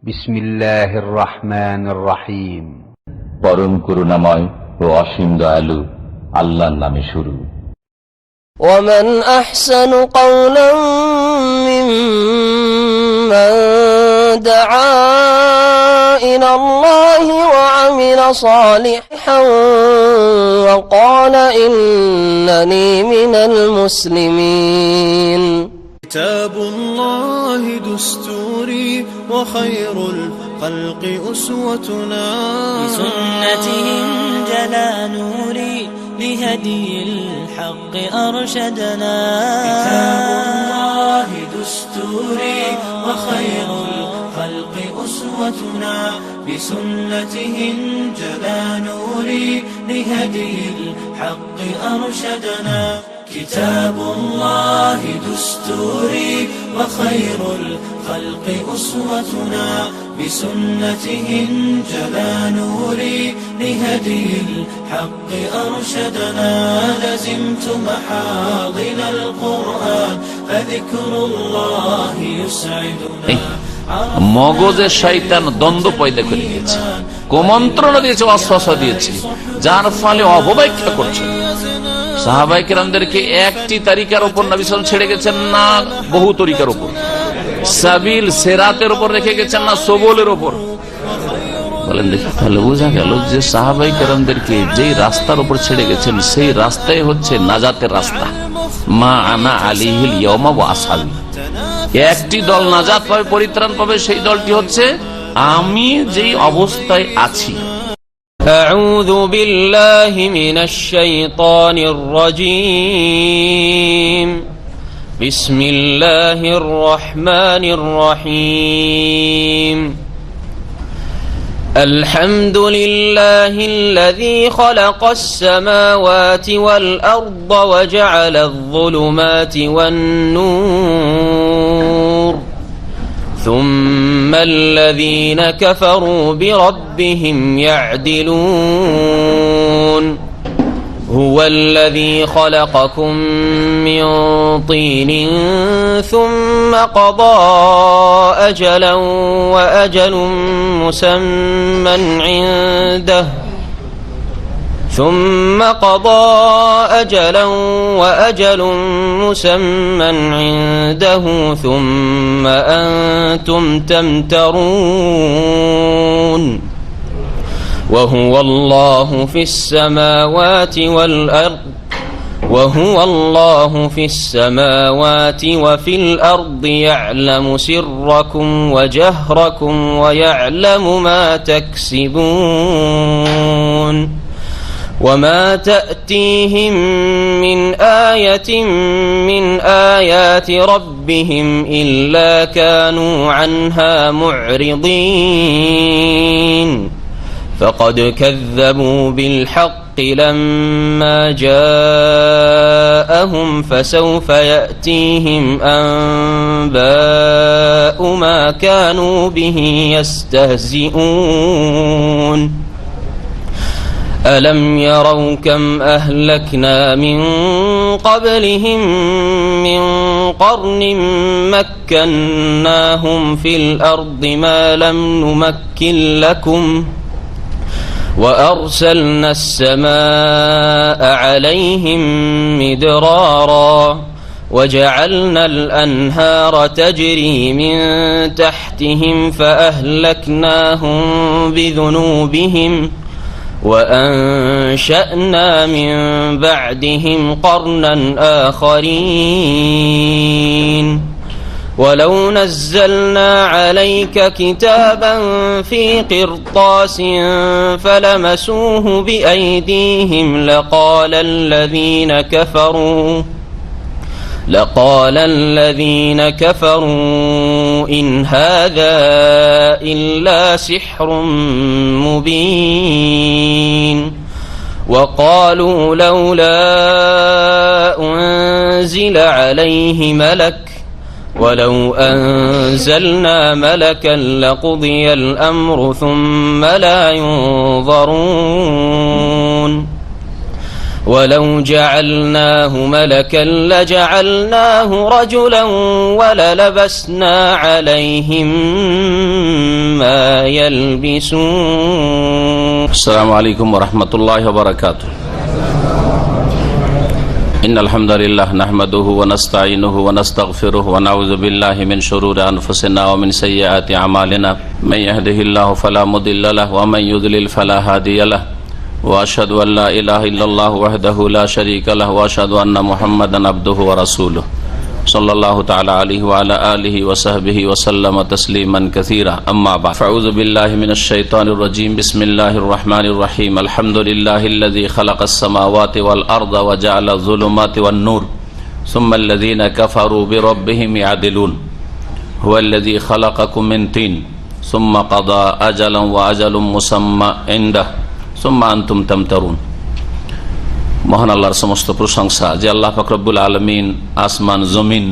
বিসমিল্লাহির রহমানির রহিম। পরম করুণাময় ও অসীম দয়ালু আল্লাহর নামে শুরু। ومن أحسن قولا ممن دعا إلى الله وعمل صالحا وقال إنني من المسلمين. كتاب الله دستوري وخير الخلق أسوتنا، بسنته انجلى نوري لهدي الحق أرشدنا. كتاب الله دستوري وخير الخلق أسوتنا، بسنته انجلى نوري لهدي الحق أرشدنا. كتاب الله دستوري وخير الخلق أسوتنا، بسنته انجلى نوري لهدي الحق أرشدنا. لزمت محاضن القرآن فذكر الله يسعدنا. মগজে শয়তান দ্বন্দ্ব পয়দা করে দিয়েছে, কুমন্ত্রণা দিয়েছে, ওয়াসওয়াসা দিয়েছে, যার ফলে অবব্যাখ্যা করছে। সাহাবায়ে কেরামদেরকে একটি তরিকার উপর নবী সাল্লাল্লাহু আলাইহি ওয়াসাল্লাম ছেড়ে গেছেন না, বহু তরিকার উপর। সাবিল সিরাতের উপর রেখে গেছেন না, সবলের উপর। বলেন দেখি, তাহলে বোঝা গেল যে সাহাবায়ে কেরামদেরকে যেই রাস্তার উপর ছেড়ে গেছেন সেই রাস্তাই হচ্ছে নাজাতের রাস্তা। মা আনা আলাইহিল ইয়াওমা ওয়া আসহাবি। একটি দল নাজাত পাবে, পরিত্রাণ পাবে, সেই দলটি হচ্ছে আমি যেই অবস্থায় আছি। أعوذ بالله من الشيطان الرجيم. بسم الله الرحمن الرحيم. الحمد لله الذي خلق السماوات والأرض وجعل الظلمات والنور ثم الذين كفروا بربهم يعدلون. هو الذي خلقكم من طين ثم قضى أجلا وأجل مسمى عنده ثم قضى أجلا وأجل مسمى عنده ثم أنتم تمترون. وهو الله في السماوات والأرض وهو الله في السماوات وفي الأرض يعلم سركم وجهركم ويعلم ما تكسبون. وما تأتيهم من آية من آيات ربهم إلا كانوا عنها معرضين. فقد كذبوا بالحق لما جاءهم فسوف يأتيهم أنباء ما كانوا به يستهزئون. ألم يروا كم أهلكنا من قبلهم من قرن مكناهم في الأرض ما لم نمكن لكم وأرسلنا السماء عليهم مدرارا وجعلنا الأنهار تجري من تحتهم فأهلكناهم بذنوبهم وأنشأنا من بعدهم قرنا آخرين. ولو نزلنا عليك كتابا في قرطاس فلمسوه بأيديهم لقال الذين كفروا إن هذا إلا سحر مبين. وقالوا لولا أنزل عليه ملك ولو أنزلنا ملكا لقضي الأمر ثم لا ينظرون. ولو جعلناه ملكا لجعلناه رجلا وللبسنا عليهم يلبسون. السلام عليكم ورحمة الله وبركاته. إن الحمد لله نحمده ونستعينه ونستغفره ونعوذ بالله من شرور أنفسنا ومن سيئات أعمالنا من يهده الله فلا مضل له ومن يضلل فلا هادي له وأشهد أن لا إله إلا الله وحده لا شريك له وأشهد أن محمدا عبده ورسوله صلى الله تعالى عليه وعلى آله وصحبه وسلم تسليما كثيرا. أما بعد فأعوذ بالله من الشيطان الرجيم. بسم الله الرحمن الرحيم. الحمد لله الذي خلق السماوات والأرض وجعل الظلمات والنور ثم الذين كفروا بربهم يعدلون هو الذي خلقكم من طين ثم قضى أجلا وأجل مسمى عنده ثم أنتم تمترون. মহান আল্লাহর সমস্ত প্রশংসা যে আল্লাহ পাক রব্বুল আলামিন আসমান জমিন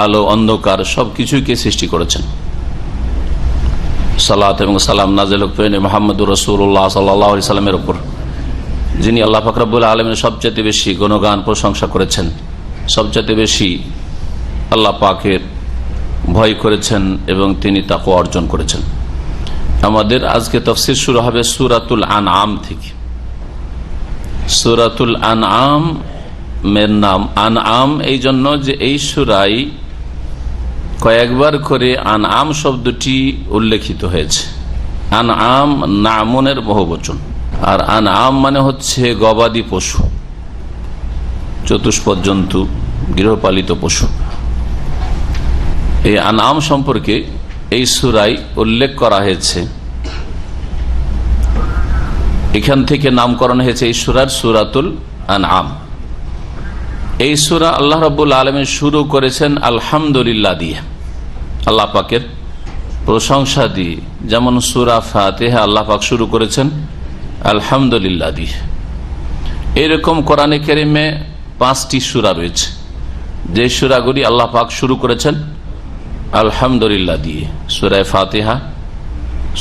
আলো অন্ধকার সবকিছুকে সৃষ্টি করেছেন। সালাত এবং সালাম নাযিল হোক মুহাম্মদুর রাসূলুল্লাহ সাল্লাল্লাহু আলাইহি সাল্লামের উপর, যিনি আল্লাহ পাক রব্বুল আলামিনের সবচেয়ে বেশি গুণগান প্রশংসা করেছেন, সবচেয়ে বেশি আল্লাহ পাকের ভয় করেছেন এবং তিনি তাকওয়া অর্জন করেছেন। আমাদের আজকে তাফসীর শুরু হবে সূরাতুল আনআম থেকে। সূরাতুল আনআম এর নাম আনআম এই জন্য যে এই সূরায় কয়েকবার করে আনআম শব্দটি উল্লেখিত হয়েছে। আনআম নামুনের বহুবচন, আর আনআম মানে হচ্ছে গবাদি পশু, চতুষ্পদ জন্তু, গৃহপালিত পশু। এই আনআম সম্পর্কে এই সূরায় উল্লেখ করা হয়েছে। এখান থেকে নামকরণ হয়েছে এই সূরার সূরাতুল আনআম। এই সূরা আল্লাহ রাব্বুল আলামিন শুরু করেছেন আলহামদুলিল্লাহ দিয়ে, আল্লাহ পাকের প্রশংসা দিয়ে। যেমন সূরা ফাতিহা আল্লাহ পাক শুরু করেছেন আলহামদুলিল্লাহ দিয়ে। এরকম কোরআনে কারিমে 5টি সূরা রয়েছে যে সূরাগুলি আল্লাহ পাক শুরু করেছেন আলহামদুলিল্লাহ দিয়ে। সূরা ফাতিহা,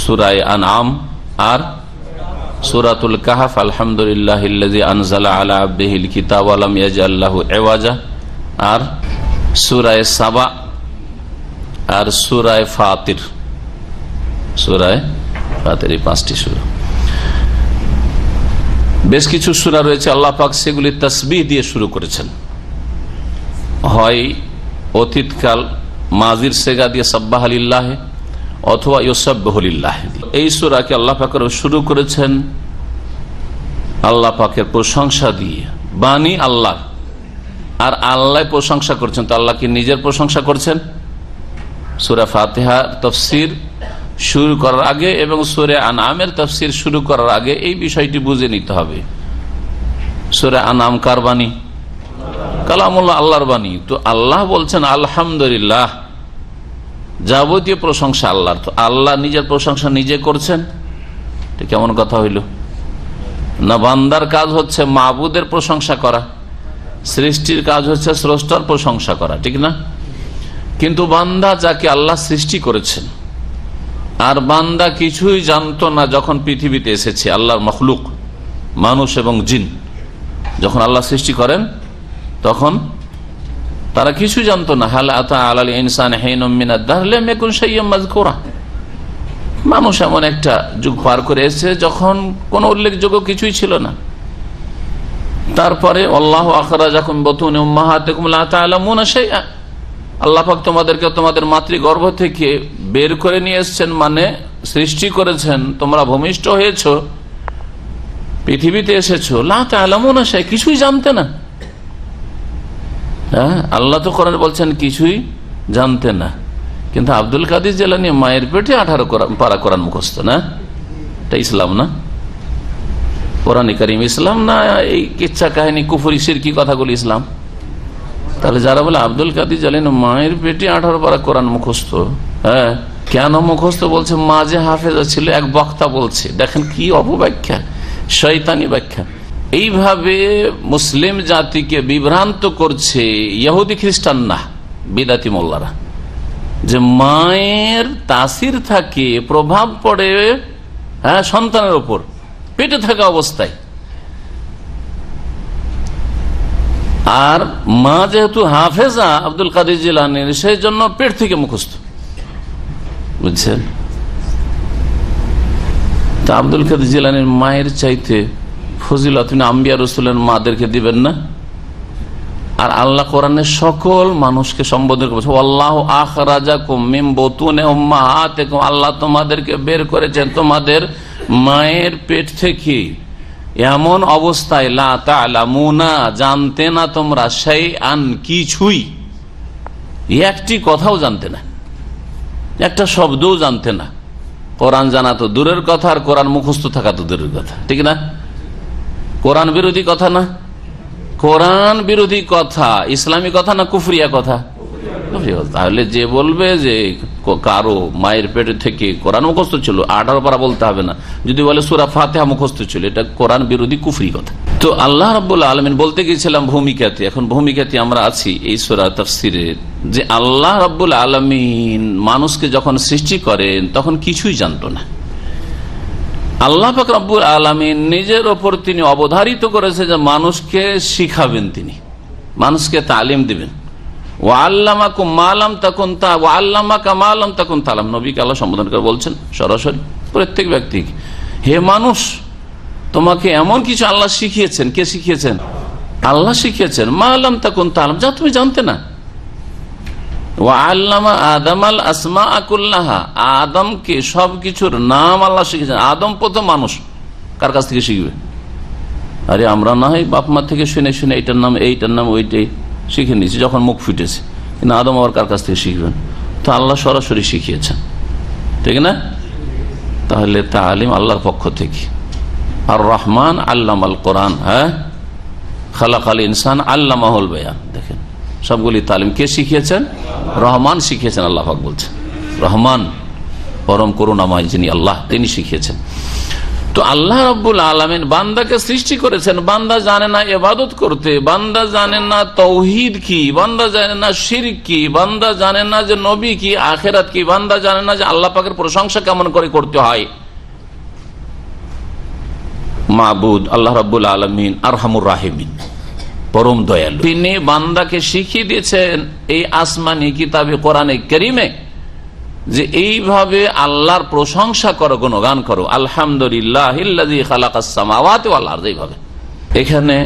সূরা আনআম, আর সূরাতুল কাহফ আলহামদুলিল্লাহিল্লাযী আনজালা আলা আবদিহিল কিতাব ওয়া লাম ইয়াজআল লাহু ইওয়াজা, আর সূরা সাবা, আর সূরা ফাতির। সূরা ফাতির এই 5টি সূরা। বেশ কিছু সূরা রয়েছে আল্লাহ পাক সেগুলি তাসবিহ দিয়ে শুরু করেছেন, হয় অতীতকাল মাজির সেগা দিয়ে সাব্বাহ লিল্লাহ অথবা ইউসাব্বিহু লিল্লাহ। এই সূরাকে আল্লাহ পাক শুরু করেছেন আল্লাহ পাকের প্রশংসা দিয়ে, বাণী আল্লাহ, আর আল্লাহ প্রশংসা করছেন। তো আল্লাহ কি নিজের প্রশংসা করছেন? সূরা ফাতিহা তাফসীর শুরু করার আগে এবং সূরা আনআমের তাফসীর শুরু করার আগে এই বিষয়টি বুঝে নিতে হবে। সূরা আনআম কার বাণী? কালামুল্লাহ, আল্লাহর বাণী। তো আল্লাহ বলছেন আলহামদুলিল্লাহ, যাবতীয় প্রশংসা আল্লাহর। তো আল্লাহ নিজের প্রশংসা নিজে করছেন, কেমন কথা হইল না? বান্দার কাজ হচ্ছে মাবুদের প্রশংসা করা, সৃষ্টির কাজ হচ্ছে স্রষ্টার প্রশংসা করা, ঠিক না? কিন্তু বান্দা যাকে আল্লাহ সৃষ্টি করেছেন, আর বান্দা কিছুই জানতো না যখন পৃথিবীতে এসেছে। আল্লাহর মখলুক মানুষ এবং জিন যখন আল্লাহ সৃষ্টি করেন তখন তারা কিছু জানতো না। হাল আতা আলাল ইনসান হিনুম মিনাদ দাহর লাম ইয়াকুন শাইয়্যান মাযকুরা। মানুষ এমন একটা যুগ পার করে এসেছে যখন কোনো উল্লেখযোগ্য কিছুই ছিল না। তারপরে আল্লাহু আখরাজাকুম বুতুনি উম্মাহাতিকুম লা তা'লামুনা শাইআ, আল্লাহ পাক তোমাদেরকে তোমাদের মাতৃগর্ভ থেকে বের করে নিয়ে এসেছেন, মানে সৃষ্টি করেছেন, তোমরা ভূমিষ্ঠ হয়েছো, পৃথিবীতে এসেছো, লা তা'লামুনা শাইআ, কিছুই জানতে না। আল্লাহ তো কোরআনে বলছেন কিছুই জানতে না, কিন্তু আব্দুল কাদের জিলানী মায়ের পেটে 18 পারা কোরআন মুখস্থ না? এটা ইসলাম না? কোরআন কারীম ইসলাম না? এই কিচ্ছা কাহিনী কুফরি শিরকি কথাগুলি ইসলাম? তাহলে যারা বলে আব্দুল কাদের জিলানী মায়ের পেটে 18 পারা কোরআন মুখস্থ, হ্যাঁ কেন মুখস্থ বলছে? মা যে হাফেজা ছিল, এক বক্তা বলছে। দেখেন কি অপব্যাখ্যা, শয়তানি ব্যাখ্যা। এইভাবে মুসলিম জাতিকে বিভ্রান্ত করছে ইহুদি খ্রিস্টান না, বিদাতি মোল্লারা, যে মায়ের তাসির থাকে, প্রভাব পড়ে সন্তানের উপর পেটে থাকা অবস্থায়। আর মা যেহেতু হাফেজা আব্দুল কাদের জিলানীর, সেই জন্য পেট থেকে মুখস্থ, বুঝছেন? তা আব্দুল কাদের জিলানীর মায়ের চাইতে ফজিলত আম্বিয়া রাসূলের মাদেরকে দিবেন না? আর আল্লাহ কোরআনের সকল মানুষকে সম্বোধন করেছে, আল্লাহু আখরাজাকুম মিন বুতুনি উম্মাহাতিকুম, আল্লাহ তোমাদেরকে বের করেছেন তোমাদের মায়ের পেট থেকে এমন অবস্থায় লা তা'লামুনা, জানতে না তোমরা, শাইআন, কিছুই, একটি কথাও জানতে না, একটা শব্দও জানতে না। কোরআন জানা তো দূরের কথা, আর কোরআন মুখস্থ থাকা তো দূরের কথা, ঠিক না? কোরআন বিরোধী কথা না? কোরআন বিরোধী কথা ইসলামী কথা না কুফরিয়া কথা? তাহলে যে বলবে যে কারো মায়ের পেট থেকে কোরআন মুখস্থ ছিল, 18 পারা বলতে হবে না, যদি বলে সূরা ফাতিহা মুখস্থ ছিল, এটা কোরআন বিরোধী কুফরি কথা। তো আল্লাহ রাব্বুল আলামিন বলতে গিয়েছিলাম ভূমিকাতে, এখন ভূমিকাতে আমরা আছি এই সূরা তাফসীরে, যে আল্লাহ রাব্বুল আলামিন মানুষকে যখন সৃষ্টি করেন তখন কিছুই জানতো না। আল্লাহ পাক রব্বুল আলামিন নিজের ওপর তিনি অবধারিত করেছে যে মানুষকে শিখাবেন, তিনি মানুষকে তালিম দিবেন। ওয়াল্লামাকুম মা লাম তাকুন ওয়াল্লামাকা মা লাম তাকুন তা'লাম, নবীকে আল্লাহ সম্বোধন করে বলছেন সরাসরি প্রত্যেক ব্যক্তিকে, হে মানুষ, তোমাকে এমন কিছু আল্লাহ শিখিয়েছেন। কে শিখিয়েছেন? আল্লাহ শিখিয়েছেন। মা লাম তাকুন তা'লাম, যা তুমি জানতে না। ওয়াল্লামা আদামাল আসমাআ কুল্লাহা, আদমকে সবকিছুর নাম আল্লাহ শিখিয়েছেন। আদম প্রথম মানুষ, কার কাছ থেকে শিখবে? আরে আমরা না হয় বাপ মা থেকে শুনে শুনে এইটার নাম এইটার নাম ওইটাই শিখে নিয়েছি যখন মুখ ফুটেছে, কিন্তু আদম আবার কার কাছ থেকে শিখবেন? তো আল্লাহ সরাসরি শিখিয়েছেন, ঠিক না? তাহলে তালিম আল্লাহর পক্ষ থেকে। আর রহমান আল্লামাল কোরআন, হ্যাঁ, খালাকাল ইনসান আল্লামাহুল বায়ান, দেখেন সবগুলি তালিম কে শিখিয়েছেন? রহমান শিখিয়েছেন। আল্লাহ পাক বলছেন রহমান, পরম করুণাময় যিনি আল্লাহ, তিনি শিখিয়েছেন। তো আল্লাহ রাব্বুল আলামিন বান্দাকে সৃষ্টি করেছেন, বান্দা জানে না ইবাদত করতে, বান্দা জানে না তাওহীদ কি, বান্দা জানে না শিরক কি, বান্দা জানে না যে নবী কি, আখিরাত কি, বান্দা জানে না যে আল্লাহ পাকের প্রশংসা কেমন করে করতে হয়। মাবুদ আল্লাহ রাব্বুল আলামিন আরহামুর রাহিমিন, পরম দয়ালু, তিনি বান্দাকে শিখিয়ে দিয়েছেন এই আসমানি কিতাবে কোরআনে কারীমে যে এইভাবে আল্লাহর প্রশংসা করো, গুণগান করো। আলহামদুলিল্লাহিল্লাযী খালাকাস সামাওয়াতি ওয়াল আরদ, এইভাবে। এখানে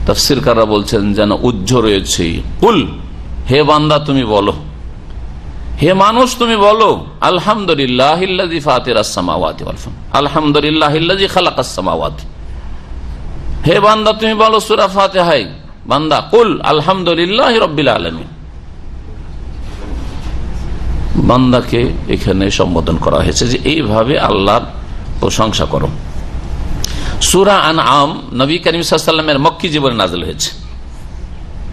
তাফসীরকাররা বলছেন যেন উজ্জ রয়েছে, কুল, হে বান্দা তুমি বলো, হে মানুষ তুমি বলো, আলহামদুলিল্লাহিল্লাযী ফাতিরাস সামাওয়াতি ওয়াল আরদ, আলহামদুলিল্লাহিল্লাযী খালাকাস সামাওয়াতি। হে বান্দা তুমি বলো সূরা ফাতিহায়, বান্দা কুল আলহামদুলিল্লাহি রাব্বিল আলামিন। বান্দাকে এখানে সম্বোধন করা হয়েছে যে এইভাবে আল্লাহর প্রশংসা করো। সূরা আনআম নবী করিম সাল্লাল্লাহু আলাইহি ওয়াসাল্লামের মক্কি জীবনে নাযিল হয়েছে।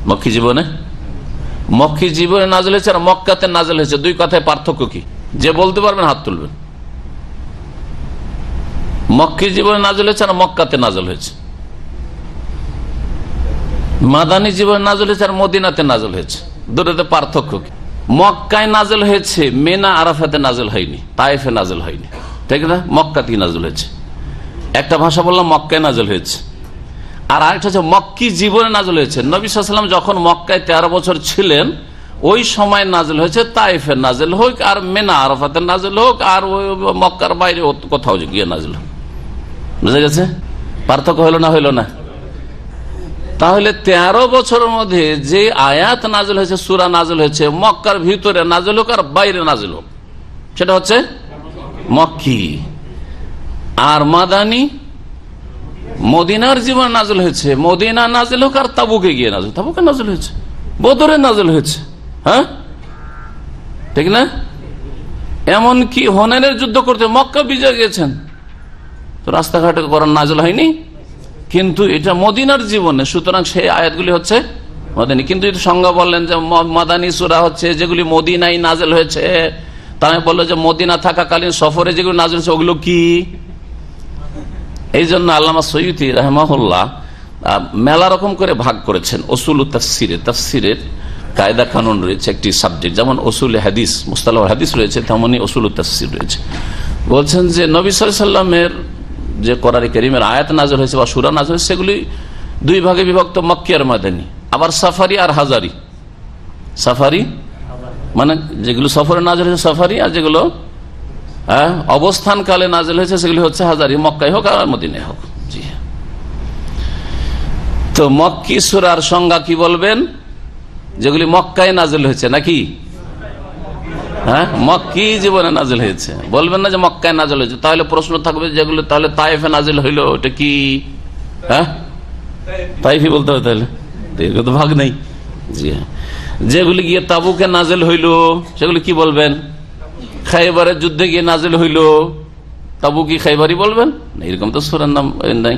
মক্কি জীবনে নাযিল হয়েছে আর মক্কাতে নাযিল হয়েছে, দুই কথায় পার্থক্য কি? যে বলতে পারবেন হাত তুলবেন। মক্কি জীবনে নাযিল হয়েছে আর মক্কাতে নাযিল হয়েছে। মাদানী জীবনে নাযিল হয়েছে আর মদিনাতে নাযিল হয়েছে, দুটোতে পার্থক্য কি? মক্কায় নাযিল হয়েছে, মিনা আরাফাতে নাযিল হয়নি, তায়েফে নাযিল হয়নি, ঠিক না? মক্কাতেই নাযিল হয়েছে। একটা ভাষা বললাম মক্কায় নাযিল হয়েছে, আর আরেকটা হচ্ছে মক্কি জীবনে নাযিল হয়েছে। নবী সাল্লাল্লাহু আলাইহি ওয়াসাল্লাম যখন মক্কায় 13 বছর ছিলেন ওই সময় নাযিল হয়েছে, তায়েফে নাযিল হোক আর মিনা আরাফাতে নাযিল হোক আর ওই মক্কার বাইরে কোথাও গিয়ে নাযিল হোক। বুঝা গেছে? পার্থক্য হলো না? হইল না? তাহলে 13 বছরের মধ্যে যে আয়াত নাযিল হয়েছে, সূরা নাযিল হয়েছে, মক্কার ভিতরে নাযিল হোক আর বাইরে নাযিল হোক, সেটা হচ্ছে মক্কি। আর মাদানী মদিনার জীবনে নাযিল হয়েছে, মদিনা নাযিল হোক আর তাবুকে গিয়ে নাযিল, তাবুকে নাযিল হয়েছে, বদরে নাযিল হয়েছে, হ্যাঁ, ঠিক না? এমনকি হুনাইনের যুদ্ধ করতে মক্কা বিজয় গেছেন, তো রাস্তাঘাটে কোরআন নাযিল হয়নি, কিন্তু এটা মদিনার জীবনে, সুতরাং সেই আয়াতগুলি হচ্ছে মদিনী। কিন্তু সংজ্ঞা বললেন যে মাদানী সূরা হচ্ছে যেগুলি মদিনায় নাযিল হয়েছে, তাই বললো যে মদিনা থাকাকালীন সফরে যেগুলো নাযিল হয়েছে ওগুলো কি? এই জন্য আল্লামা সয়ুতি রাহিমাহুল্লাহ মেলা রকম করে ভাগ করেছেন উসুল তাফসিরে। তাফসিরের কায়দা কানুন রয়েছে একটি সাবজেক্ট, যেমন উসুল হাদিস, মুস্তালাহ হাদিস রয়েছে, তেমনি উসুল তাফসির রয়েছে। বলছেন যে নবী সাল্লাল্লাহু আলাইহি ওয়াসাল্লামের যে কোরআন কারীমের আয়াত নাযিল হয়েছে বা সূরা নাযিল হয়েছে সেগুলি দুই ভাগে বিভক্ত, মক্কি আর মাদানী। আবার সাফারি আর হাজারি। সাফারি মানে যেগুলো সফরে নাযিল হয়েছে সাফারি, আর যেগুলো অবস্থানকালে নাজিল হয়েছে সেগুলি হচ্ছে হাজারি, মক্কায় হোক আর মদিনায় হোক। জি, তো মক্কি সূরার সংজ্ঞা কি বলবেন? যেগুলি মক্কায় নাজিল হয়েছে নাকি? মক্কি জীবনে নাজিল হয়েছে, বলবেন না যে মক্কায় নাজিল হয়েছে। তাহলে প্রশ্ন থাকবে যেগুলো তাহলে তায়েফে নাজিল হইলো, ওটা কি তাইফি বলতে হবে? তাহলে তো ভাগ নেই। জি হ্যাঁ, যেগুলি গিয়ে তাবুকে নাজিল হইলো সেগুলি কি বলবেন? খাইবারের যুদ্ধে গিয়ে নাজিল হইলো, তাবু কি খাইবারই বলবেন? এরকম তো সূরার নাম নাই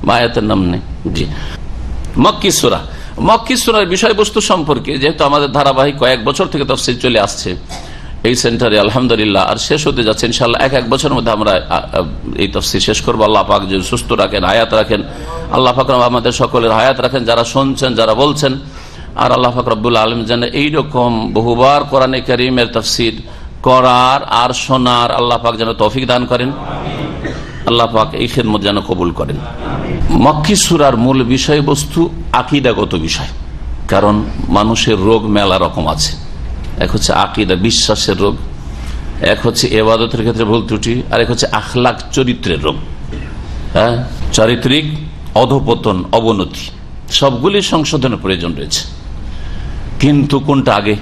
বা আয়াতের নাম নেই। জি, মক্কি সূরা। মক্কি সূরার বিষয়বস্তু সম্পর্কে যেহেতু আমাদের ধারাবাহিক কয়েক বছর থেকে তাফসীর চলে আসছে এই সেন্টারে, আলহামদুলিল্লাহ, আর শেষ হতে যাচ্ছে ইনশাআল্লাহ। এক বছরের মধ্যে আমরা এই তাফসীর শেষ করবো। আল্লাহ পাক যদি সুস্থ রাখেন, হায়াত রাখেন, আল্লাহ পাক আমাদের সকলের হায়াত রাখেন, যারা শুনছেন, যারা বলছেন। আর আল্লাহ পাক রব্বুল আলামিন যেন এইরকম বহুবার কোরআনে কারীমের তাফসীর করার আর শোনার আল্লাহ পাক যেন তৌফিক দান করেন। আল্লাহ পাক এই খিদমত যেন কবুল করেন। মক্কি সূরার মূল বিষয়বস্তু আকীদাগত বিষয়, কারণ মানুষের রোগ মেলা রকম আছে। এক হচ্ছে আকীদা, বিশ্বাসের রোগ, এক হচ্ছে ইবাদতের ক্ষেত্রে ভুল ত্রুটি, আর এক হচ্ছে আখলাক, চরিত্রের রোগ। চারিত্রিক অধপতন, অবনতি, সবগুলি সংশোধনের প্রয়োজন রয়েছে। কিন্তু কোনটা আগে?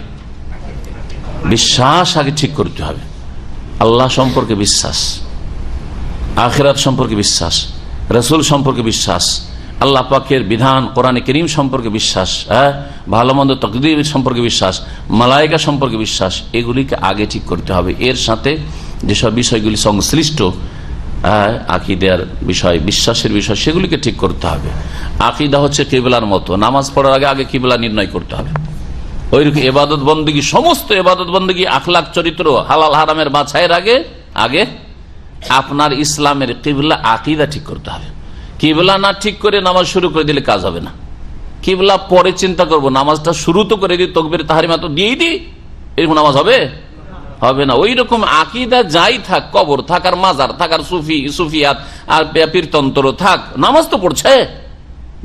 বিশ্বাস আগে ঠিক করতে হবে। আল্লাহ সম্পর্কে বিশ্বাস, আখিরাত সম্পর্কে বিশ্বাস, রাসূল সম্পর্কে বিশ্বাস, আল্লাহ পাকের বিধান কোরআনে কারীম সম্পর্কে বিশ্বাস, ভালো মন্দ তাকদীর সম্পর্কে বিশ্বাস, মালায়েকা সম্পর্কে বিশ্বাস, এগুলিকে আগে ঠিক করতে হবে। এর সাথে যেসব বিষয়গুলি সংশ্লিষ্ট আকীদার বিষয়, বিশ্বাসের বিষয়, সেগুলিকে ঠিক করতে হবে। আকীদা হচ্ছে কিবলার মতো, নামাজ পড়ার আগে আগে কিবলা নির্ণয় করতে হবে। ওইরকম ইবাদত বন্দেগী, সমস্ত ইবাদত বন্দেগী, আখলাক, চরিত্র, হালাল হারামের বাছাইয়ের আগে আপনার ইসলামের কিবলা, আকীদা ঠিক করতে হবে। কিবলা না ঠিক করে নামাজ শুরু করে দিলে কাজ হবে না। কিবলা পরে চিন্তা করব, নামাজটা শুরু তো করে দিই, তাকবীর তাহরিমা তো দিয়েই দিই, এরকম নামাজ হবে না। ওই রকম আকীদা যাই থাক, কবর থাক আর মাজার থাক আর সুফিয়াত আর পীরতন্ত্র থাক, নামাজ তো পড়ছে।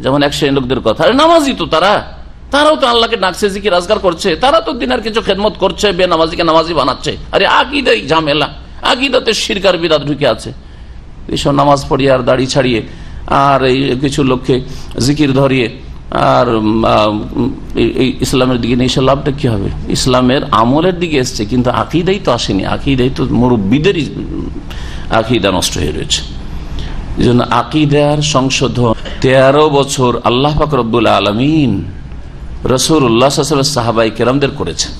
যেমন এক শ্রেণীর লোকদের কথা, নামাজই তো তারাও তো আল্লাহকে ডাকছে, জিকির আজকার করছে, তারা তো দিনের কিছু খেদমত করছে, বেনামাজিকে নামাজি বানাচ্ছে। আরে আকীদাই ঝামেলা, আকীদাতে শিরক আর বিদআত ঢুকে আছে। এইসব নামাজ পড়িয়ে আর দাড়ি ছাড়িয়ে আর এই কিছু লোককে জিকির ধরিয়ে আর ইসলামের দিকে নিয়ে এসে লাভটা কি হবে? ইসলামের আমলের দিকে এসছে, কিন্তু আকীদাই তো আসেনি। আকীদাই তো মুরব্বীদেরই আকীদা নষ্ট হয়ে রয়েছে। এই জন্য আকীদার সংশোধন 13 বছর আল্লাহ পাক রব্বুল আলামিন রাসূলুল্লাহ সাল্লাল্লাহু আলাইহি ওয়াসাল্লাম সাহাবায়ে কেরামদের করেছেন।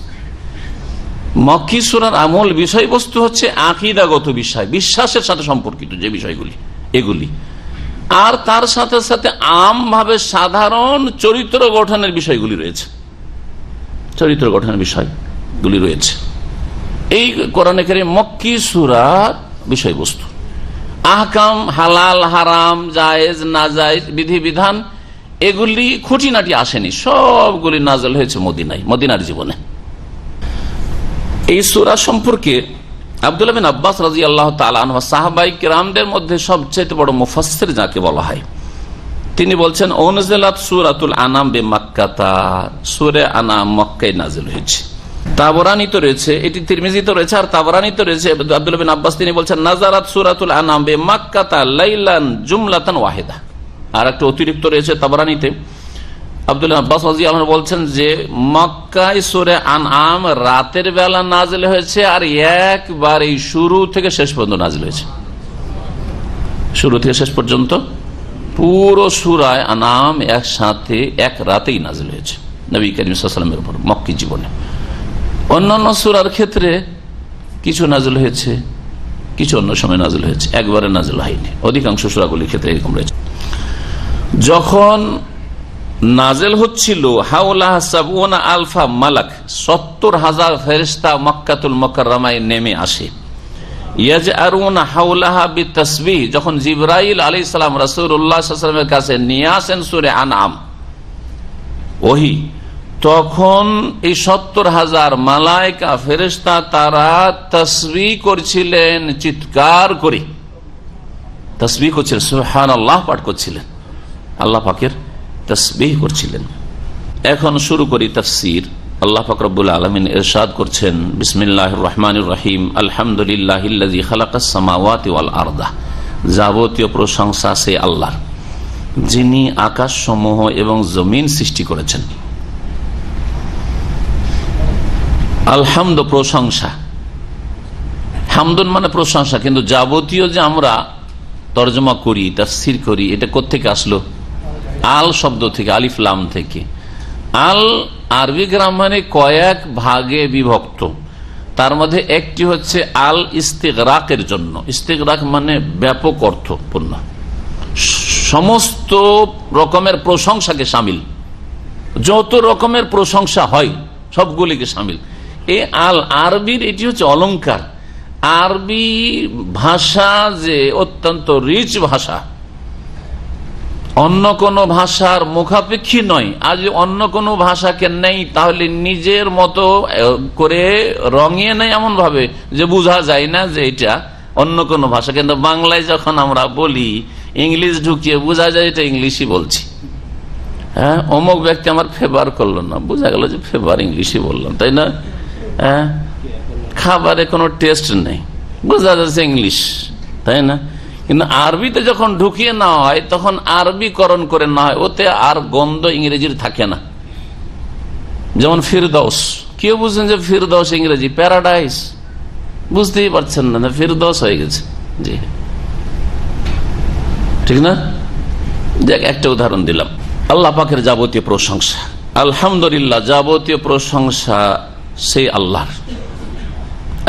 মক্কি সূরার আমল বিষয়বস্তু হচ্ছে আকীদাগত বিষয়, বিশ্বাসের সাথে সম্পর্কিত যে বিষয়গুলি, এগুলি। আর তার সাথে সাথে আমভাবে সাধারণ চরিত্র গঠনের বিষয়গুলি রয়েছে, চরিত্র গঠনের বিষয়গুলি রয়েছে। এই কোরআনে কারীম মক্কি সূরার বিষয়বস্তু। আহকাম, হালাল হারাম, জায়েজ নাজায়েজ, বিধিবিধান, এগুলি খুঁটিনাটি আসেনি, সবগুলি নাযিল হয়েছে মদিনায়, মদিনার জীবনে। এই সূরা সম্পর্কে আব্দুল্লাহ বিন আব্বাস রাদিয়াল্লাহু তাআলা আনহু, সাহাবায়ে কেরামদের মধ্যে সবচেয়ে বড় মুফাসসির যাকে বলা হয়, তিনি বলছেন উনজিলাত সূরাতুল আনাম বিমাক্কাতা, সূরা আনাম মক্কায় নাযিল হয়েছে। তাবরানীতে রয়েছে, এটি তিরমিজিতে রয়েছে আর তাবরানীতে রয়েছে। আব্দুল্লাহ বিন আব্বাস তিনি বলছেন নাযারাত সূরাতুল আনাম বিমাক্কাতা লাইলান জুমলাতান ওয়াহিদা। আর একটা অতিরিক্ত রয়েছে তাবরানীতে, আব্দুল্লাহ আব্বাস রাদিয়াল্লাহু আনহু বলছেন যে মক্কায় সূরা আনআম রাতের বেলা নাযিল হয়েছে আর একবার এই শুরু থেকে শেষ পর্যন্ত নাযিল হয়েছে। শুরু থেকে শেষ পর্যন্ত পুরো সূরা আনআম একসাথে এক রাতেই নাযিল হয়েছে নবী করিম সাল্লাল্লাহু আলাইহি ওয়াসাল্লামের উপর মক্কি জীবনে। অন্যান্য সূরার ক্ষেত্রে কিছু নাযিল হয়েছে, কিছু অন্য সময় নাযিল হয়েছে, একবারে নাযিল হয়নি। অধিকাংশ সূরাগুলির ক্ষেত্রে এরকম রয়েছে। যখন নাজেল হচ্ছিল হাওলা সাবউনা আলফা মালাক, 70,000 ফেরেশতা মক্কাতুল মুকাররমায় নেমে আসে। ইয়াজআরুনা হাওলাহা বিতাসবিহ, যখন জিবরাইল আলাইহিস সালাম রাসূলুল্লাহ সাল্লাল্লাহু আলাইহি ওয়াসাল্লামের কাছে নিয়ে আসেন সূরা আনআম ওহী, তখন এই 70,000 মালায়েকা ফেরেশতা তারা তাসবিহ করছিলেন, চিৎকার করে তাসবিহ করছিলেন, সুবহানাল্লাহ পাঠ করছিলেন, আল্লাহ পাকের তাসবিহ করছিলেন। এখন শুরু করি তাফসীর। আল্লাহ পাক রব্বুল আলামিন ইরশাদ করছেন, বিসমিল্লাহির রহমানির রহিম, আলহামদুলিল্লাহিল্লাযী খালাকাস সামাওয়াতি ওয়াল আরদা। যাবতীয় প্রশংসা সেই আল্লাহর, যিনি আকাশসমূহ এবং জমিন সৃষ্টি করেছেন। আলহামদ প্রশংসা, হামদুন মানে প্রশংসা, কিন্তু যাবতীয় যে আমরা তর্জমা করি, তাফসীর করি, এটা কোত্থেকে আসলো? আল শব্দ থেকে, আলিফ লাম থেকে। আল আরবি গ্রামারে কয়েক ভাগে বিভক্ত, তার মধ্যে একটি হচ্ছে আল ইস্তিগরাকের জন্য। ইস্তিগরাক মানে ব্যাপক অর্থপূর্ণ, সমস্ত রকমের প্রশংসাকে শামিল, যত রকমের প্রশংসা হয় সবগুলিকে শামিল। এই আল আরবির এটি হচ্ছে অলংকার। আরবি ভাষা যে অত্যন্ত রিচ ভাষা, অন্য কোন ভাষার মুখাপেক্ষী নয়। আজ অন্য কোন ভাষাকে নেই, তাহলে নিজের মতো করে রঙিয়ে নেই এমন ভাবে যে বোঝা যায় না যে এটা অন্য কোন ভাষা। কিন্তু বাংলায় যখন আমরা বলি, ইংলিশ ঢুকিয়ে বোঝা যায় এটা ইংলিশই বলছি। হ্যাঁ, অমুক ব্যক্তি আমার ফেভার করলো না, বোঝা গেল যে ফেভার ইংলিশই বললাম, তাই না? হ্যাঁ, খাবারে কোনো টেস্ট নেই, বোঝা যাচ্ছে ইংলিশ, তাই না? কিন্তু আরবিতে যখন ঢুকিয়ে নেওয়া হয় তখন আরবিকরণ করে না হয়, ওতে আর গন্ধ ইংরেজির থাকে না। যেমন ফিরদৌস, কেউ বুঝছেন যে ফিরদৌস ইংরেজি প্যারাডাইস, বুঝতেই পারছেন না, ফিরদৌস হয়ে গেছে। জি, ঠিক না? দেখ, একটা উদাহরণ দিলাম। আল্লাহ পাকের যাবতীয় প্রশংসা, আলহামদুলিল্লাহ, যাবতীয় প্রশংসা সেই আল্লাহর।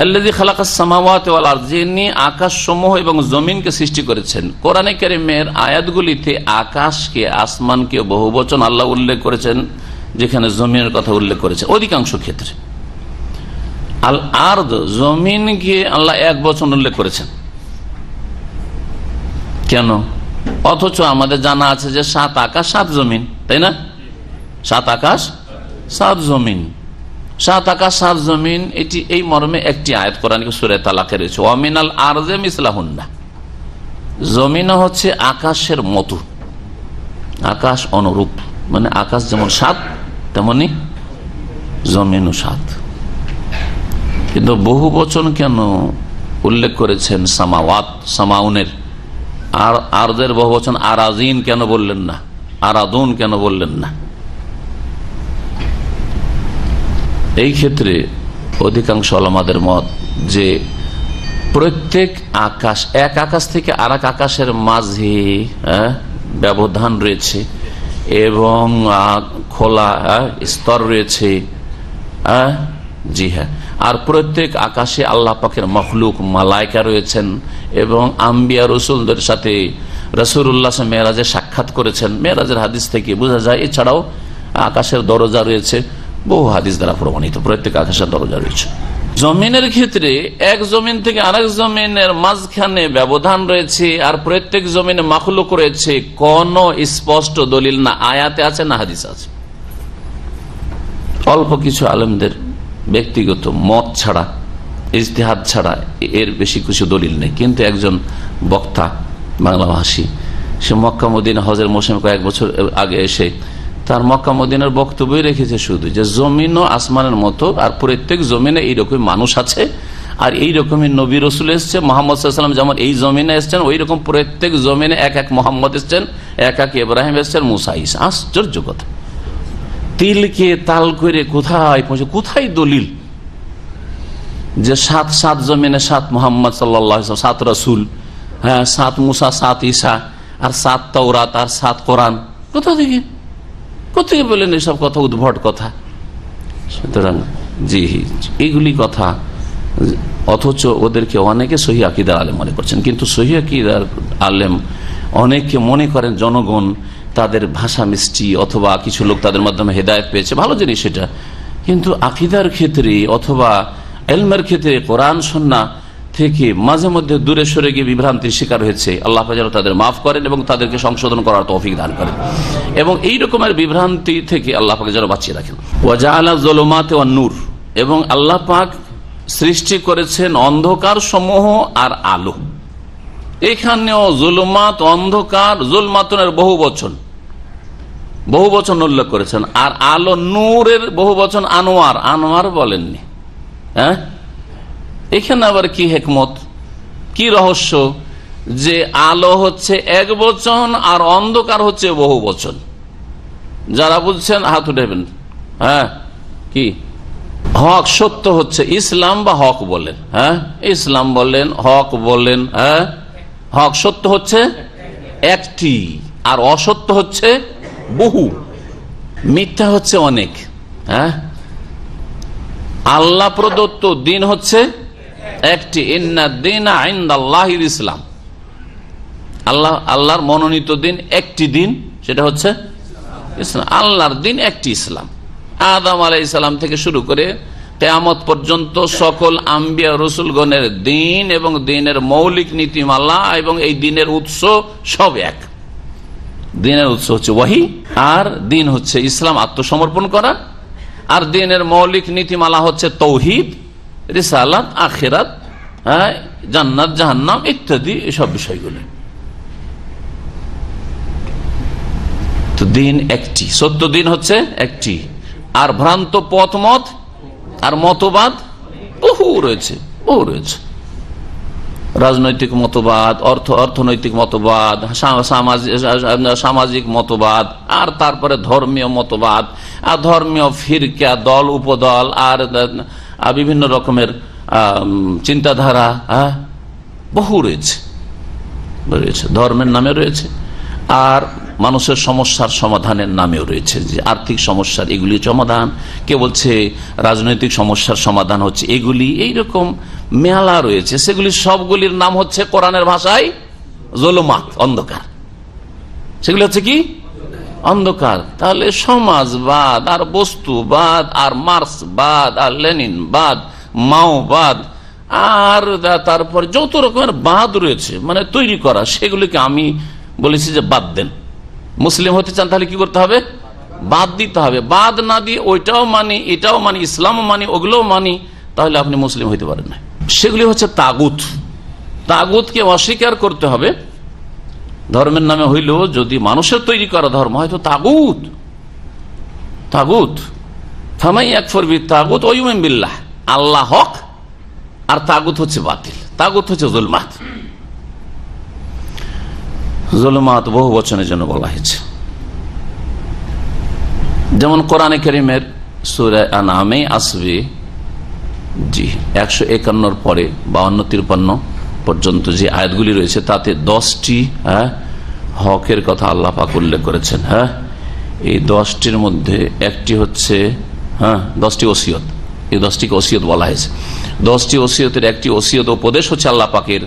আল্লাযী খালাকাস সামাওয়াতি ওয়াল আরদ, যিনি আকাশসমূহ এবং জমিনকে সৃষ্টি করেছেন। কোরআনে কারীমের আয়াতগুলিতে আকাশকে, আসমানকে বহুবচন আল্লাহ উল্লেখ করেছেন, যেখানে জমিনের কথা উল্লেখ করেছেন অধিকাংশ ক্ষেত্রে। আল আরদ, জমিনকে আল্লাহ এক বচন উল্লেখ করেছেন। কেন? অথচ আমাদের জানা আছে যে 7 আকাশ 7 জমিন, তাই না? 7 আকাশ 7 জমিন, 7 আকাশ 7 জমিন, এটি এই মর্মে একটি আয়াত কোরআন সূরা তালাকে রয়েছে, ওয়া মিনাল আরদি মিসলাহুন্না। জমিন হচ্ছে আকাশের মতো, আকাশ অনুরূপ, মানে আকাশ যেমন 7 তেমনি জমিনও 7। কিন্তু বহু বচন কেন উল্লেখ করেছেন সামাওয়াত, সামাউনের? আর আরদের বহু বচন আরাজিন কেন বললেন না? আরাদুন কেন বললেন না? এই ক্ষেত্রে অধিকাংশ ওলামাদের মত যে প্রত্যেক আকাশ, এক আকাশ থেকে আর এক আকাশের মাঝে ব্যবধান রয়েছে এবং খোলা স্তর রয়েছে। জি হ্যাঁ, আর প্রত্যেক আকাশে আল্লাহ পাকের মখলুক মালাইকা রয়েছেন এবং আম্বিয়া রসুলদের সাথে রাসূলুল্লাহ মেরাজে সাক্ষাৎ করেছেন। মেরাজের হাদিস থেকে বোঝা যায়। এছাড়াও আকাশের দরজা রয়েছে, বহু হাদিস দ্বারা প্রমাণিত, প্রত্যেক আকাশের দরজা রয়েছে। জমিনের ক্ষেত্রে এক জমিন থেকে আরেক জমিনের মাঝখানে ব্যবধান রয়েছে, আর প্রত্যেক জমিনে মাখলুক রয়েছে, কোন স্পষ্ট দলিল না আয়াতে আছে না হাদিস আছে। অল্প কিছু আলেমদের ব্যক্তিগত মত ছাড়া, ইজতিহাদ ছাড়া এর বেশি কিছু দলিল নেই। কিন্তু একজন বক্তা বাংলাভাষী, সে মক্কা মদিনা হজের মৌসুমে কয়েক বছর আগে এসে তার মক্কা মদিনার বক্তব্যই রেখেছে শুধু যে জমিন ও আসমানের মতো, আর প্রত্যেক জমিনে এইরকম মানুষ আছে, আর এইরকমই নবী রসুল এসছে, মোহাম্মদ সাল্লাল্লাহু আলাইহি ওয়াসাল্লাম যেমন এই জমিনে এসছেন, ওই রকম প্রত্যেক জমিনে এক এক মোহাম্মদ এসছেন, এক এক ইব্রাহিম এসছেন, মুসা ঈসা। আশ্চর্য কথা! তিলকে তাল করে কোথায় পৌঁছে, কোথায় দলিল যে 7 জমিনে 7 মোহাম্মদ সাল্লাল্লাহু আলাইহি ওয়াসাল্লাম, 7 রসুল, হ্যাঁ 7 মুসা, 7 ঈসা, আর 7 তাওরাত, আর 7 কোরআন? কোথা থেকে কোথেকে বলেন এসব কথা? উদ্ভট কথা। সুতরাং জি, এইগুলি কথা, অথচ ওদেরকে অনেকে সহিহ আকীদার আলেম মনে করছেন। কিন্তু সহিহ আকীদার আলেম অনেকে মনে করেন জনগণ তাদের ভাষা মিষ্টি, অথবা কিছু লোক তাদের মাধ্যমে হেদায়েত পেয়েছে, ভালো জিনিস সেটা। কিন্তু আকীদার ক্ষেত্রে অথবা ইলমের ক্ষেত্রে কোরআন সুন্নাহ থেকে মাঝে মধ্যে দূরে সরে গিয়ে বিভ্রান্তির শিকার হয়েছে। আল্লাহ যেন তাদের মাফ করেন এবং তাদেরকে সংশোধন করার তৌফিক দান করেন, এবং এই রকমের বিভ্রান্তি থেকে আল্লাহ পাক যেন বাঁচিয়ে রাখেন। ওয়া জাআলা যুলুমাতি ওয়ান নূর, এবং আল্লাহ পাক সৃষ্টি করেছেন অন্ধকার সমূহ আর আলো। এখানেও জুলুমাত, অন্ধকার, জুলমাতুনের বহু বচন, বহু বচন উল্লেখ করেছেন। আর আলো নূরের বহু বচন আনোয়ার, আনোয়ার বলেননি। হ্যাঁ, এখানে আবার কি হেকমত, কি রহস্য যে আলো হচ্ছে এক বচন আর অন্ধকার হচ্ছে বহু বচন? যারা বুঝছেন হাত উঠাবেন। হ্যাঁ, কি হক সত্য হচ্ছে ইসলাম বা হক বলেন? হ্যাঁ, ইসলাম বলেন, হক বলেন। হ্যাঁ, হক সত্য হচ্ছে একটি, আর অসত্য হচ্ছে বহু, মিথ্যা হচ্ছে অনেক। হ্যাঁ, আল্লাহ প্রদত্ত দিন হচ্ছে একটি, ইন্নাদ-দীনা ইনদাল্লাহিল ইসলাম। আল্লাহর মনোনীত দিন একটি দিন, সেটা হচ্ছে ইসলাম। আল্লাহর দিন একটি ইসলাম। আদম আলাইহিস সালাম থেকে শুরু করে কিয়ামত পর্যন্ত সকল আম্বিয়া রসুলগণের দিন এবং দিনের মৌলিক নীতিমালা এবং এই দিনের উৎস সব এক। দিনের উৎস হচ্ছে ওয়াহি, আর দিন হচ্ছে ইসলাম, আত্মসমর্পণ করা। আর দিনের মৌলিক নীতিমালা হচ্ছে তৌহিদ, রিসালাত, আখিরাত, জান্নাত, জাহান্নাম ইত্যাদি এসব বিষয়গুলো। তো দিন একটি, সত্য দিন হচ্ছে একটি, আর ভ্রান্ত পথ মত আর মতবাদ বহু রয়েছে, বহু রয়েছে। রাজনৈতিক মতবাদ, অর্থনৈতিক মতবাদ, সামাজিক মতবাদ, আর তারপরে ধর্মীয় মতবাদ, আর ধর্মীয় ফিরকা, দল, উপদল, আর বিভিন্ন রকমের চিন্তাধারা বহু রয়েছে, ধর্মের নামে রয়েছে, আর মানুষের সমস্যার সমাধানের নামেও রয়েছে। যে আর্থিক সমস্যার এগুলি সমাধান, কে বলছে রাজনৈতিক সমস্যার সমাধান হচ্ছে এগুলি, এইরকম মেলা রয়েছে। সেগুলি সবগুলির নাম হচ্ছে কোরআনের ভাষায় জুলুমাত, অন্ধকার। সেগুলি হচ্ছে কি? অন্ধকার। তাহলে সমাজবাদ আর বস্তুবাদ আর মার্ক্সবাদ আর লেনিনবাদ, মাওবাদ, আর তারপর যত রকমের বাদ রয়েছে মানে তৈরি করা, সেগুলিকে আমি বলেছি যে বাদ দেন। মুসলিম হতে চান তাহলে কি করতে হবে? বাদ দিতে হবে। বাদ না দিয়ে ওইটাও মানি, এটাও মানি, ইসলামও মানি, ওগুলোও মানি, তাহলে আপনি মুসলিম হইতে পারেন না। সেগুলি হচ্ছে তাগুত। তাগুতকে অস্বীকার করতে হবে। ধর্মের নামে হইলেও যদি মানুষের তৈরি করা ধর্ম হয় তো তাগুত, তাগুত। ফামাই ইয়াকফুর বিত-তাগুত ওয়া ইউমিন বিল্লাহ, আল্লাহ হক আর তাগুত হচ্ছে বাতিল। তাগুত হচ্ছে জুলমাত। জুলমাত বহু বচনের জন্য বলা হয়েছে। যেমন কোরআনে কারীমের সূরা আনআমে আসবে 151 পরে 52-53 পর্যন্ত যে আয়াতগুলি রয়েছে তাতে 10টি হকের কথা আল্লাহ পাক উল্লেখ করেছেন। হ্যাঁ, এই 10টির মধ্যে একটি হচ্ছে 10টি ওসিয়ত। এই 10টিকে ওসিয়ত বলা হয়েছে। 10টি ওসিয়তের একটি ওসিয়ত উপদেশ হচ্ছে আল্লাহ পাকের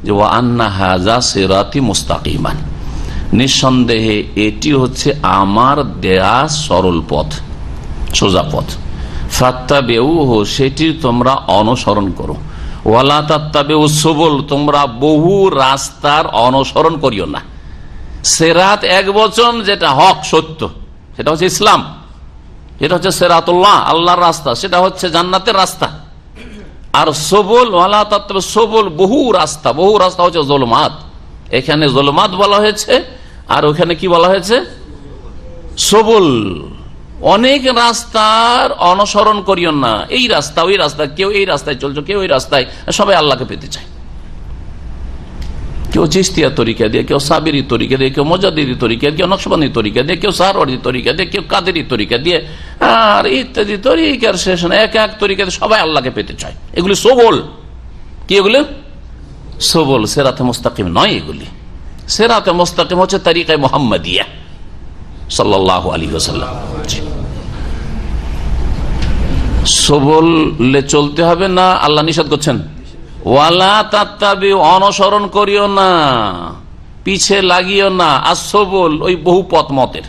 যে ওয়া আন্না হাযা সিরাতি মুস্তাকিমান, নিঃসন্দেহে এটি হচ্ছে আমার দেয়া সরল পথ, সোজা পথ। ফাত্তাবিউহু, সেটি তোমরা অনুসরণ করো। ওয়ালা তাত্তাবিউ সুবুল, তোমরা বহু রাস্তার অনুসরণ করিও না। সিরাত এক বচন, যেটা হক সত্য, সেটা হচ্ছে ইসলাম, এটা হচ্ছে সিরাতুল্লাহ, আল্লাহর রাস্তা, সেটা হচ্ছে জান্নাতের রাস্তা। আর সবুল, ওয়ালা তাত্তাবিউ সুবুল, বহু রাস্তা, বহু রাস্তা হচ্ছে জুলমাত। এখানে জুলমাত বলা হয়েছে, আর ওখানে কি বলা হয়েছে? সবুল। অনেক রাস্তার অনুসরণ করিও না, এই রাস্তা ওই রাস্তা, কেউ এই রাস্তায় চলছো, কেউ ওই রাস্তায়, সবাই আল্লাহকে পেতে চায়। কেউ চিস্তিয়া তরিকা দিয়ে, কেউ সাবিরি তরিকা দিয়ে, কেউ মুজাদ্দিদি তরিকা, কেউ নকশবন্দি তরিকা দিয়ে, কেউ সারওয়ার্দী তরিকা দিয়ে, কেউ কাদেরি তরিকা দিয়ে, আর ইত্যাদি তরিকার শেষ না, এক এক তরিকা দিয়ে সবাই আল্লাহকে পেতে চায়। এগুলি সবল। কি এগুলো? সবল। সিরাতে মুস্তাকিম নয় এগুলি। সিরাতে মুস্তাকিম হচ্ছে তরিকায়ে মুহাম্মাদিয়া সাল্লাল্লাহু আলাইহি ওয়াসাল্লাম। সবলে চলতে হবে না, আল্লাহ নিষেধ করছেন। ওয়ালা তাত্তাবিউ, অনুসরণ করিও না, পিছে লাগিও না, আসবল, ওই বহু পথ মতের।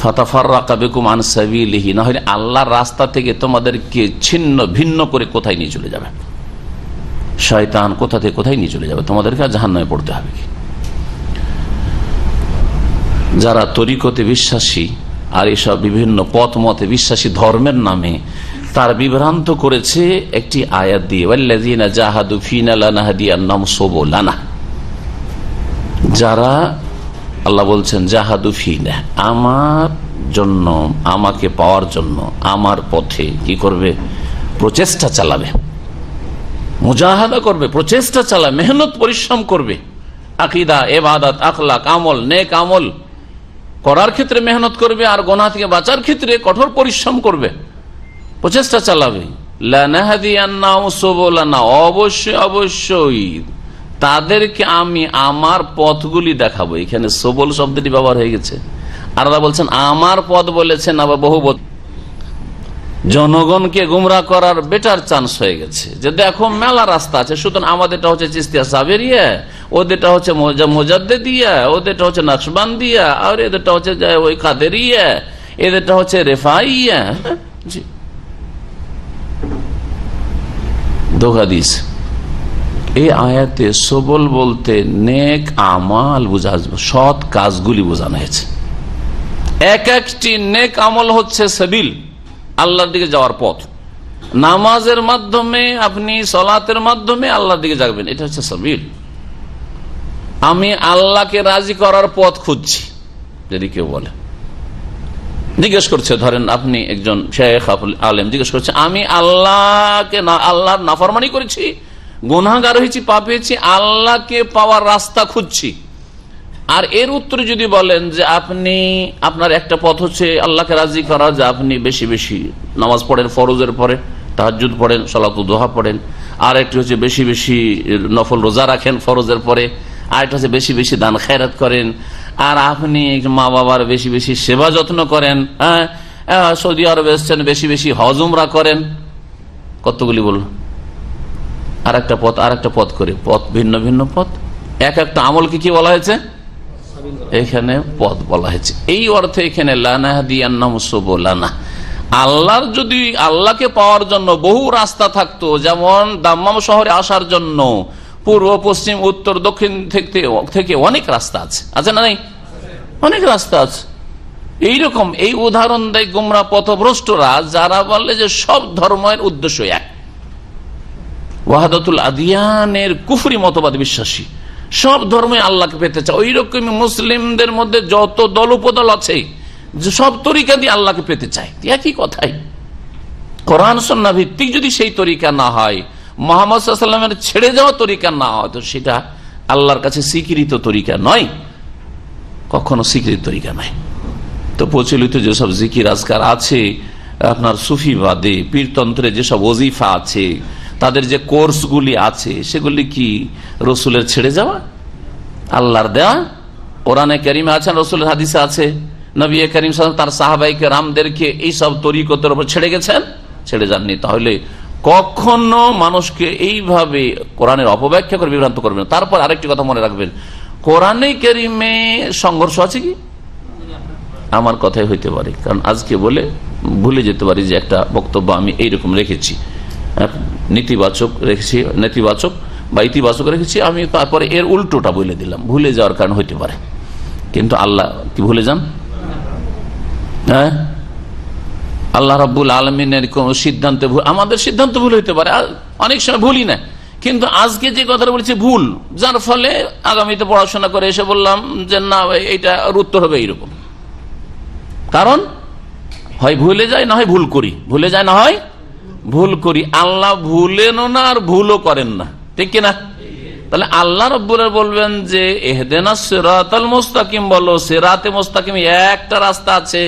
ফাতাফাররাকা বিকুম আন সাবিলিহি, না হলে আল্লাহর রাস্তা থেকে তোমাদেরকে ছিন্ন ভিন্ন করে কোথায় নিয়ে চলে যাবে শয়তান, কোথা থেকে কোথায় নিয়ে চলে যাবে, তোমাদেরকে জাহান্নামে পড়তে হবে। কি যারা তরিকতে বিশ্বাসী আর এসব বিভিন্ন পথ মতে বিশ্বাসী ধর্মের নামে তার বিভ্রান্ত করেছে একটি আয়াত দিয়ে, ওয়াল্লাযিনা জাহাদু ফিনা লানাহদিয়ান্নাহুম সুবুলানা, যারা আল্লাহ বলছেন জাহাদু ফিনা, আমার জন্য, আমাকে পাওয়ার জন্য আমার পথে কি করবে? প্রচেষ্টা চালাবে, মুজাহাদা করবে, প্রচেষ্টা চালাবে, মেহনত পরিশ্রম করবে। আকীদা, ইবাদত, আখলাক, আমল, নেক আমল করার ক্ষেত্রে মেহনত করবে, আর গুনাহ থেকে বাঁচার ক্ষেত্রে কঠোর পরিশ্রম করবে, প্রচেষ্টা চালাবে। লানাহদিয়ান্নাহুম সুবুলানা, অবশ্যই অবশ্যই তাদেরকে আমি আমার পথগুলি দেখাবো। এখানে সবল শব্দটি ব্যবহার হয়ে গেছে। আর আল্লাহ বলছেন আমার পথ বলেছেন, আবার বহু জনগণকে গুমরাহ করার বেটার চান্স হয়ে গেছে যে দেখো মেলা রাস্তা আছে, সুতরাং আমাদেরটা হচ্ছে চিশতিয়া সাবেরিয়া, ওদেরটা হচ্ছে মুজাদ্দিদিয়া, ওদেরটা হচ্ছে নকশবন্দিয়া, আর এদেরটা হচ্ছে ওই কাদেরিয়া, এদেরটা হচ্ছে রেফাইয়া। জি, ধোঁকা দিস। এই আয়াতে সবল বলতে নেক আমাল বোঝা, সৎ কাজগুলি বোঝানো হয়েছে। এক একটি নেক আমল হচ্ছে সাবিল, আল্লাহর দিকে যাওয়ার পথ। নামাজের মাধ্যমে আপনি, সলাতের মাধ্যমে আল্লাহর দিকে যাবেন, এটা হচ্ছে সাবিল। আমি আল্লাহকে রাজি করার পথ খুঁজছি, যদি কেউ বলে, জিজ্ঞেস করছে, ধরেন আপনি একজন শেখ আলেম জিজ্ঞেস করছে, আমি আল্লাহকে আল্লাহর নাফরমানি করেছি, গুনাহগার হয়েছি, পাপ হয়েছি, আল্লাহকে পাওয়ার রাস্তা খুঁজছি। আর এর উত্তরে যদি বলেন যে আপনি, আপনার একটা পথ হচ্ছে আল্লাহকে রাজি করা, যে আপনি বেশি বেশি নামাজ পড়েন, ফরজের পরে তাহাজ্জুদ পড়েন, সালাতুদ দুহা পড়েন, আর একটি হচ্ছে বেশি বেশি নফল রোজা রাখেন ফরজের পরে, আর একটা হচ্ছে বেশি বেশি দান খায়রাত করেন, আর আপনি মা বাবার বেশি বেশি সেবা যত্ন করেন, হ্যাঁ, সৌদি আরবে এসছেন, বেশি বেশি হজ উমরা করেন, কতগুলি বলুন। আর একটা পথ, আর একটা পথ করে, পথ ভিন্ন ভিন্ন পথ, এক একটা আমলকে কি বলা হয়েছে? এখানে পথ বলা হয়েছে। এই অর্থে এখানে লানাহদিয়ান্নাহুম সুবুলানা, আল্লাহর যদি আল্লাহকে পাওয়ার জন্য বহু রাস্তা থাকতো, যেমন দাম্মাম শহরে আসার জন্য পূর্ব, পশ্চিম, উত্তর, দক্ষিণ থেকে অনেক রাস্তা আছে, আছে না? নাই, অনেক রাস্তা আছে। এইরকম এই উদাহরণ দেয় গুমরা পথভ্রষ্টরা, যারা বলে যে সব ধর্মের উদ্দেশ্য এক, ওয়াহাদাতুল আদিয়ানের কুফরি মতবাদ বিশ্বাসী, সব ধর্মে আল্লাহকে পেতে চায়। ওই রকম মুসলিমদের মধ্যে যত দল উপদল আছে, যে সব তরিকা দিয়ে আল্লাহকে পেতে চায়, একই কথাই। কোরআন সুন্নাহ ভিত্তিক যদি সেই তরিকা না হয়, মুহাম্মদ সাল্লাল্লাহু আলাইহি ওয়াসাল্লামের ছেড়ে যাওয়া তরিকা না হয়, তো সেটা আল্লাহর কাছে স্বীকৃত তরিকা নয়, কখনো স্বীকৃত তরিকা নয়। তো প্রচলিত যেসব জিকির আজকার আছে, আপনার সুফিবাদে, পীরতন্ত্রে যেসব ওজিফা আছে, তাদের যে কোর্সগুলি আছে, সেগুলি কি রসুলের ছেড়ে যাওয়া, আল্লাহর দেওয়া? কোরআনে কারিমে আছেন, রসুলের হাদিসে আছে, নবী করিম সাল্লাল্লাহু আলাইহি ওয়াসাল্লাম তার সাহাবায়ে রামদেরকে এই সব তরিকতের উপর ছেড়ে গেছেন? ছেড়ে যাননি। তাহলে কখনো মানুষকে এইভাবে কোরআনের অপব্যাখ্যা করে বিভ্রান্ত করবেন। তারপর আরেকটি কথা মনে রাখবেন, কোরআনে কারিমে সংঘর্ষ আছে কি? আমার কথাই হইতে পারে, কারণ আজকে বলে ভুলে যেতে পারি যে একটা বক্তব্য আমি এইরকম রেখেছি, নেতিবাচক রেখেছি, নেতিবাচক বা ইতিবাচক রেখেছি, আমি তারপরে এর উল্টোটা বলে দিলাম, ভুলে যাওয়ার কারণ হইতে পারে। কিন্তু আল্লাহ কি ভুলে যান? হ্যাঁ, আল্লাহ রাব্বুল আলামিনের কোন সিদ্ধান্তে আমাদের সিদ্ধান্ত ভুল হইতে পারে, অনেক সময় ভুলই না। কিন্তু আজকে যে কথাটা বলেছি ভুল, যার ফলে আগামীতে পড়াশোনা করে এসে বললাম যে না, এইটা উত্তর হবে এইরকম। কারণ হয় ভুলে যায়, না হয় ভুল করি, ভুলে যায়, না হয় ভুল করি। আল্লাহ ভুলেনও না আর ভুলও করেন না, ঠিক কিনা? তাহলে আল্লাহ রাব্বুল বলবেন যে ইহদিনাস সিরাতাল মুস্তাকিম, বলো সিরাতে মুস্তাকিম একটা রাস্তা আছে,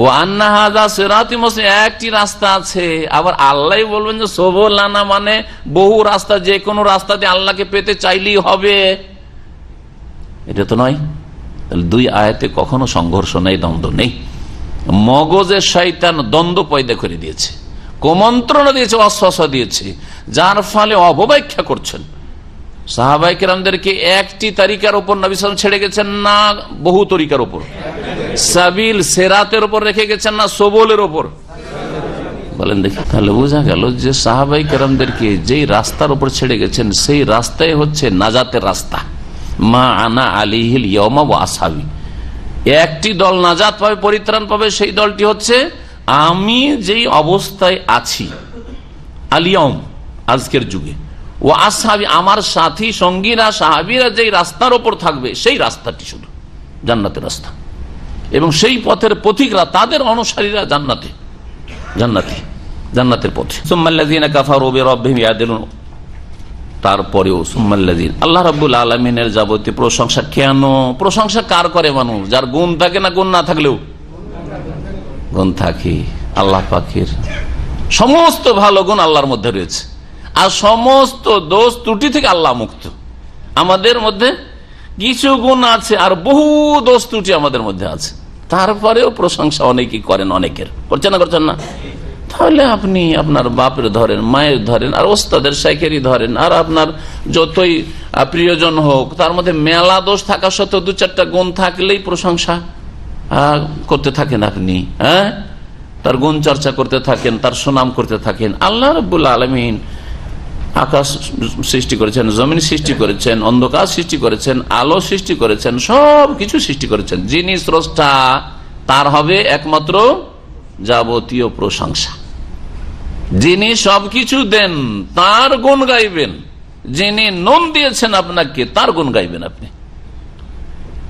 ও আন্না হাযা সিরাতি মুস্তাকিম একটি রাস্তা আছে। আবার আল্লাহ বলবেন যে সুবুলানা, মানে বহু রাস্তা, যে কোনো রাস্তা দিয়ে আল্লাহকে পেতে চাইলেই হবে, এটা তো নয়। তাহলে দুই আয়াতে কখনো সংঘর্ষ নেই, দ্বন্দ্ব নেই। মগজে শয়তান দ্বন্দ্ব পয়দা করে দিয়েছে, কুমন্ত্রণা দিয়েছে, ওয়াসওয়াসা দিয়েছে, যার ফলে অপব্যাখ্যা করছেন। সাহাবায়ে কেরামদেরকে একটি তরিকার উপর নবী সাল্লাল্লাহু আলাইহি ওয়াসাল্লাম ছেড়ে গেছেন না, বহু তরিকার উপর, সাবিল সিরাতের উপর রেখে গেছেন না, সবলের উপর? বলেন দেখি। তাহলে বোঝা গেল যে সাহাবায়ে কেরামদেরকে যেই রাস্তার উপর ছেড়ে গেছেন, সেই রাস্তাই হচ্ছে নাজাতের রাস্তা। মা আনা আলাইহিল ইয়াওমা ওয়া আসহাবি, একটি দল নাজাত পাবে, পরিত্রাণ পাবে, সেই দলটি হচ্ছে আমি যেই অবস্থায় আছি, আল ইয়াউম, আজকের যুগে, ও আসহাবি, আমার সাথী সঙ্গীরা সাহাবীরা যেই রাস্তার ওপর থাকবে সেই রাস্তাটি শুধু জান্নাতের রাস্তা, এবং সেই পথের পথিকরা তাদের অনুসারীরা জান্নাতের পথে। সুম্মাল্লাযীনা কাফারু বিরাব্বিহিম ইয়াদিলুন, তারপরেও সুম্মাল্লাযীন, আল্লাহ রাব্বুল আলামিনের যাবতীয় প্রশংসা। কেন প্রশংসা কার করে মানুষ? যার গুণ থাকে না গুণ না থাকলেও? গুণ থাকে। আল্লাহ পাকের সমস্ত ভালো গুণ আল্লাহর মধ্যে রয়েছে, আর সমস্ত দোষ ত্রুটি থেকে আল্লাহ মুক্ত। আমাদের মধ্যে কিছু গুণ আছে আর বহু দোষ ত্রুটি আমাদের মধ্যে আছে, তারপরেও প্রশংসা অনেকেই করেন, অনেকের করছেন না। তাহলে আপনি আপনার বাপের ধরেন, মায়ের ধরেন, আর ওস্তাদের শাইখেরই ধরেন, আর আপনার যতই প্রিয়জন হোক, তার মধ্যে মেলা দোষ থাকা সত্ত্বেও দু চারটা গুণ থাকলেই প্রশংসা করতে থাকেন আপনি, হ্যাঁ, তার গুণ চর্চা করতে থাকেন, তার সুনাম করতে থাকেন। আল্লাহ রাব্বুল আলামিন আকাশ সৃষ্টি করেছেন, জমিন সৃষ্টি করেছেন, অন্ধকার সৃষ্টি করেছেন, আলো সৃষ্টি করেছেন, সব কিছু সৃষ্টি করেছেন। যিনি স্রষ্টা তার হবে একমাত্র যাবতীয় প্রশংসা। যিনি সবকিছু দেন তার গুণ গাইবেন, যিনি নুন দিয়েছেন আপনাকে তার গুণ গাইবেন আপনি।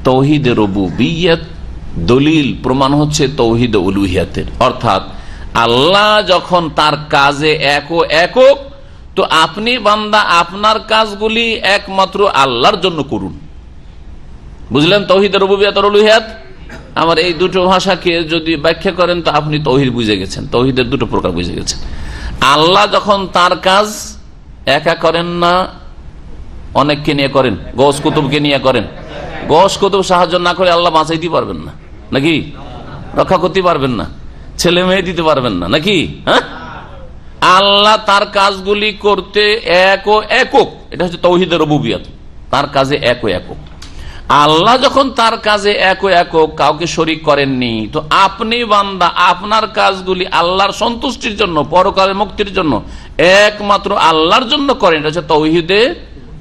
তাওহীদে রুবুবিয়্যাত দলিল প্রমাণ হচ্ছে তাওহীদে উলুহিয়াতের, অর্থাৎ আল্লাহ যখন তার কাজে একক, তো আপনি বান্দা আপনার কাজগুলি একমাত্র আল্লাহর জন্য করুন। বুঝলেন তাওহীদে রুবুবিয়্যাত আর উলুহিয়াত? আমার এই দুটো ভাষাকে যদি ব্যাখ্যা করেন তো আপনি তাওহীদ বুঝে গেছেন, তাওহীদের দুটো প্রকার বুঝে গেছেন। আল্লাহ যখন তার কাজ একা করেন না, অনেককে নিয়ে করেন, গৌস কুতুবকে নিয়ে করেন। গৌস কুতুব সাহায্য না করে আল্লাহ বাঁচাইতে পারবেন না, নাকি রক্ষা করতে পারবেন না, ছেলে মেয়ে দিতে পারবেন না, নাকি? হ্যাঁ, আল্লাহ তার কাজগুলি করতে একক, এটা হচ্ছে তাওহীদের রুবুবিয়্যাত, তার কাজে একক। আল্লাহ যখন তার কাজে একক, কাউকে শরীক করেননি, তো আপনি বান্দা আপনার কাজগুলি আল্লাহর সন্তুষ্টির জন্য, পরকালের মুক্তির জন্য একমাত্র আল্লাহর জন্য করেন। এটা হচ্ছে তাওহীদে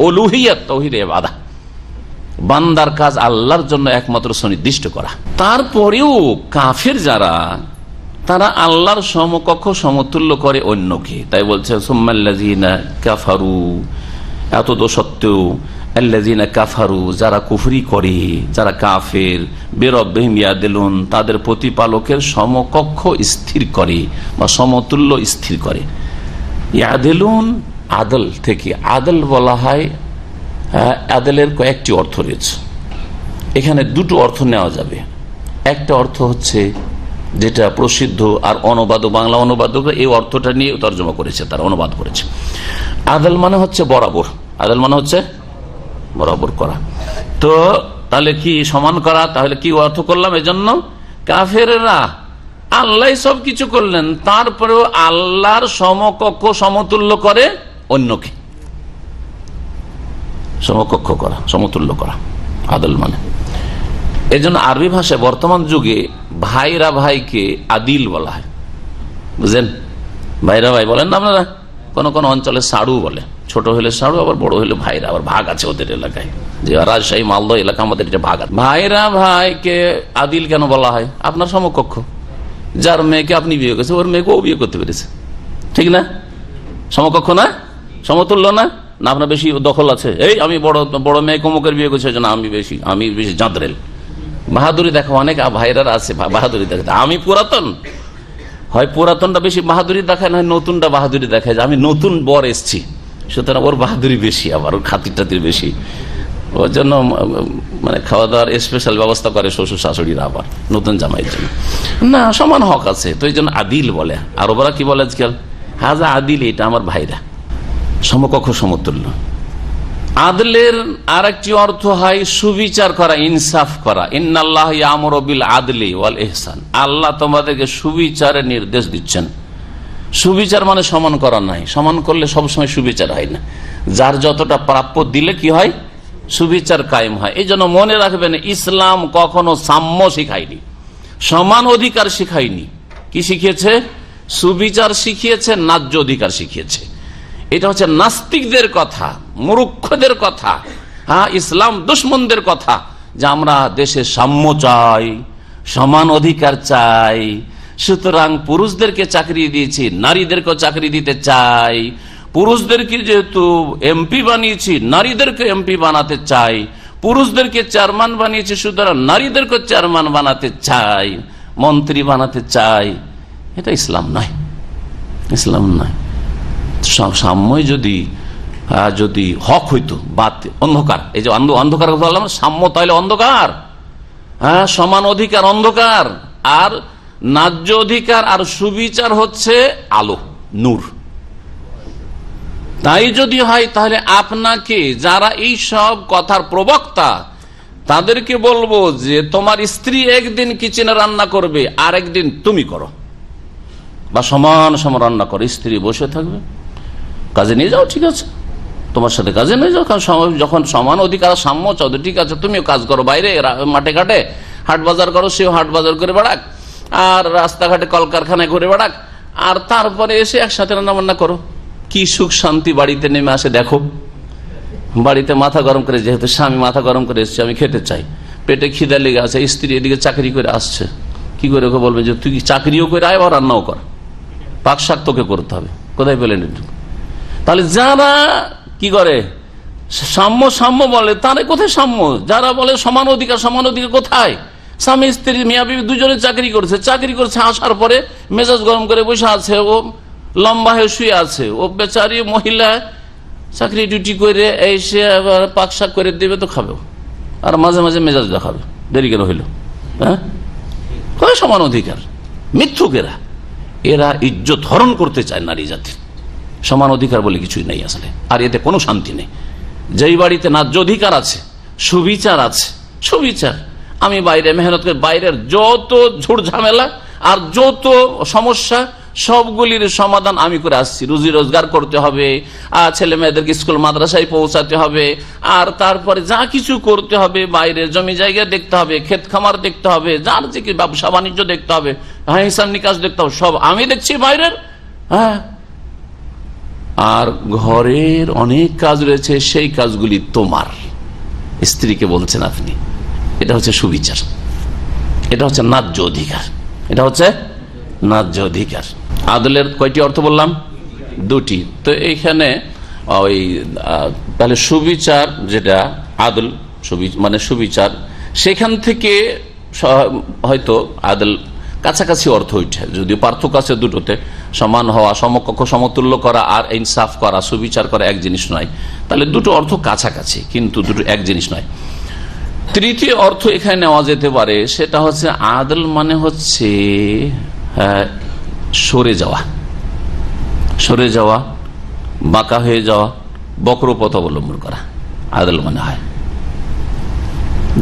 উলুহিয়াত, তাওহীদে ইবাদত। বান্দার কাজ আল্লাহর জন্য একমাত্র সুনির্দিষ্ট করা। তারপরেও কাফের যারা, তারা আল্লাহর সমকক্ষ সমতুল্য করে অন্যকে। তাই বলছে সুম্মাল্লাযীনা কাফারু, এত তো সত্ত্বেও আল্লাযীনা কাফারু, যারা কুফরি করে, যারা কাফের, বিরাব্বিহিম ইয়াদিলুন, তাদের প্রতিপালকের সমকক্ষ স্থির করে বা সমতুল্য স্থির করে। ইয়াদিলুন আদল থেকে, আদল বলা হয়, আদলের কয়েকটি অর্থ রয়েছে, এখানে দুটো অর্থ নেওয়া যাবে। একটা অর্থ হচ্ছে যেটা প্রসিদ্ধ, আর অনুবাদ, বাংলা অনুবাদক এই অর্থটা নিয়ে তর্জমা করেছে, তারা অনুবাদ করেছে। আদল মানে হচ্ছে বরাবর, আদল মানে হচ্ছে বরাবর করা। তো তাহলে কি সমান করা? তাহলে কি অর্থ করলাম? এজন্য কাফেররা আল্লাহ সবকিছু করলেন, তারপরেও আল্লাহর সমকক্ষ সমতুল্য করে অন্যকে, সমকক্ষ করা, সমতুল্য করা, আদল মানে। এজন্য আরবি ভাষায় বর্তমান যুগে ভাইরা ভাইকে আদিল বলা হয়, বুঝলেন? ভাইরা ভাই বলেন না আপনারা? কোন কোন অঞ্চলে সাড়ু বলে, ছোট হলে সাড়ু, আবার বড় হলে ভাইরা, আবার ভাগ আছে ওদের এলাকায়, যে রাজশাহী মালদহ এলাকা আমাদের এটা ভাগ আছে। ভাইরা ভাইকে আদিল কেন বলা হয়? আপনার সমকক্ষ, যার মেয়েকে আপনি বিয়ে করেছেন ওর মেয়েকেও বিয়ে করতে পেরেছে, ঠিক না? সমকক্ষ না, সমতুল্য না? না আপনার বেশি দখল আছে, এই আমি বড় মেয়ে কমকের বিয়ে করছি, আমি বেশি জাঁদরেল, বাহাদুরি দেখো। অনেক ভাইরা আছে বাহাদুরি দেখে, আমি পুরাতন, হয় পুরাতনটা বেশি বাহাদুরি দেখায়, না নতুনটা বাহাদুরি দেখায়, যে আমি নতুন বর এসছি, সুতরাং ওর বাহাদুরি বেশি, আবার ওর খাতির টাতির বেশি। ওর জন্য মানে খাওয়া দাওয়ার স্পেশাল ব্যবস্থা করে শ্বশুর শাশুড়িরা, আবার নতুন জামাইয়ের জন্য। না, সমান হক আছে, তো এই জন্য আদিল বলে। আর ওরা কি বলে আজকাল? হাজা আদিল, এটা আমার ভাইরা, সমকক্ষ সমতুল্য। আদলের আর একটি অর্থ হয় সুবিচার করা, ইনসাফ করা। ইন্নাল্লাহ ইয়ামুরু বিল আদলি ওয়াল ইহসান, আল্লাহ তোমাদেরকে সুবিচারের নির্দেশ দিচ্ছেন। সুবিচার মানে সমান করা নাই, সমান করলে সবসময় সুবিচার হয় না। যার যতটা প্রাপ্য দিলে কি হয়? সুবিচার কায়েম হয়। এই জন্য মনে রাখবেন, ইসলাম কখনো সাম্য শিখায়নি, সমান অধিকার শিখায়নি। কি শিখিয়েছে? সুবিচার শিখিয়েছে, ন্যায্য অধিকার শিখিয়েছে। এটা হচ্ছে নাস্তিকদের কথা, মূর্খদের কথা, হ্যাঁ, ইসলাম দুশ্মনদের কথা, যে আমরা দেশে সাম্য চাই, সমান অধিকার চাই, সুতরাং পুরুষদেরকে চাকরি দিয়েছি, নারীদেরকেও চাকরি দিতে চাই, পুরুষদেরকে যেহেতু এমপি বানিয়েছি, নারীদেরকে এমপি বানাতে চাই, পুরুষদেরকে চেয়ারম্যান বানিয়েছি, সুতরাং নারীদেরকে চেয়ারম্যান বানাতে চাই, মন্ত্রী বানাতে চাই, এটা ইসলাম নয়। ইসলাম নয়। সাম্যই যদি হক হইতো, অন্ধকার, এই যে অন্ধকার কথা বললাম, সাম্য তাহলে অন্ধকার, হ্যাঁ, সমান অধিকার অন্ধকার, আর ন্যায্য অধিকার আর সুবিচার হচ্ছে আলো, নূর। তাই যদি হয় তাহলে আপনাকে যারা এই সব কথার প্রবক্তা তাদেরকে বলবো যে তোমার স্ত্রী একদিন কিচেনে রান্না করবে আর একদিন তুমি করো, বা সমান সমান রান্না করো, স্ত্রী বসে থাকবে, কাজে নিয়ে যাও, ঠিক আছে, তোমার সাথে কাজে নিয়ে যাও, কারণ যখন সমান অধিকার সাম্য চৌধুরী, ঠিক আছে, তুমিও কাজ করো, বাইরে মাঠে ঘাটে হাট বাজার করো, সেও হাট বাজার করে বেড়াক, আর রাস্তাঘাটে কলকারখানায় ঘুরে বেড়াক, আর তারপরে এসে একসাথে রান্না বান্না করো। কি সুখ শান্তি বাড়িতে নেমে আসে দেখো। বাড়িতে মাথা গরম করে, যেহেতু স্বামী মাথা গরম করে এসছে, আমি খেতে চাই, পেটে খিদা লেগে আছে, স্ত্রী এদিকে চাকরি করে আসছে, কি করে বলবে যে তুই চাকরিও করে আয় বা রান্নাও কর, পাক শাক তোকে করতে হবে, কোথায় পেলেন? তাহলে যারা কি করে সাম্য সাম্য বলে, তারা কোথায় সাম্য? যারা বলে সমান অধিকার কোথায়? স্বামী স্ত্রী মিয়া বিবি দুজনে চাকরি করছে, আসার পরে মেজাজ গরম করে বসে আছে, ও লম্বা হয়ে শুয়ে আছে, ও বেচারি মহিলা চাকরি ডিউটি করে এসে আবার পাক শাক করে দেবে তো খাবে, আর মাঝে মাঝে মেজাজ দেখাবে, দেরি কেন হইল? হ্যাঁ, কোথায় সমান অধিকার? মিথ্যুকেরা, এরা ইজ্জত হরণ করতে চায় নারী জাতির। সমান অধিকার বলে কিছুই নেই আসলে, আর এতে কোনো শান্তি নেই। যেই বাড়িতে ন্যায্য অধিকার আছে, সুবিচার আছে, সুবিচার, আমি বাইরে মেহনত করে বাইরের যত ঝুট ঝামেলা আর যত সমস্যা সবগুলির সমাধান আমি করে আসছি। রুজি রোজগার করতে হবে, আর ছেলে মেয়েদেরকে স্কুল মাদ্রাসায় পৌঁছাতে হবে, আর তারপরে যা কিছু করতে হবে, বাইরে জমি জায়গা দেখতে হবে, ক্ষেত খামার দেখতে হবে, যার যে ব্যবসা বাণিজ্য দেখতে হবে, হ্যাঁ, হিসাব নিকাশ দেখতে হবে, সব আমি দেখছি বাইরের। হ্যাঁ, আর ঘরের অনেক কাজ রয়েছে, সেই কাজগুলি তোমার। স্ত্রীকে বলছেন আপনি, এটা হচ্ছে সুবিচার, এটা হচ্ছে ন্যায্য অধিকার, এটা হচ্ছে ন্যায্য অধিকার। আদলের কয়টি অর্থ বললাম? দুটি। তো এইখানে ওই তাহলে সুবিচার, যেটা আদল মানে সুবিচার, সেখান থেকে হয়তো আদল কাছাকাছি অর্থ উঠে, যদিও পার্থক্য আছে দুটোতে। সমান হওয়া, সমকক্ষ সমতুল্য করা আর ইনসাফ করা, সুবিচার করা এক জিনিস নয়। তাহলে দুটো অর্থ কাছাকাছি, কিন্তু দুটো এক জিনিস নয়। তৃতীয় অর্থ এখানে নেওয়া যেতে পারে, সেটা হচ্ছে আদল মানে হচ্ছে সরে যাওয়া, বাঁকা হয়ে যাওয়া, বক্রপথ অবলম্বন করা, আদল মানে হয়।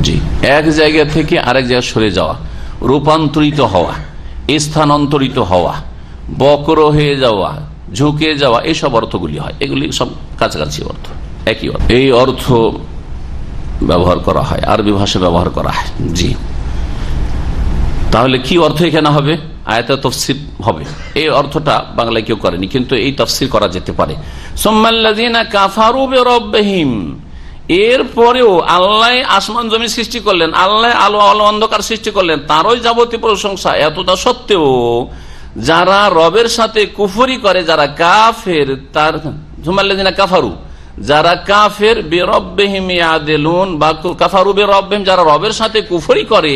জি, এক জায়গা থেকে আরেক জায়গায় সরে যাওয়া, রূপান্তরিত হওয়া, স্থানান্তরিত হওয়া, বক্র হয়ে যাওয়া, ঝুঁকে যাওয়া, এইসব অর্থগুলি হয়। এগুলি সব কাছাকাছি অর্থ, একই অর্থ। এই অর্থ ব্যবহার করা হয়, আরবি ভাষা ব্যবহার করা হয়। জি, তাহলে কি অর্থ এখানে হবে? আয়াতে তাফসীর হবে। এই অর্থটা বাংলায় কেউ করেনি, কিন্তু এই তাফসীর করা যেতে পারে। সুম্মাল্লাযীনা কাফারু বিরাব্বিহিম, এরপরেও আল্লাহ আসমান জমি সৃষ্টি করলেন, আল্লাহ আলো আলো অন্ধকার সৃষ্টি করলেন, তারই যাবতীয় প্রশংসা। এতটা সত্ত্বেও যারা রবের সাথে কুফরি করে, যারা কাফের, তার সুম্মাল্লাযীনা কাফারু, যারা কাফের, বিরাব্বিহিম ইয়াদিলুন, বা কাফারু বিরাব্বিহিম, যারা রবের সাথে কুফরি করে,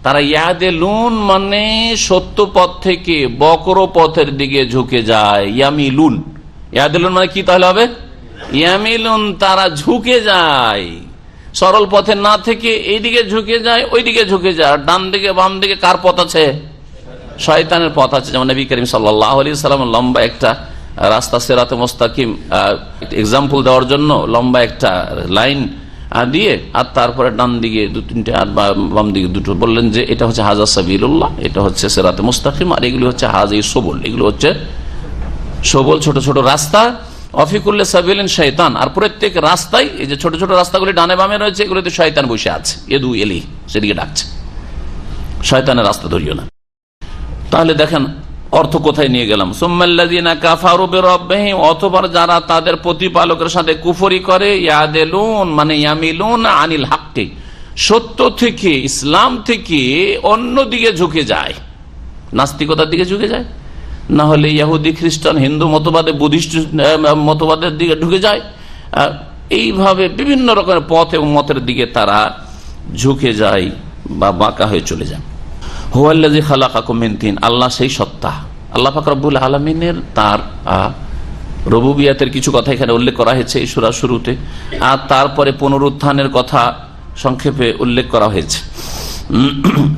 তারা ইয়াদিলুন মানে সত্য পথ থেকে বক্র পথের দিকে ঝুঁকে যায়। ইয়ামিলুন, ইয়াদিলুন মানে কি তাহলে হবে? ইয়ামিলুন, তারা ঝুঁকে যায়, সরল পথে না থেকে এইদিকে ঝুঁকে যায়, ওইদিকে ঝুঁকে যায়। ডান দিকে বাম দিকে কার পথ আছে? শয়তানের পথ আছে। যেমন নবী করিম সাল্লাল্লাহু আলাইহি ওয়াসাল্লাম লম্বা একটা রাস্তা, সিরাতে মুস্তাকিম এক্সাম্পল দেওয়ার জন্য লম্বা একটা লাইন দিয়ে, আর তারপরে ডান দিকে দু তিনটে আর বাম দিকে দুটো, বললেন যে এটা হচ্ছে হাজা সাবিলুল্লাহ, এটা হচ্ছে সিরাতে মুস্তাকিম, আর এগুলি হচ্ছে হাজি সবল, এগুলো হচ্ছে সবল ছোট ছোট রাস্তা। অফিকুল্লে সাবিলিন শয়তান, আর প্রত্যেক রাস্তায় এই যে ছোট ছোট রাস্তাগুলি ডানে বামে রয়েছে, এগুলোতে শয়তান বসে আছে, এদু এলি সেদিকে ডাকছে, শয়তানের রাস্তা ধরিও না। তাহলে দেখেন অর্থ কোথায় নিয়ে গেলাম। সুম্মাল্লাযীনা কাফারু বিরাব্বিহিম, অতঃপর যারা তাদের প্রতিপালকের সাথে কুফরি করে, ইয়াদিলুন মানে ইয়ামিলুন আনিল হাক্কি, সত্য থেকে, ইসলাম থেকে অন্য দিকে ঝুঁকে যায়, নাস্তিকতার দিকে ঝুঁকে যায়। না হলে ইহুদি খ্রিস্টান হিন্দু মতবাদে বুদ্ধিস্ট মতবাদের দিকে ঢুকে যায়। এইভাবে বিভিন্ন রকমের পথ এবং মতের দিকে তারা ঝুঁকে যায় বা বাঁকা হয়ে চলে যায়। হুয়াল্লাযী খালাকাকুম মিন তিন, আল্লাহ সেই সত্তা। আল্লাহ পাক রব্বুল আলামিনের তার রুবুবিয়াতের কিছু কথা এখানে উল্লেখ করা হয়েছে এই সূরার শুরুতে, আর তারপরে পুনরুত্থানের কথা সংক্ষেপে উল্লেখ করা হয়েছে।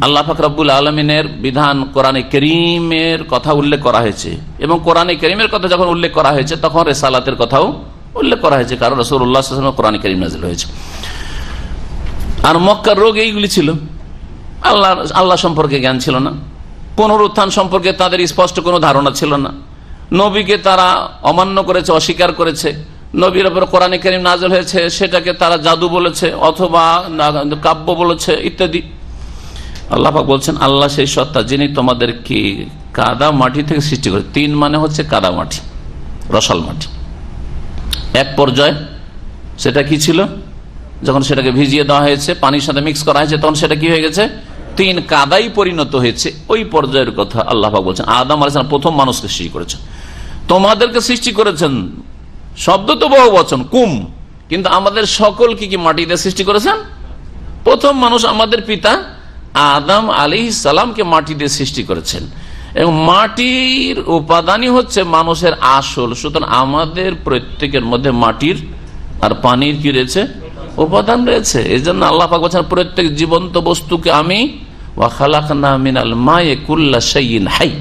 আল্লাহ পাক রব্বুল আলামিনের বিধান কোরআনে কারীমের কথা উল্লেখ করা হয়েছে, এবং কোরআনে কারীমের কথা যখন উল্লেখ করা হয়েছে তখন রিসালাতের কথাও উল্লেখ করা হয়েছে, কারণ রাসূলুল্লাহ সাল্লাল্লাহু আলাইহি ওয়াসাল্লাম কোরআনে কারীম নাযিল হয়েছে। আর মক্কার রোগ এইগুলি ছিল, আল্লাহ সম্পর্কে জ্ঞান ছিল না, পুনরুত্থান সম্পর্কে তাদের স্পষ্ট কোনো ধারণা ছিল না, নবীকে তারা অমান্য করেছে, অস্বীকার করেছে, নবীর উপর কোরআনে কারীম নাযিল হয়েছে সেটাকে তারা জাদু বলেছে অথবা কাব্য বলেছে ইত্যাদি। আল্লাহ পাক বলছেন আল্লাহ সেই সত্তা যিনি তোমাদেরকে কাদা মাটি থেকে সৃষ্টি করে। তিন মানে হচ্ছে কাদা মাটি, রসাল মাটি। এক পর্যায়ে সেটা কি ছিল, যখন সেটাকে ভিজিয়ে দেওয়া হয়েছে, পানির সাথে মিক্স করা হয়েছে, তখন সেটা কি হয়ে গেছে, তিন কাদাই পরিণত হয়েছে। ওই পর্যায়ের কথা আল্লাহ পাক বলছেন। আদম আলাইহিস সালাম প্রথম মানুষকে সৃষ্টি করেছেন, তোমাদেরকে সৃষ্টি করেছেন, শব্দ তো বহু বচন কুম, কিন্তু আমাদের সকলকে কি মাটিতে সৃষ্টি করেছেন? প্রথম মানুষ আমাদের পিতা আদম আলাইহিস সালামকে মাটি দিয়ে সৃষ্টি করেছেন, এবং মাটির উপাদানই হচ্ছে মানুষের আসল। সুতরাং আমাদের প্রত্যেকের মধ্যে মাটির আর পানির কি রয়েছে, উপাদান রয়েছে। এই জন্য আল্লাহ পাক বলেছেন প্রত্যেক জীবন্ত বস্তুকে আমি ওয়া খালাকনা মিনাল মায়ে কুল্লা শাইইন হাই,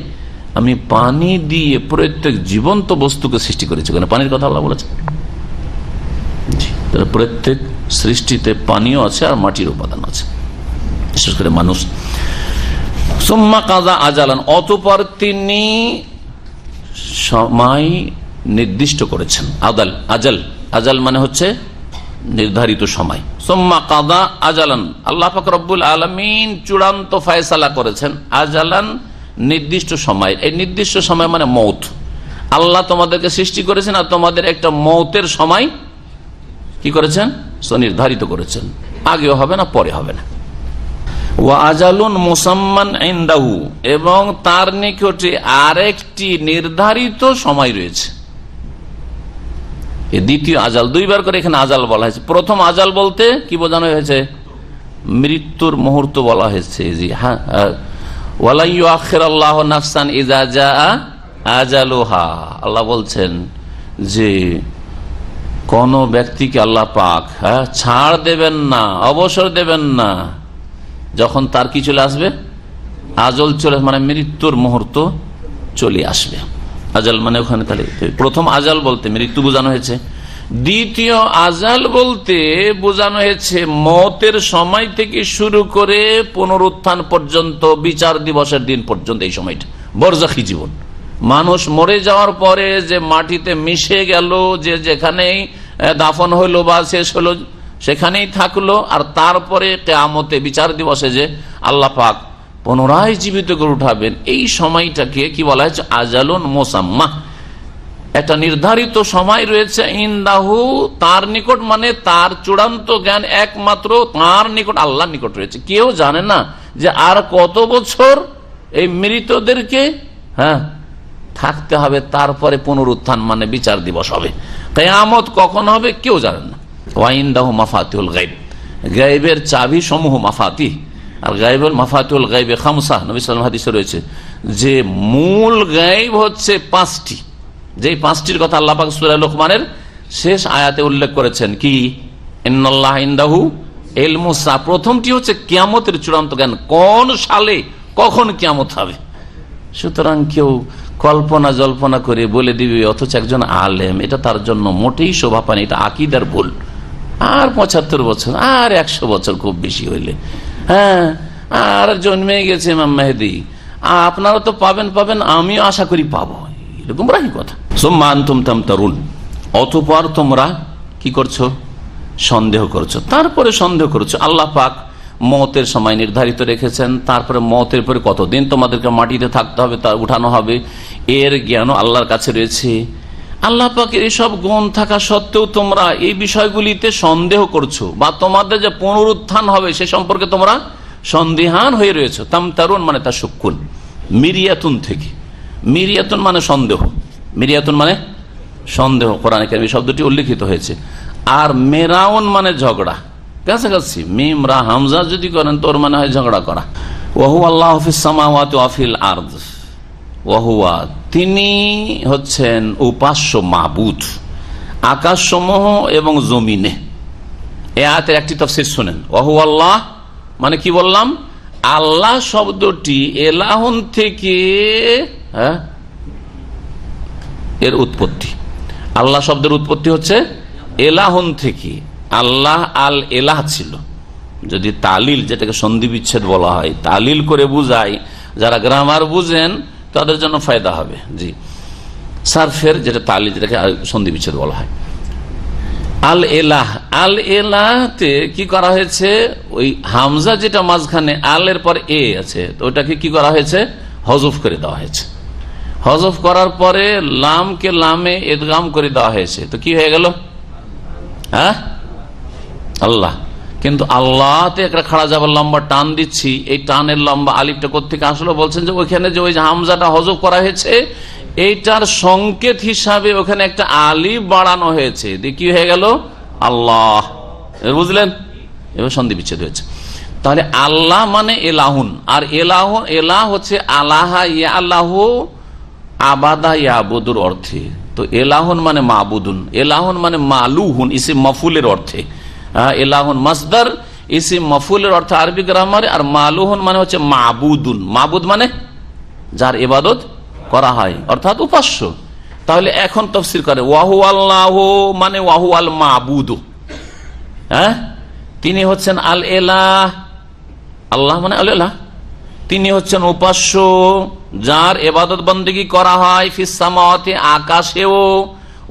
আমি পানি দিয়ে প্রত্যেক জীবন্ত বস্তুকে সৃষ্টি করেছি। কেন পানির কথা আল্লাহ বলেছেন? প্রত্যেক সৃষ্টিতে পানিও আছে আর মাটির উপাদান আছে, বিশেষ করে মানুষ। সুম্মা কাযা আজালান, অতঃপর তিনি সময় নির্দিষ্ট করেছেন। আজাল মানে হচ্ছে নির্ধারিত সময়। সুম্মা কাযা আজালান, আল্লাহ পাক রব্বুল আলামিন চূড়ান্ত ফয়সালা করেছেন। আজালান নির্দিষ্ট সময়, এই নির্দিষ্ট সময় মানে মৌত। আল্লাহ তোমাদেরকে সৃষ্টি করেছেন আর তোমাদের একটা মৌতের সময় কি করেছেন, নির্ধারিত করেছেন। আগেও হবে না, পরে হবে না। ওয়া আজালুন মুসাম্মান ইনদাহু, এবং তার নিকটে আরেকটি নির্ধারিত সময় রয়েছে। এই দ্বিতীয় আজাল, দুইবার করে এখানে আজাল বলা হয়েছে। প্রথম আজাল বলতে কি বোঝানো হয়েছে, মৃত্যুর মুহূর্ত বলা হয়েছে। জি হ্যাঁ, ওয়ালা ইউআখিরুল্লাহু নাফসান ইযা জাআ আজালুহা, আল্লাহ বলছেন যে কোন ব্যক্তিকে আল্লাহ পাক ছাড় দেবেন না, অবসর দেবেন না যখন তার কি চলে আসবে, আজল চলে, মানে মৃত্যুর মুহূর্ত চলে আসবে। আজাল মানে ওখানে তাহলে প্রথম আজাল বলতে মৃত্যু বোঝানো হয়েছে, দ্বিতীয় আজাল বলতে বোঝানো হয়েছে মৌতের সময় থেকে শুরু করে পুনরুত্থান পর্যন্ত, বিচার দিবসের দিন পর্যন্ত এই সময়টা বরজাখী জীবন। মানুষ মরে যাওয়ার পরে যে মাটিতে মিশে গেল, যে যেখানেই দাফন হইলো বা শেষ হলো সেখানেই থাকলো, আর তারপরে কিয়ামতে বিচার দিবসে যে আল্লাহ পাক পুনরায় জীবিত করে উঠাবেন, এই সময়টাকে কি বলা হয়েছে, আজালুন মুসাম্মা। একটা নির্ধারিত সময় রয়েছে ইনদাহু, তার নিকট, মানে তার চূড়ান্ত জ্ঞান একমাত্র তার নিকট, আল্লাহর নিকট রয়েছে। কেউ জানে না যে আর কত বছর এই মৃতদেরকে থাকতে হবে, তারপরে পুনরুত্থান মানে বিচার দিবস হবে, কিয়ামত কখন হবে কেউ জানে না। ওয়াইনদাহু মাফাতিহুল গায়ব, গায়বের চাবি সমূহ মাফাতিহ, আর গায়বুল মাফাতিহুল গায়বে খামসা, নবী সাল্লাল্লাহু আলাইহি ওয়াসাল্লাম হাদিসে রয়েছে যে মূল গায়ব হচ্ছে পাঁচটি, যেই পাঁচটির কথা আল্লাহ পাক সূরা লোকমানের শেষ আয়াতে উল্লেখ করেছেন। কি, ইন্নাল্লাহা ইনদাহু ইলমুস সাআ, প্রথমটি হচ্ছে কিয়ামতের চূড়ান্ত জ্ঞান, কোন সালে কখন কিয়ামত হবে। সুতরাং কেউ কল্পনা জল্পনা করে বলে দিবে, অথচ একজন আলেম, এটা তার জন্য মোটেই শোভা পায় না, এটা আকীদার ভুল। আর ৭৫ বছর আর ১০০ বছর খুব বেশি হইলে, আর জন্মে গেছে ইমাম মেহেদী, আপনারা তো পাবেন, আমিও আশা করি পাবো, এরকম রাহি কথা। সুম্মা আনতুম তামতারুন, অতঃপর তোমরা কি করছো, সন্দেহ করছো। তারপরে সন্দেহ করছো, আল্লাহ পাক মৌতের সময় নির্ধারিত রেখেছেন, তারপরে মৌতের পরে কতদিন তোমাদেরকে মাটিতে থাকতে হবে, তা উঠানো হবে, এর জ্ঞানও আল্লাহর কাছে রয়েছে। আল্লাহ পাকের এসব গুণ থাকা সত্ত্বেও তোমরা এই বিষয়গুলিতে সন্দেহ করছো, বা তোমাদের যে পুনরুত্থান হবে সে সম্পর্কে তোমরা সন্দেহান হয়ে রয়েছো। তামতারুন মানে তা শুক্কুন, মিরিয়াতুন থেকে, মিরিয়াতুন মানে সন্দেহ, মিরিয়াতুন মানে সন্দেহ, কোরআনে কারিমে শব্দটি উল্লেখিত হয়েছে। আর মেরাউন মানে ঝগড়া, কাছাকাছি। মিম রা হামজা যদি করেন তোর মানে হয় ঝগড়া করা। ওয়াহু আল্লাহু ফিস সামাওয়াতি ওয়া ফিল আরদ, ওয়াহুয়া তিনি হচ্ছেন উপাস্য মাবুদ আকাশসমূহ এবং জমিনে। এই আয়াতের একটি তাফসীর শুনেন। ওয়াহু আল্লাহ মানে কি বললাম, আল্লাহ শব্দটি এলাহুন থেকে এর উৎপত্তি। আল্লাহ শব্দের উৎপত্তি হচ্ছে এলাহুন থেকে। আল্লাহ আল এলাহ ছিল। যদি তালিল, যেটাকে সন্ধি বিচ্ছেদ বলা হয়, তালিল করে বুঝাই, যারা গ্রামার বুঝেন তাদের জন্য ফায়দা হবে। জি, সারফের যেটা তালিল, যেটাকে সন্ধি বিচ্ছেদ বলা হয়। আল এলাহ, আল এলাহতে কি করা হয়েছে, ওই হামজা যেটা মাঝখানে আলের পর এ আছে, তো ওটাকে কি করা হয়েছে, হজফ করে দেওয়া হয়েছে। হজফ করার পরে লামকে লামে ইদগাম করে দেওয়া হয়েছে, তো কি হয়ে গেল, হ্যাঁ আল্লাহ। কিন্তু আল্লাহতে একটা খাড়া যাবার লম্বা টান দিচ্ছি, এই টানের লম্বা আলিফটা কোত্থেকে আসলো, বলছেন যে ওইখানে যে ওই হামজাটা হজফ করা হয়েছে, এইটার সংকেত হিসাবে ওখানে একটা আলিফ বাড়ানো হয়েছে, দিয়ে কি হয়ে গেল আল্লাহ। বুঝলেন, এবার সন্ধি বিচ্ছেদ হয়েছে। তাহলে আল্লাহ মানে এলাহুন, আর এলাহ, এলাহ হচ্ছে আলাহা ইয়া আল্লাহ আবাদা ইয়াবুদুর অর্থে। তো এলাহুন মানে মাবুদুন, এলাহুন মানে মালুহুন ইসিম মফুলের অর্থে। এলাহুন মাসদার ইসিম মফুলের অর্থে আরবি গ্রামারে, আর মালুহুন মানে হচ্ছে মাবুদুন। মাবুদ মানে যার ইবাদত করা হয়, অর্থাৎ উপাস্য। তাহলে এখন তাফসীর করে ওয়াহু আল্লাহ মানে ওয়াহু আল মাবুদ, হ্যাঁ তিনি হচ্ছেন আল এলাহ। আল্লাহ মানে আল এলাহ, তিনি হচ্ছেন উপাস্য যার ইবাদত বন্দেগী করা হয়। ফিস সামাওয়াতি আকাশেও,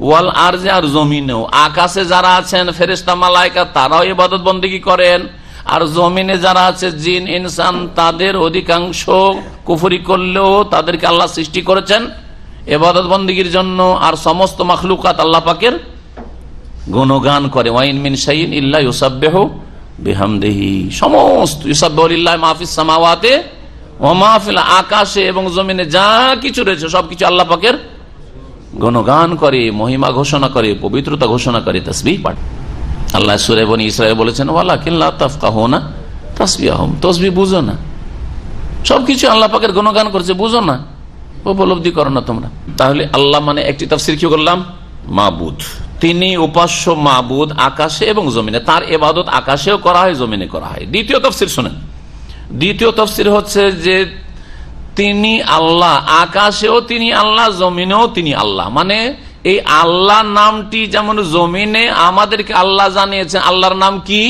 ওয়াল আরজে আর জমিনেও। আকাশে যারা আছেন ফেরেশতা মালায়েকা তারাও ইবাদত বন্দেগী করেন, আর জমিনে যারা আছে জিন ইনসান তাদের অধিকাংশ কুফরি করলেও তাদেরকে আল্লাহ সৃষ্টি করেছেন ইবাদত বন্দেগীর জন্য। আর সমস্ত মাখলুকাত আল্লাহ পাকের গুণগান করে। ওয়াইন মিন শাইইন ইল্লা ইউসাব্বিহু বিহামদিহি, সমস্ত ইউসাব্বিহু লিল্লাহি মা ফিস সামাওয়াতি ওয়া মা ফিল, আকাশে এবং জমিনে যা কিছু রয়েছে সবকিছু আল্লাহ পাকের গুণগান করে, মহিমা ঘোষণা করে, পবিত্রতা ঘোষণা করে, তাসবিহ পাঠ। আল্লাহ সূরা বনী ইসরাঈল বলেছেন ওয়ালাকিন লা তাফকাহুনা তাসবিহাহুম, তাসবিহ বুঝো না। সবকিছু আল্লাহ পাকের গুণগান করছে, বুঝো না, উপলব্ধি করো না তোমরা। তাহলে আল্লাহ মানে একটি তাফসীর কি করলাম, মাবুদ, তিনি উপাস্য মাবুদ আকাশে এবং জমিনে। তার ইবাদত আকাশেও করা হয়, জমিনে করা হয়। দ্বিতীয় তাফসীর শুনেন। দ্বিতীয় তাফসীর হচ্ছে যে তিনি আল্লাহ, আকাশেও তিনি আল্লাহ, জমিনেও তিনি আল্লাহ। মানে এই আল্লাহ নামটি যেমন জমিনে আমাদেরকে আল্লাহ জানিয়েছেন, আল্লাহর নাম কি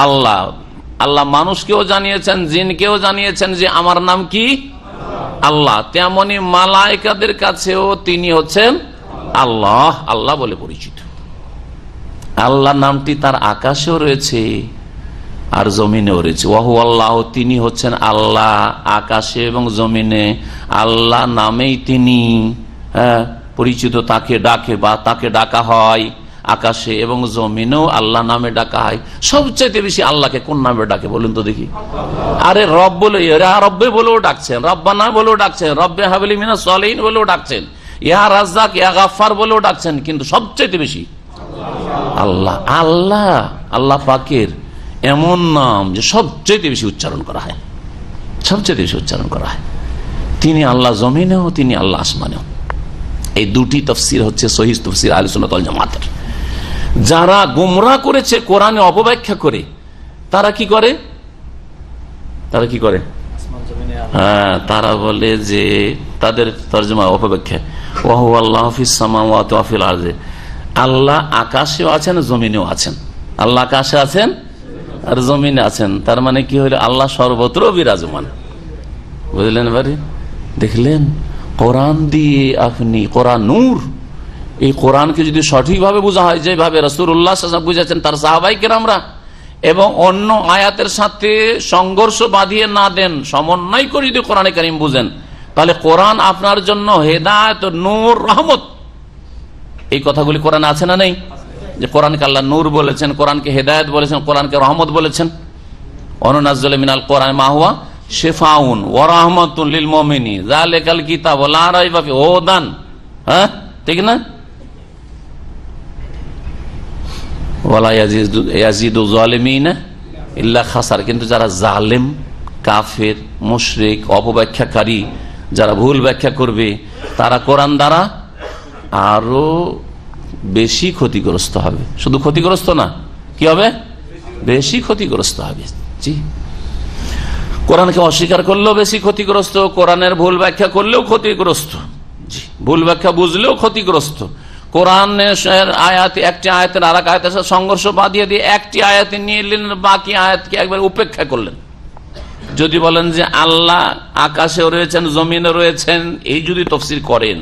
আল্লাহ। আল্লাহ মানুষকেও জানিয়েছেন, জিনকেও জানিয়েছেন যে আমার নাম কি আল্লাহ। তেমনি মালায়েকাদের কাছেও তিনি হচ্ছেন আল্লাহ, আল্লাহ বলে পরিচিত। আল্লাহ নামটি তার আকাশেও রয়েছে আর জমিনেও রয়েছে। ওয়াহু আল্লাহ, তিনি হচ্ছেন আল্লাহ আকাশে এবং জমিনে। আল্লাহ নামেই তিনি পরিচিত, তাকে ডাকে বা তাকে ডাকা হয় আকাশে এবং জমিনেও আল্লাহ নামে ডাকা হয়। সবচাইতে বেশি আল্লাহকে কোন নামে ডাকে বলুন তো দেখি? আরে রব বলে, রব্বে বলেও ডাকছেন, রব্বানা বলেও ডাকছেন, রব্বে হাবলি মিনাস সালিহিন বলেও ডাকছেন, ইয়া রাজ্জাক ইয়া গাফফার বলেও ডাকছেন, কিন্তু সবচাইতে বেশি আল্লাহ। আল্লাহ, আল্লাহ পাকের এমন নাম যে সবচেয়ে বেশি উচ্চারণ করা হয়, সবচেয়ে বেশি উচ্চারণ করা হয়। তিনি আল্লাহ জমিনেও, তিনি আল্লাহ আসমানেও। এই দুটি তাফসীর হচ্ছে সহিহ তাফসীর আহলে সুন্নাত ওয়াল জামাতের। যারা গোমরাহ করেছে কোরআনে অপব্যাখ্যা করে, তারা কি করে, তারা কি করে, হ্যাঁ তারা বলে যে তাদের তরজমা অপব্যাখ্যা ওয়াহু আল্লাহু ফিস সামাওয়াতি ওয়া ফিল আরদি, আল্লাহ আকাশেও আছেন জমিনেও আছেন। আল্লাহ আকাশে আছেন আর জমিনে আছেন, তার মানে কি হলো আল্লাহ সর্বত্র বিরাজমান। বুঝলেন এবারে? দেখলেন কোরআন দিয়ে আপনি, কোরআন নূর, এই কোরআনকে যদি সঠিকভাবে বোঝা হয়, যেভাবে রাসূলুল্লাহ সাল্লাল্লাহু আলাইহি ওয়াসাল্লাম বুঝাচ্ছেন, তার সাহাবায়ে কেরামরা, এবং অন্য আয়াতের সাথে সংঘর্ষ বাঁধিয়ে না দেন, সমন্বয় করে যদি কোরআনে কারীম বুঝেন, তাহলে কোরআন আপনার জন্য হেদায়েত, নূর, রহমত। এই কথাগুলি কোরআনে আছে না নেই? যে কোরআনকে আল্লাহ নূর বলেছেন, কোরআনকে হেদায়েত বলেছেন, কোরআনকে রহমত বলেছেন। অনুনাজ্জিলু মিনাল কোরআনি মা হুয়া শিফাউন ওয়া রাহমাতুন লিল মুমিনিন যালিকাল কিতাবু লা রাইবা ফিহি হুদান, হ্যাঁ ঠিক না? ওয়ালা ইয়াজিদু যালিমিনা ইল্লা খাসার। কিন্তু যারা জালেম, কাফের, মুশরিক, অপব্যাখ্যাকারী, যারা ভুল ব্যাখ্যা করবে, তারা কোরআন দ্বারা আরো বেশি ক্ষতিগ্রস্ত হবে। শুধু ক্ষতিগ্রস্ত না, কি হবে? বেশি ক্ষতিগ্রস্ত হবে। জি, কোরআনকে অস্বীকার করলেও বেশি ক্ষতিগ্রস্ত, কোরআনের ভুল ব্যাখ্যা করলেও ক্ষতিগ্রস্ত, জি, ভুল ব্যাখ্যা বুঝলেও ক্ষতিগ্রস্ত। কোরআনের আয়াত, একটি আয়াতের আর এক আয়াতের সাথে সংঘর্ষ বাঁধিয়ে দিয়ে একটি আয়াতে নিয়ে এলেন, বাকি আয়াতকে একবার উপেক্ষা করলেন। যদি বলেন যে আল্লাহ আকাশেও রয়েছেন, জমিনে রয়েছেন, এই যদি তাফসীর করেন,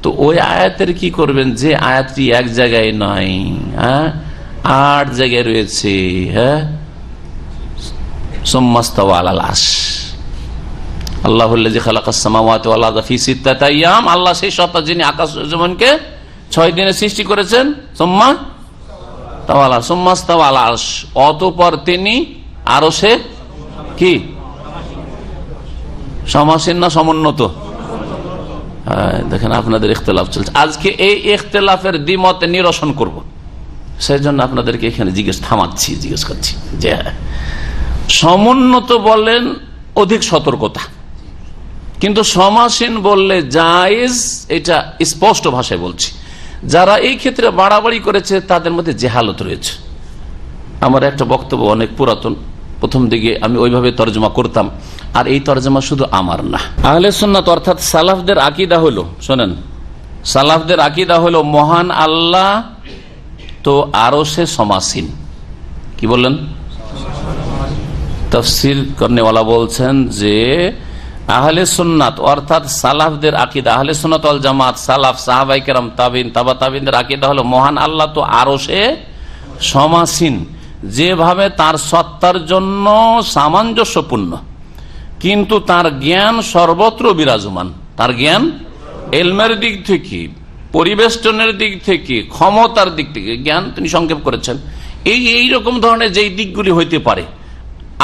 তো ওই আয়াতের কি করবেন যে আয়াতটি এক জায়গায় নয়, হ্যাঁ 8 জায়গায় রয়েছে। হ্যাঁ, সুম্মাস্তাওয়া আলাল আরশ, আল্লাহুল্লাযী খালাকাস সামাওয়াতি ওয়াল আরদা ফি সিত্তাতি আইয়াম, আল্লাহ সেই সত্তা যিনি আকাশ জমিনকে 6 দিনে সৃষ্টি করেছেন। সুম্মাস্তাওয়া আলাল আরশ, অতঃপর তিনি আরশে কি সমাসীন না সমুন্নত? দেখেন আপনাদের ইখতিলাফ চলছে। আজকে এই ইখতিলাফের দ্বিমত নিরসন করব, সেই জন্য আপনাদেরকে এখানে জিজ্ঞেস করছি যে সমুন্নত বলেন অধিক সতর্কতা, কিন্তু সমাসীন বললে জায়েজ, এটা স্পষ্ট ভাষায় বলছি। যারা এই ক্ষেত্রে বাড়াবাড়ি করেছে তাদের মধ্যে জেহালত রয়েছে। আমার একটা বক্তব্য অনেক পুরাতন, প্রথম দিকে আমি ওইভাবে তর্জমা করতাম, আর এই তর্জমা শুধু আমার না, আহলে সুন্নাত অর্থাৎ সালাফদের আকীদা হলো, শোনেন, সালাফদের আকীদা হলো মহান আল্লাহ তো আরশে সমাসীন। কি বললেন? তাফসীর করনেওয়ালা বলছেন যে আহলে সুন্নাত অর্থাৎ সালাফদের আকীদা, আহলে সুন্নাত ওয়াল জামাত, সালাফ, সাহাবায়ে কেরাম, তাবিন, তাবা তাবিনদের আকীদা হলো মহান আল্লাহ তো আরশে সমাসীন, যেভাবে তার সত্তার জন্য সামঞ্জস্যপূর্ণ, কিন্তু তার জ্ঞান সর্বত্র বিরাজমান। তার জ্ঞান ইলমের দিক থেকে, পরিবেষ্টনের দিক থেকে, ক্ষমতার দিক থেকে জ্ঞান তিনি সংক্ষেপ করেছেন। এই রকম ধরনের যেই দিকগুলি হইতে পারে,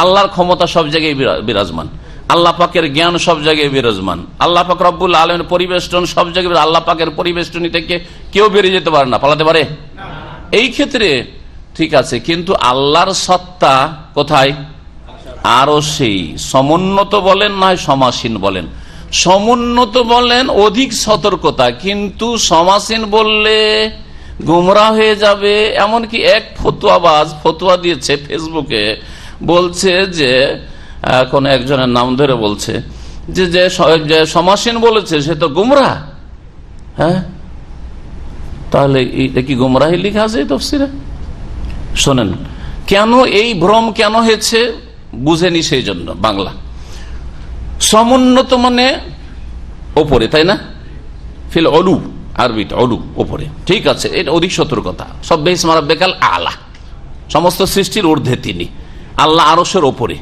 আল্লাহর ক্ষমতা সব জায়গায় বিরাজমান, আল্লাহ পাকের জ্ঞান সব জায়গায় বিরাজমান, আল্লাহ পাক রব্বুল আলামিনের পরিবেষ্টন সব জায়গায়, আল্লাহ পাকের পরিবেষ্টনী থেকে কেউ বেরিয়ে যেতে পারে না, পালাতে পারে? এই ক্ষেত্রে ঠিক আছে, কিন্তু আল্লাহর সত্তা কোথায়? আরো সেই সমুন্নত বলেন না সমাসীন বলেন, সমুন্নত বলেন অধিক সতর্কতা, কিন্তু সমাসীন বললে গুমরাহ হয়ে যাবে। এমনকি এক ফতুয়াবাজ ফতুয়া দিয়েছে ফেসবুকে, বলছে যে কোন একজনের নাম ধরে বলছে যে সমাসীন বলেছে সে তো গুমরাহ। হ্যাঁ, তাহলে এটা কি গুমরাহি লেখা আছে তাফসীরে? শোনেন, কেন এই ভ্রম কেন হয়েছে বুঝেনি, সেই জন্য বাংলা সমুন্নত মানে ওপরে, তাই না? ফিল অলু, আরবিতে অলু ওপরে, ঠিক আছে, এটা অধিক সতর্কতা। সব ইসমা রাব্বিকাল আলা, সমস্ত সৃষ্টির ঊর্ধ্বে তিনি, আল্লাহ আরশের ওপরে।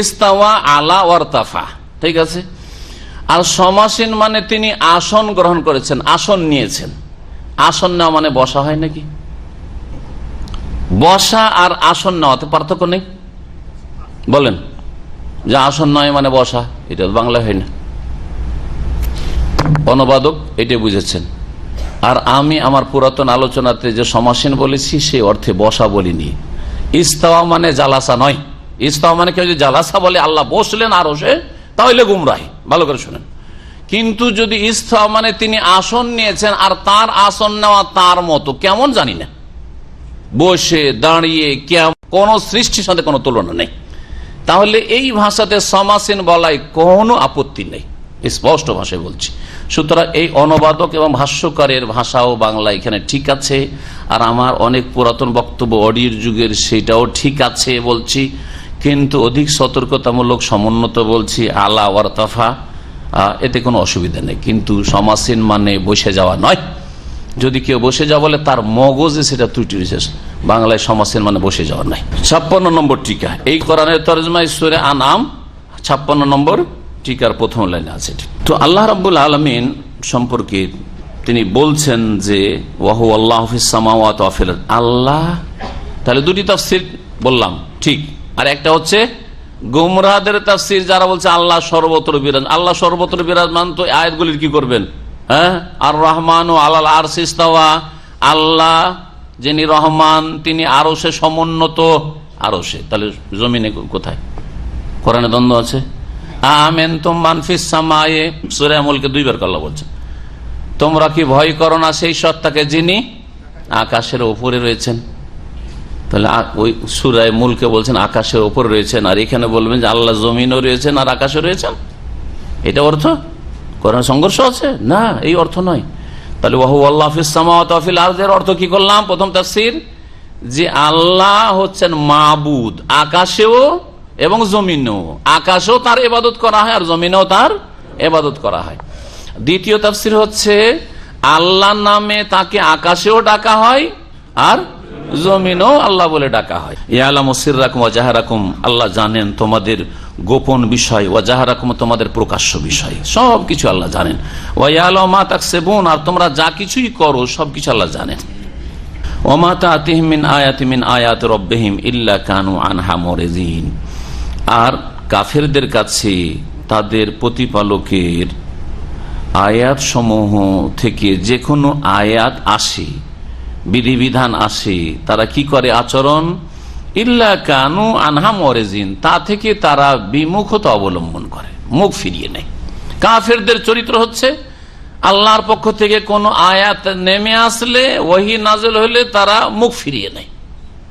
ইস্তাওয়া আলা ওয়ারতাফা, ঠিক আছে। আর সমাসীন মানে তিনি আসন গ্রহণ করেছেন, আসন নিয়েছেন। আসন নেওয়া মানে বসা হয় নাকি? বসা আর আসন নেওয়াতে পার্থক্য নেই? বলেন যে আসন নয় মানে বসা, এটা বাংলা হয় না। অনুবাদক এটা বুঝেছেন। আর আমি আমার পুরাতন আলোচনাতে যে সমাসীন বলেছি সে অর্থে বসা বলিনি। ইস্তাওয়া মানে জালাসা নয়। ইস্তাওয়া মানে কেউ যদি জালাসা বলে আল্লাহ বসলেন আরশে, তাহলে গুমরাহি। ভালো করে শুনেন। কিন্তু যদি ইস্তাওয়া মানে তিনি আসন নিয়েছেন, আর তার আসন নেওয়া তার মতো কেমন জানি না, বসে দাঁড়িয়ে কেমন, কোন সৃষ্টির সাথে কোনো তুলনা নেই, তাহলে এই ভাষাতে সমাসীন বলায় কোনো আপত্তি নেই, স্পষ্ট ভাষায় বলছি। সুতরাং এই অনুবাদক এবং ভাষ্যকারের ভাষাও বাংলা এখানে ঠিক আছে, আর আমার অনেক পুরাতন বক্তব্য অডিওর যুগের সেটাও ঠিক আছে বলছি, কিন্তু অধিক সতর্কতামূলক সমুন্নত বলছি, আলা ওয়ারতাফা, এতে কোনো অসুবিধা নেই। কিন্তু সমাসীন মানে বসে যাওয়া নয়। যদি কেউ বসে যাওয়া বলে তার মগজে সেটা ত্রুটি রয়েছে। বাংলায় সমাসীন মানে বসে যাওয়া নাই। 56 নম্বর টিকা, এই কোরআনের তরজমায় সূরা আনাম 56 নম্বর টিকার প্রথম লাইনে আছে। তো আল্লাহ রাব্বুল আলামিন সম্পর্কে তিনি বলছেন যে ওয়াহু আল্লাহু ফিস সামাওয়াতি ওয়া ফিল আরদ, আল্লাহ। তাহলে দুটি তাফসীর বললাম, ঠিক। আর একটা হচ্ছে গুমরাহদের তাফসীর যারা বলছে আল্লাহ সর্বত্র বিরাজ, আল্লাহ সর্বত্র বিরাজমান, তো আয়াতগুলির কি করবেন? হ্যাঁ, আর রহমান ও আলাল আরশ ইস্তাওয়া, আল্লাহ যিনি রহমান তিনি আরশে সমুন্নত, আরশে, তাহলে জমিনে কোথায়? কোরআনে দ্বন্দ্ব আছে। আমেনতুম মান ফিস সামায়ে, সূরা মুলকে 2 বার আল্লাহ বলছেন তোমরা কি ভয় করো না সেই সত্তাকে যিনি আকাশের উপরে রয়েছেন। তাহলে ওই সূরা মুলকে বলছেন আকাশের উপর রয়েছেন, আর এখানে বলবেন যে আল্লাহ জমিনও রয়েছেন আর আকাশে রয়েছেন, এটা অর্থ? কোরআন সংঘর্ষ আছে না, এই অর্থ নয়। তাহলে ওয়াহু আল্লাহ ফিস সামাওয়াতি ওয়া ফিল আরদের অর্থ কি করলাম? প্রথম তাফসীর যে আল্লাহ হচ্ছেন মাবুদ, আকাশেও এবং জমিনেও, আকাশেও তার ইবাদত করা হয় আর জমিনেও তার ইবাদত করা হয়। দ্বিতীয় তাফসীর হচ্ছে আল্লাহ নামে তাকে আকাশেও ডাকা হয় আর জমিনও আল্লাহ বলে ডাকা হয়। ইয়ালামু সিররাকুম ওয়া জাহরাকুম, আল্লাহ জানেন তোমাদের গোপন বিষয়, ওয়া জাহরাকুম তোমাদের প্রকাশ্য বিষয়, সবকিছু আল্লাহ জানেন। ওয়া ইয়ালামু মা তাকসিবুন, আর তোমরা যা কিছুই করো সবকিছু আল্লাহ জানেন। ওয়া মা তা'তিহিম মিন আয়াতিন মিন আয়াতি রাব্বিহিম ইল্লা কানু আনহা মুরিজিন, আর কাফেরদের কাছে তাদের প্রতিপালকের আয়াত সমূহ থেকে যে কোনো আয়াত আসে, বিধিবিধান আসে, তারা কি করে আচরণ? ইল্লা কানু আনহা মুরিজিন, তা থেকে তারা বিমুখতা অবলম্বন করে, মুখ ফিরিয়ে নেয়। কাফেরদের চরিত্র হচ্ছে আল্লাহর পক্ষ থেকে কোনো আয়াত নেমে আসলে, ওহী নাযিল হলে তারা মুখ ফিরিয়ে নেয়,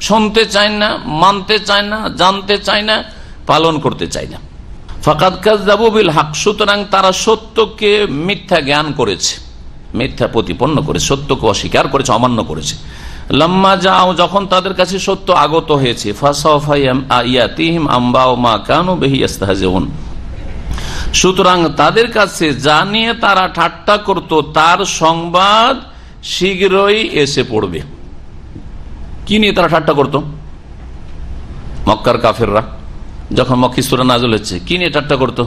শুনতে চায় না, মানতে চায় না, জানতে চায় না, পালন করতে চায় না। ফাকাদ কাযযাবু বিল হক, সুতরাং তারা সত্যকে মিথ্যা জ্ঞান করেছে, মিথ্যা প্রতিপন্ন করে, সত্যকে অস্বীকার করেছে, অমান্য করেছে। লাম্মা যাও, যখন তাদের কাছে সত্য আগত হয়েছে, ফাসাওফা ইয়াতিহিম আম্বাউ মা কানু বিহি ইস্তাহজিউন, সুতরাং তাদের কাছে যা নিয়ে তারা ঠাট্টা করত তার সংবাদ শীঘ্রই এসে পড়বে। কি নিয়ে তারা ঠাট্টা করত? মক্কার কাফেররা যখন মক্কি সূরা নাযিল হচ্ছে, কি নিয়ে ঠাট্টা করত?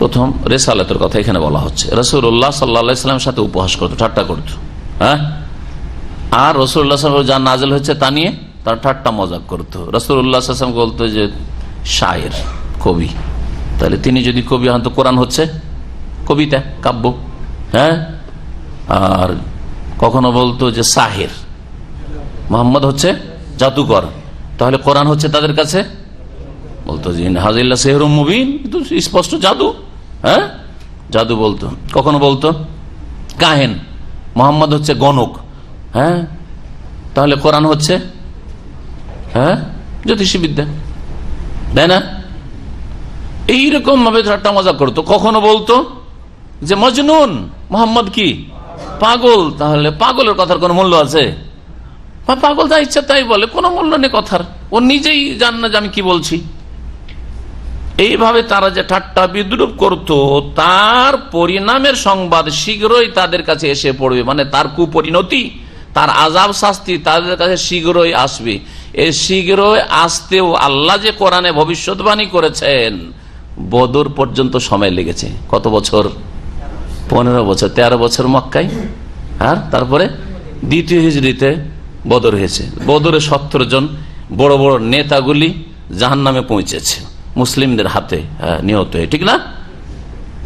প্রথম রিসালাতের কথা এখানে বলা হচ্ছে, রাসূলুল্লাহ সাল্লাল্লাহু আলাইহি ওয়াসাল্লামের সাথে উপহাস করত, ঠাট্টা করত। হ্যাঁ, আর রাসূলুল্লাহ সাল্লাল্লাহু আলাইহি ওয়াসাল্লাম যা নাযিল হচ্ছে তা নিয়ে তার ঠাট্টা মজাক করত। রাসূলুল্লাহ সাল্লাল্লাহু আলাইহি ওয়াসাল্লাম বলতো যে শায়ের, কবি, তাহলে তিনি যদি কবি হন তো কোরআন হচ্ছে কবিতা, কাব্য। হ্যাঁ, আর কখনো বলতো যে সাহির, মুহাম্মদ হচ্ছে জাদুকর, তাহলে কোরআন হচ্ছে তাদের কাছে বলতো যে হাযিল্লা সিহরুম মুবিন, স্পষ্ট জাদু। হ্যাঁ, জাদু বলতো। কখনো বলতো কাহেন, মুহাম্মদ হচ্ছে গণক। হ্যাঁ, তাহলে কোরআন হচ্ছে হ্যাঁ জ্যোতিষবিদ্যা, তাই না? এইরকম ভাবে ঠাট্টা মজা করতো। কখনো বলতো যে মজনুন, মুহাম্মদ কি পাগল, তাহলে পাগলের কথার কোনো মূল্য আছে? পাগল যা ইচ্ছা তাই বলে, কোনো মূল্য নেই কথার, ও নিজেই জান না যে আমি কি বলছি। এইভাবে তারা যে ঠাট্টা বিদ্রুপ করত, তার পরিণামের সংবাদ শীঘ্রই তাদের কাছে এসে পড়বে, মানে তার কুপরিণতি, তার আযাব শাস্তি তাদের কাছে শীঘ্রই আসবে। এই শীঘ্রই আসতেও আল্লাহ যে কোরআনে ভবিষ্যৎবাণী করেছেন, বদর পর্যন্ত সময় লেগেছে। কত বছর? 15 বছর, 13 বছর মক্কায়, আর তারপরে দ্বিতীয় হিজরিতে বদর হয়েছে। বদরে 17 জন বড় বড় নেতাগুলি জাহান্নামে পৌঁছেছে মুসলিমদের হাতে নিহত হয়ে, ঠিক না?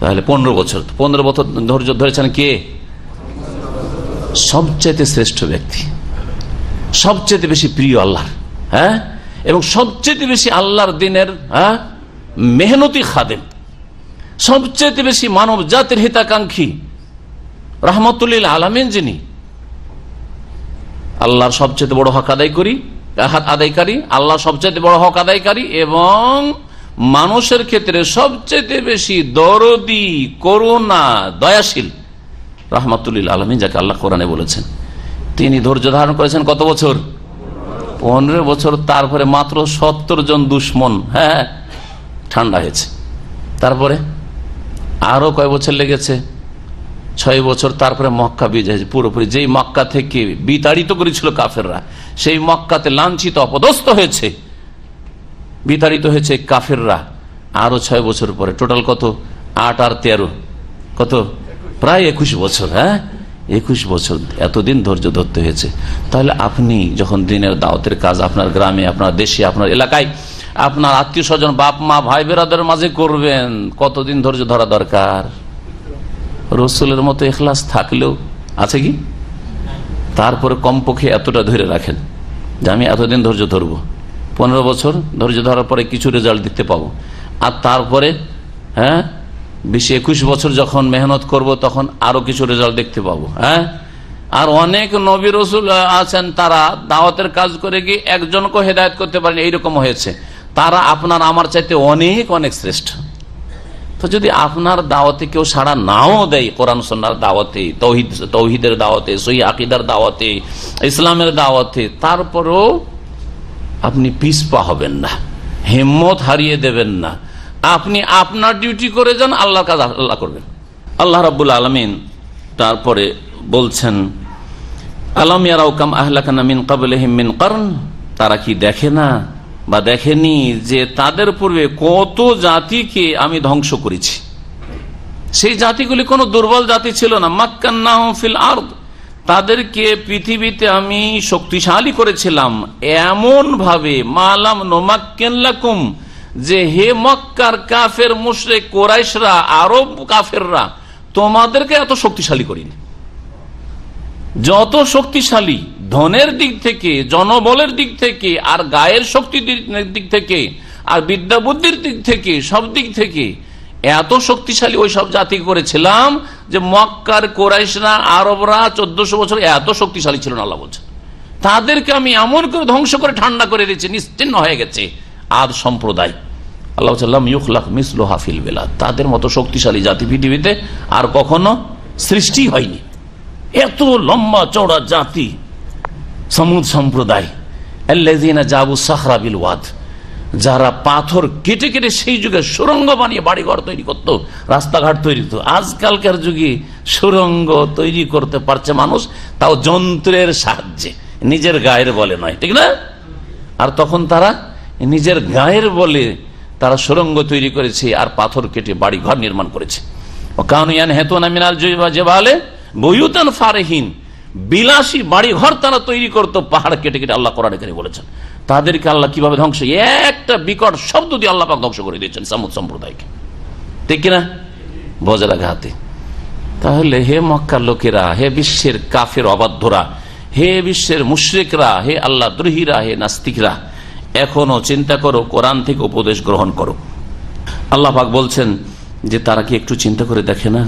তাহলে 15 বছর, 15 বছর ধৈর্য ধরেছেন কে? সবচেয়ে শ্রেষ্ঠ ব্যক্তি, সবচেয়ে বেশি প্রিয় আল্লাহর, হ্যাঁ, এবং সবচেয়ে বেশি আল্লাহর দিনের মেহনতি খাদেম, সবচেয়ে বেশি মানব জাতির হিতাকাঙ্ক্ষী, রাহমাতুল লিল আলামিন, যিনি আল্লাহর সবচেয়ে বড় হক আদায়কারী, আল্লাহ সবচেয়ে বড় হক আদায়কারী এবং মানুষের ক্ষেত্রে সবচেয়ে বেশি দরদি, করুণা, দয়াশীল, রাহমাতুল লিল আলামিন, যাকে আল্লাহ কোরআনে বলেছেন। তিনি ধৈর্য ধারণ করেছেন কত বছর? 15 বছর। তারপরে মাত্র 70 জন দুশ্মন, হ্যাঁ, ঠান্ডা হয়েছে। তারপরে আরো কয় বছর লেগেছে? 6 বছর। তারপরে মক্কা বিজয় পুরোপুরি, যেই মক্কা থেকে বিতাড়িত করেছিল কাফেররা, সেই মক্কাতে লাঞ্ছিত অপদস্থ হয়েছে, বিতাড়িত হয়েছে কাফেররা। আরো 6 বছর পরে টোটাল কত? 8 আর 13 কত? প্রায় 21 বছর। হ্যাঁ, 21 বছর এতদিন ধৈর্য ধরতে হয়েছে। তাহলে আপনি যখন দিনের দাওয়াতের কাজ আপনার গ্রামে, আপনার দেশে, আপনার এলাকায় আপনার আত্মীয় স্বজন, বাপ মা, ভাই বেরাদের মাঝে করবেন, কতদিন ধৈর্য ধরা দরকার? রসুলের মতো ইখলাস থাকলেও আছে কি? তারপরে কমপক্ষে এতটা ধরে রাখেন যে আমি এতদিন ধৈর্য ধরবো, 15 বছর ধৈর্য ধরার পরে কিছু রেজাল্ট দেখতে পাবো, আর তারপরে 20-21 বছর যখন মেহনত করব তখন আরো কিছু রেজাল্ট দেখতে পাবো। আর অনেক নবী রসুল আছেন, তারা দাওয়াতের কাজ করে গিয়ে একজনকে হেদায়েত করতে পারেন, এইরকম হয়েছে। তারা আপনার আমার চাইতে অনেক অনেক শ্রেষ্ঠ। তো যদি আপনার দাওয়াতে কেউ সাড়া নাও দেয়, কোরআন সুন্নাহর দাওয়াতে, তৌহিদের দাওয়াতে, সহিহ আকীদার দাওয়াতে, ইসলামের দাওয়াতে, তারপরেও আপনি পিছপা হবেন না, হিম্মত হারিয়ে দেবেন না। আপনি আপনার ডিউটি করে যান, আল্লাহর কাজ আল্লাহ করবেন। আল্লাহ রাব্বুল আলামিন তারপরে বলছেন, আলাম ইয়ারাউ কাম আহলাকনা মিন ক্বাবলিহিম মিন কারন, তারা কি দেখে না বা দেখেনি যে তাদের পূর্বে কত জাতিকে আমি ধ্বংস করেছি। সেই জাতিগুলি কোনো দুর্বল জাতি ছিল না। মাক্কান্নাহুম ফিল আরদ, তাদেরকে পৃথিবীতে আমি শক্তিশালী করেছিলাম এমন ভাবে, মালাম নুমাক্কিন লাকুম, যে হে মক্কার কাফের মুশরিক কুরাইশরা, আরব কাফেররা, তোমাদেরকে এত শক্তিশালী করিনি। যত শক্তিশালী ধনের দিক থেকে, জনবলের দিক থেকে, আর গায়ের শক্তির দিক থেকে, আর বিদ্যা বুদ্ধির দিক থেকে, সব দিক থেকে এত শক্তিশালী ওই সব জাতি করেছিলাম যে মক্কার কুরাইশরা, আরবরা 1400 বছর এত শক্তিশালী ছিল না। আল্লাহ বলছেন তাদেরকে আমি এমন করে ধ্বংস করে ঠান্ডা করে দিয়েছি, নিশ্চিহ্ন হয়ে গেছে আদ সম্প্রদায়। আল্লাহ সাল্লাম ইউখলাক মিসলুহা ফিল বিলাদ, তাদের মতো শক্তিশালী জাতি পৃথিবীতে আর কখনো সৃষ্টি হয়নি। এত লম্বা চওড়া জাতি সমুদ সম্প্রদায়, আল্লাযীনা জাবু সাখরা বিল ওয়াদ, যারা পাথর কেটে কেটে সেই যুগে সুড়ঙ্গ বানিয়ে বাড়িঘর তৈরি করত, রাস্তাঘাট তৈরি করত। আজকালকার যুগে সুড়ঙ্গ তৈরি করতে পারছে মানুষ, তাও যন্ত্রের সাহায্যে, নিজের গায়ের বলে নয়, ঠিক না? আর তখন তারা নিজের গায়ের বলে তারা সুড়ঙ্গ তৈরি করেছে আর পাথর কেটে বাড়িঘর নির্মাণ করেছে। কানু ইয়ানহিতুনা মিনাল জিবালে বুয়ুতান ফারিহিন, বিলাসী বাড়িঘর তারা তৈরি করতো পাহাড় কেটে কেটে। আল্লাহ কোরআনে কারীমে বলেছেন তাদেরকে আল্লাহ কিভাবে ধ্বংস, একটা বিকট শব্দ দিয়ে আল্লাহ পাক ধ্বংস করে দিয়েছেন সামুদ সম্প্রদায়কে, ঠিক কিনা? বজ্রাঘাতে। তাহলে হে মক্কার লোকেরা, হে বিশ্বের কাফের অবাধ্যরা, হে বিশ্বের মুশরিকরা, হে আল্লাহ দ্রোহীরা, হে নাস্তিকরা, এখনো চিন্তা করো, কোরআন থেকে উপদেশ গ্রহণ করো। আল্লাহ পাক বলছেন যে তারা কি একটু চিন্তা করে দেখে না?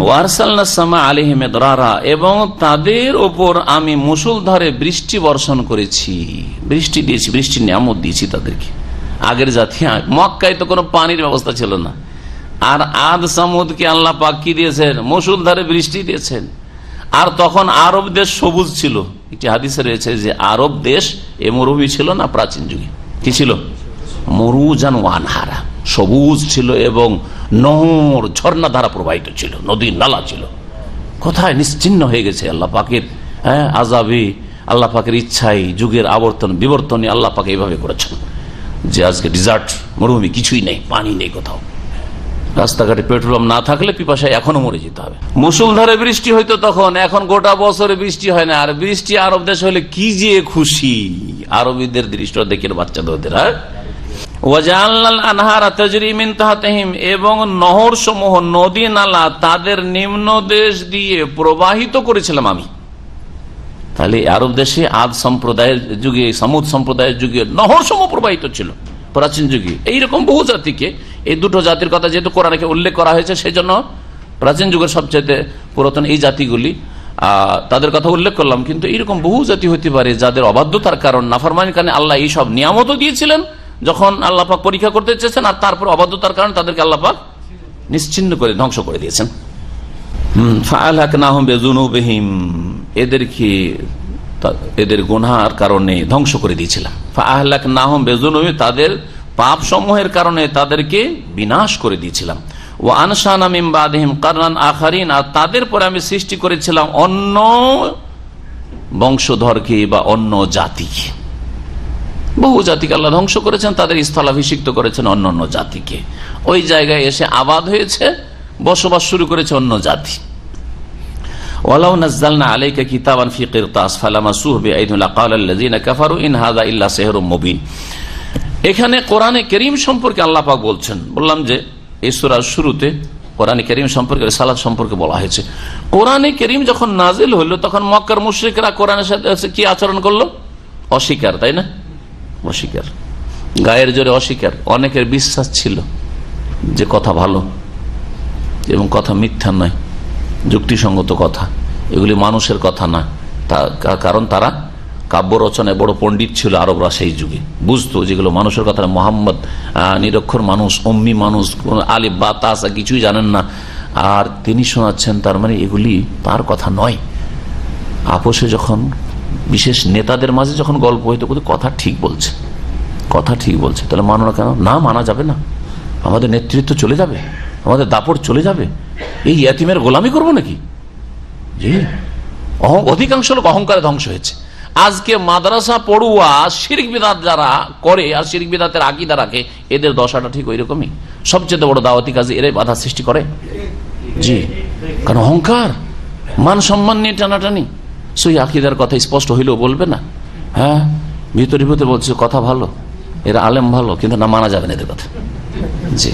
ওয়ারসালনা সামা আলাইহিম মিদরারা, এবং তাদের ওপর আমি মুষলধারে বৃষ্টি বর্ষণ করেছি, বৃষ্টি দিয়েছি, বৃষ্টির নিয়ামত দিয়েছি তাদেরকে। আগের জাতি, মক্কায় তো কোনো পানির ব্যবস্থা ছিল না, আর আদ সামুদকে আল্লাহ পাক কি দিয়েছেন? মুষলধারে বৃষ্টি দিয়েছেন। আর তখন আরব দেশ সবুজ ছিল। একটি হাদিসে রয়েছে যে আরব দেশ এ মরুভূমি ছিল না প্রাচীন যুগে, কি ছিল? মরুজান ওয়ানহারা, সবুজ ছিল এবং নহর ঝর্ণা ধারা প্রবাহিত ছিল, নদী নালা ছিল। কোথায় নিশ্চিহ্ন হয়ে গেছে আল্লাহ পাকের আযাবে, আল্লাহ পাকের ইচ্ছাই, যুগের আবর্তন বিবর্তনে আল্লাহ পাক এইভাবে করেছেন যে আজকে ডিজার্ট মরুভূমি, কিছুই নেই, পানি নেই কোথাও। রাস্তাঘাটে পেট্রোল না থাকলে পিপাসায় এখনো মরে যেতে হবে। মুষলধারে বৃষ্টি হইতো তখন, এখন গোটা বছরে বৃষ্টি হয় না। আর বৃষ্টি আরব দেশ হলে কি যে খুশি, আরবিদের দৃশ্য দেখে বাচ্চাদের। এবং নহর সমূহ, নদী নালা তাদের নিম্ন দেশ দিয়ে প্রবাহিত করেছিলাম আমি। তাহলে আরব দেশে আদ সম্প্রদায়ের যুগে, সামুদ সম্প্রদায়ের যুগে নহর সমূহ প্রবাহিত ছিল প্রাচীন যুগে। এইরকম বহু জাতিকে, এই দুটো জাতির কথা যেহেতু কোরআনে উল্লেখ করা হয়েছে, সেই জন্য প্রাচীন যুগের সবচেয়ে পুরাতন এই জাতিগুলি, তাদের কথা উল্লেখ করলাম। কিন্তু এইরকম বহু জাতি হতে পারে যাদের অবাধ্যতার কারণ, নাফরমানির কারণে আল্লাহ এই সব নিয়ামতও দিয়েছিলেন যখন আল্লাহ পাক পরীক্ষা করতে চেয়েছেন, আর তারপর অবাধ্যতার কারণে তাদেরকে আল্লাহ পাক নিশ্চিহ্ন করে ধ্বংস করে দিয়েছেন। ফাআলাকনাহুম বিযুনুবিহিম, এদেরকে এদের গুনাহের কারণে ধ্বংস করে দিয়েছিলাম। ফাআলাকনাহুম বিযুনুবিহিম, তাদের পাপ সমূহের কারণে তাদেরকে বিনাশ করে দিয়েছিলাম। ওয়া আনশানা মিন বাদিহিম কারনান আখারিন, আর তাদের পরে আমি সৃষ্টি করেছিলাম অন্য বংশধরকে বা অন্য জাতিকে। বহু জাতিকে আল্লাহ ধ্বংস করেছেন, তাদের স্থলাভিষিক্ত করেছেন অন্য অন্য জাতিকে। ওই জায়গায় এসে আবাদ হয়েছে, বসবাস শুরু করেছে অন্য জাতি। ওয়ালাউ নাযালনা আলাইকা কিতাবান ফি কিরতাস ফালামাসুহু বিআইদিহিম লাকালা আল্লাযীনা কাফারু ইন হাযা ইল্লা সিহরুম মুবিন। এখানে কোরআনে কারীম সম্পর্কে আল্লাহ পাক বলছেন, বললাম যে এই সূরার শুরুতে কোরআনে কারীম সম্পর্কে, রিসালাত সম্পর্কে বলা হয়েছে। কোরআনে কারীম যখন নাজিল হলো তখন মক্কার মুশরিকরা কোরআনের সাথে কি আচরণ করলো? অস্বীকার, তাই না? অস্বীকার, গায়ের জোরে অস্বীকার। অনেকের বিশ্বাস ছিল যে কথা ভালো এবং কথা মিথ্যা নয়, যুক্তিসঙ্গত কথা, এগুলি মানুষের কথা না। কারণ তারা কাব্য রচনায় বড় পণ্ডিত ছিল আরবরা সেই যুগে, বুঝতো যেগুলো মানুষের কথা। মোহাম্মদ নিরক্ষর মানুষ, অম্মি মানুষ, আলিফ বা তাসা কিছুই জানেন না, আর তিনি শোনাচ্ছেন, তার মানে এগুলি তার কথা নয়। আপোষে যখন বিশেষ নেতাদের মাঝে যখন গল্প হইতো, কথা ঠিক বলছে, কথা ঠিক বলছে, তাহলে মানো না কেন? না, মানা যাবে না, আমাদের নেতৃত্ব চলে যাবে, আমাদের দাপট চলে যাবে, এই ইয়াতিমের গোলামি করবো নাকি? জি, অধিকাংশ লোক অহংকারে ধ্বংস হয়েছে। আজকে মাদ্রাসা পড়ুয়া শিরক বিদআত যারা করে আর শিরক বিদআতের আকীদা রাখে, এদের দশাটা ঠিক ওই রকমই। সবচেয়ে বড় দাওয়াতি কাজে এরাই বাধা সৃষ্টি করে। জি, কারণ অহংকার, মান সম্মান নিয়ে টানাটানি। সেই আকীদার কথা স্পষ্ট হইলেও বলবে না। হ্যাঁ, ভিতরে ভিতরে বলছে কথা ভালো, এরা আলেম ভালো, কিন্তু না, মানা যাবে না এদের কথা। জি,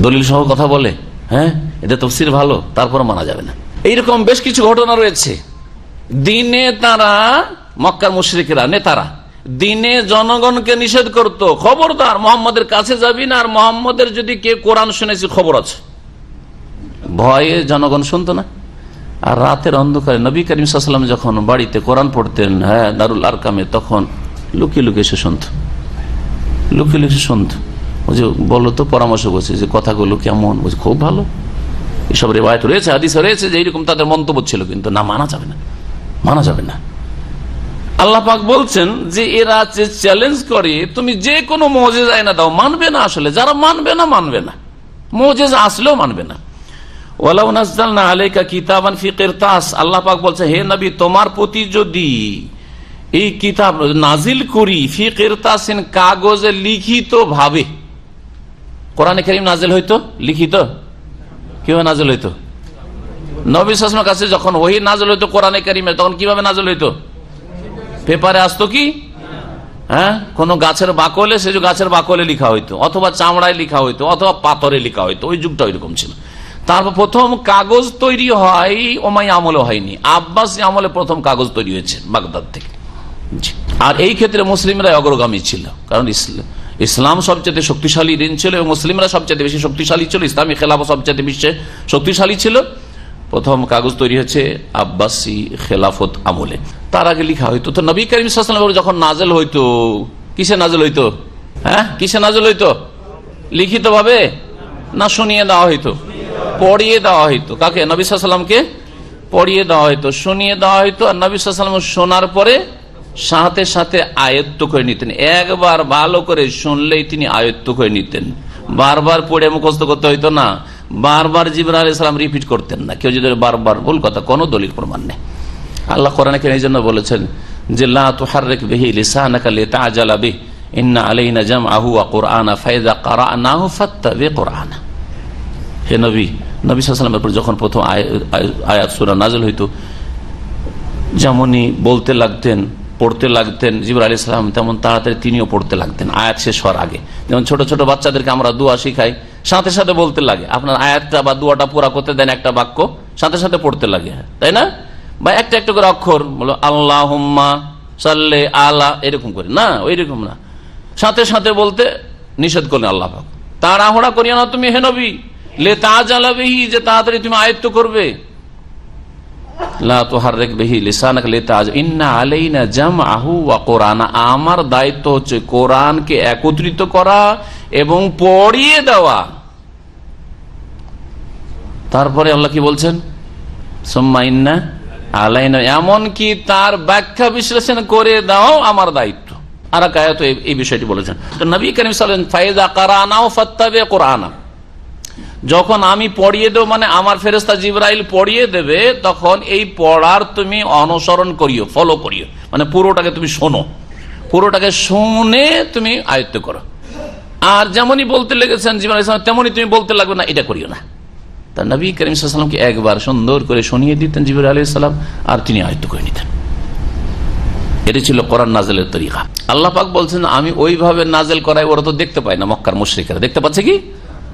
দলিল সহ কথা বলে, হ্যাঁ এদের তাফসীর ভালো, তারপর মানা যাবে না। এইরকম বেশ কিছু ঘটনা রয়েছে। দিনে তারা, মক্কার মুশরিকরা নেতারা দিনে জনগণকে নিষেধ করত, খবরদার মোহাম্মদের কাছে যাবি না, আর মোহাম্মদের যদি কে কোরআন শুনেছি খবর আছে। ভয়ে জনগণ শুনতো না। আর রাতের অন্ধকারে নবী করিম সাল্লাল্লাহু আলাইহি ওয়াসাল্লাম যখন বাড়িতে কোরআন পড়তেন, হ্যাঁ দারুল আরকামে, তখন লুকিয়ে লুকিয়ে এসে শুনত, লুকিয়ে লুকিয়ে শুনত। ওই যে বলো তো, পরামর্শ করছে যে কথাগুলো কেমন, বলছে খুব ভালো। এসব রিওয়ায়াত রয়েছে, হাদিস রয়েছে যে এইরকম তাদের মন্তব্য ছিল, কিন্তু না, মানা যাবে না, মানা যাবে না। আল্লাহ পাক বলছেন যে এরা যে চ্যালেঞ্জ করে, তুমি যে কোনো মুজিজা এনে দাও, মানবে না। আসলে যারা মানবে না, মানবে না, মুজিজা আসলেও মানবে না। ওয়ালাউ নাযালনা আলাইকা কিতাবান ফি কিরতাস, আল্লাহ পাক বলছে, হে নবী, তোমার প্রতি যদি এই কিতাব নাজিল করি, ফি কিরতাসিন, কাগজে লিখিত ভাবে। কোরআনে কারীম নাজিল হইতো লিখিত, কিভাবে নাজিল হইতো? নবী সাল্লাল্লাহু আলাইহি ওয়াসাল্লামের কাছে যখন ওহী নাজিল হইতো কোরআনে কারীমের, তখন কিভাবে নাজিল হইতো? পেপারে আসতো কি? হ্যাঁ, কোন গাছের বাকলে, সে যে গাছের বাকলে লিখা হইতো, অথবা চামড়ায় লিখা হইতো, অথবা পাথরে লিখা হইতো। ওই যুগটা ওইরকম ছিল। তারপর প্রথম কাগজ তৈরি হয় ওমাই আমলে হয়নি, আব্বাসী আমলে প্রথম কাগজ তৈরি হয়েছে বাগদাদ থেকে। আর এই ক্ষেত্রে মুসলিমরা অগ্রগামী ছিল, কারণ ইসলাম সবচেয়ে শক্তিশালী দিন ছিল এবং মুসলিমরা সবচেয়ে বেশি শক্তিশালী ছিল। ইসলামী খেলাফত সবচেয়ে বিশ্বে শক্তিশালী ছিল। প্রথম কাগজ তৈরি হয়েছে আব্বাসী খেলাফত আমলে, তার আগে লিখা হইতো। তো নবী করিম সাল্লাল্লাহু আলাইহি ওয়াসাল্লাম যখন নাজেল হইতো, কিসে নাজেল হইতো? হ্যাঁ, কিসে নাজেল হইতো? লিখিত ভাবে না শুনিয়ে দেওয়া হইতো? পড়িয়ে দেওয়া হইতো। কাকে? নবী সাল্লাল্লাহু আলাইহি ওয়াসাল্লামকে পড়িয়ে দেওয়া হইতো, শুনিয়ে দেওয়া হইতো। আর নবী সাল্লাল্লাহু আলাইহি ওয়াসাল্লাম শোনার পরে সাথে সাথে আয়ত্ত করে নিতেন। একবার ভালো করে শুনলেই তিনি আয়ত্ত করে নিতেন, বারবার পড়ে মুখস্থ করতে হইতো না, বারবার জিবরাইল আলাইহিস সালাম রিপিট করতেন না। কেউ যদি বারবার ভুল কথা, কোনো দলিল প্রমাণ নেই। আল্লাহ কোরআনে এই জন্য বলেছেন যে লা তুহাররিক বিহি লিসানাকা লিতাআজালা বিহি ইন্না আলাইনা জামআহু ওয়া কুরআনা ফাইযা ক্বারানাহু ফাত্তাবি কুরআনা। হে নবী, নবী সাল্লাল্লাহু আলাইহি ওয়াসাল্লামের উপর যখন প্রথম আয়াত সূরা নাযিল হইতো, যেমনই বলতে লাগতেন, পড়তে লাগতেন জিবরাইল আলাইহিস সালাম, তেমন তাড়াতাড়ি তিনিও পড়তে লাগতেন আয়াত শেষ হওয়ার আগে। যেমন ছোট ছোট বাচ্চাদেরকে আমরা দোয়া শিখাই, সাথে সাথে বলতে লাগে। আপনার আয়াতটা বা দোয়াটা পুরা করতে দেন, একটা বাক্য সাথে সাথে পড়তে লাগে, তাই না? বা একটা একটা করে অক্ষর বলো, আল্লাহুম্মা সাল্লি আলা, এরকম করে না, ওই রকম না, সাথে সাথে বলতে নিষেধ করলেন আল্লাহ পাক। তাড়াহুড়া করিও না তুমি হে নবী, লিতাআজালা বিহি, যে তাড়াতাড়ি তুমি আয়ত্ত করবে। লা তুহাররিক বিহি লিসানাকা লিতাআজালা, ইন্না আলাইনা জামআহু ওয়া কুরআনা, আমার দায়িত্ব হচ্ছে কোরআনকে একত্রিত করা এবং পড়িয়ে দেওয়া। তারপরে আল্লাহ কি বলছেন? সুম্মা ইন্না আলাইনা, এমনকি তার ব্যাখ্যা বিশ্লেষণ করে দাও আমার দায়িত্ব। আর এক আয়াতে এই বিষয়টি বলেছেন। তো নবী করিম সাল্লাল্লাহু আলাইহি ওয়াসাল্লাম ফাইযা ক্বারানাহু ফাত্তাবি কুরআনা, যখন আমি পড়িয়ে দেব, মানে আমার ফেরেশতা জিবরাইল পড়িয়ে দেবে, তখন এই পড়ার তুমি অনুসরণ করিও, ফলো করিও, মানে পুরোটাকে তুমি শোনো, পুরোটাকে শুনে তুমি আয়ত্ত করো। আর যেমনই বলতে লেগেছেন জিবরাইল আলাইহিস সালাম, তেমনই তুমি বলতে লাগবে না, এটা করিও না। তা নবী করিম সাল্লাল্লাহু আলাইহি ওয়াসাল্লামকে একবার সুন্দর করে শুনিয়ে দিতেন জিবরাইল আলাইহিস সালাম, আর তিনি আয়ত্ত করে নিতেন। এটি ছিল কোরআন নাজেলের তরিকা। আল্লাহ পাক বলছেন আমি ওইভাবে নাজেল করাই, ওরা তো দেখতে পায় না, মক্কার মুশরিকরা দেখতে পাচ্ছে কি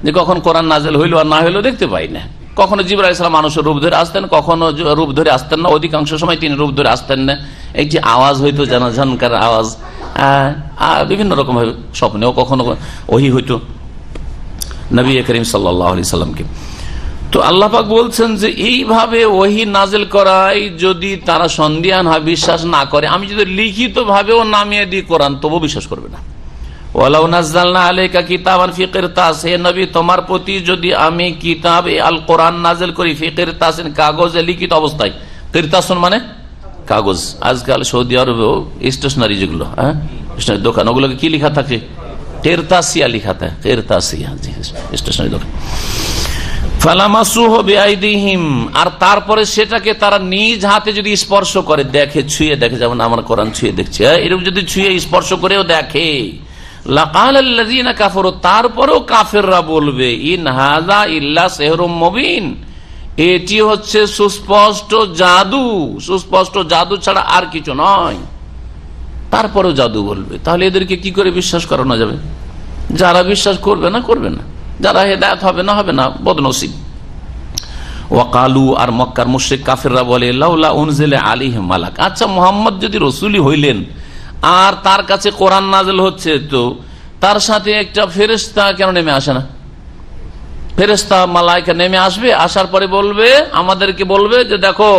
যে কখন কোরআন নাজেল হইলো আর না হইলো দেখতে পাই না। কখনো জিবরাইল আলাইহিস সালাম মানুষের রূপ ধরে আসতেন, কখনো রূপ ধরে আসতেন না, অধিকাংশ সময় তিনি রূপ ধরে আসতেন না। একটি আওয়াজ হইতো, ঝনঝনকার আওয়াজ, বিভিন্ন রকম স্বপ্নেও কখনো ওহী হইতো নবী করিম সাল্লাল্লাহু আলাইহি সাল্লামকে। তো আল্লাহ পাক বলছেন যে এইভাবে ওহী নাজিল করাই যদি তারা সন্দিহান হয়, বিশ্বাস না করে, আমি যদি লিখিত ভাবেও নামিয়ে দিই কোরআন তবু বিশ্বাস করবে না। ওয়ালাউ নাযালনা আলাইকা কিতাবান ফি কিরতাস, হে নবী তোমার প্রতি যদি আমি কিতাব আল কোরআন নাজিল করি ফি কিরতাসিন, কাগজে লিখিত অবস্থায়। কিরতাসুন মানে কাগজ। আজকাল সৌদি আরবেও স্টেশনারি যেগুলো, স্টেশনারি দোকান, ওগুলোকে কি লেখা থাকে? কিরতাসিয়া লেখা থাকে, কিরতাসিয়া স্টেশনারি দোকান। ফালামাসুহু বিআইদিহিম, আর তারপরে সেটাকে তারা নিজ হাতে যদি স্পর্শ করে, দেখে, ছুঁয়ে দেখে, যেমন আমার কোরআন ছুঁয়ে দেখছে, এরকম যদি ছুঁয়ে স্পর্শ করেও দেখে, লাকালাল্লাযীনা কাফারু, তারপরেও কাফেররা বলবে ইন হাযা ইল্লা সিহরুম মুবিন, এটি হচ্ছে সুস্পষ্ট জাদু, সুস্পষ্ট জাদু ছাড়া আর কিছু নয়। তারপরেও জাদু বলবে, তাহলে এদেরকে কি করে বিশ্বাস করানো যাবে? যারা বিশ্বাস করবে না করবে না, যারা হেদায়েত হবে না হবে না, বদনসিব। ওয়াকালু, আর মক্কার মুশরিক কাফেররা বলে লাউলা উনজিলা আলাইহি মালাক, আচ্ছা মুহাম্মদ যদি রাসূলই হইলেন আর তার কাছে কোরআন নাযিল হচ্ছে, তো তার সাথে একটা ফেরেশতা কেন নেমে আসে না? ফেরেশতা মালায়েকা নেমে আসবে, আসার পরে বলবে, আমাদেরকে বলবে যে দেখো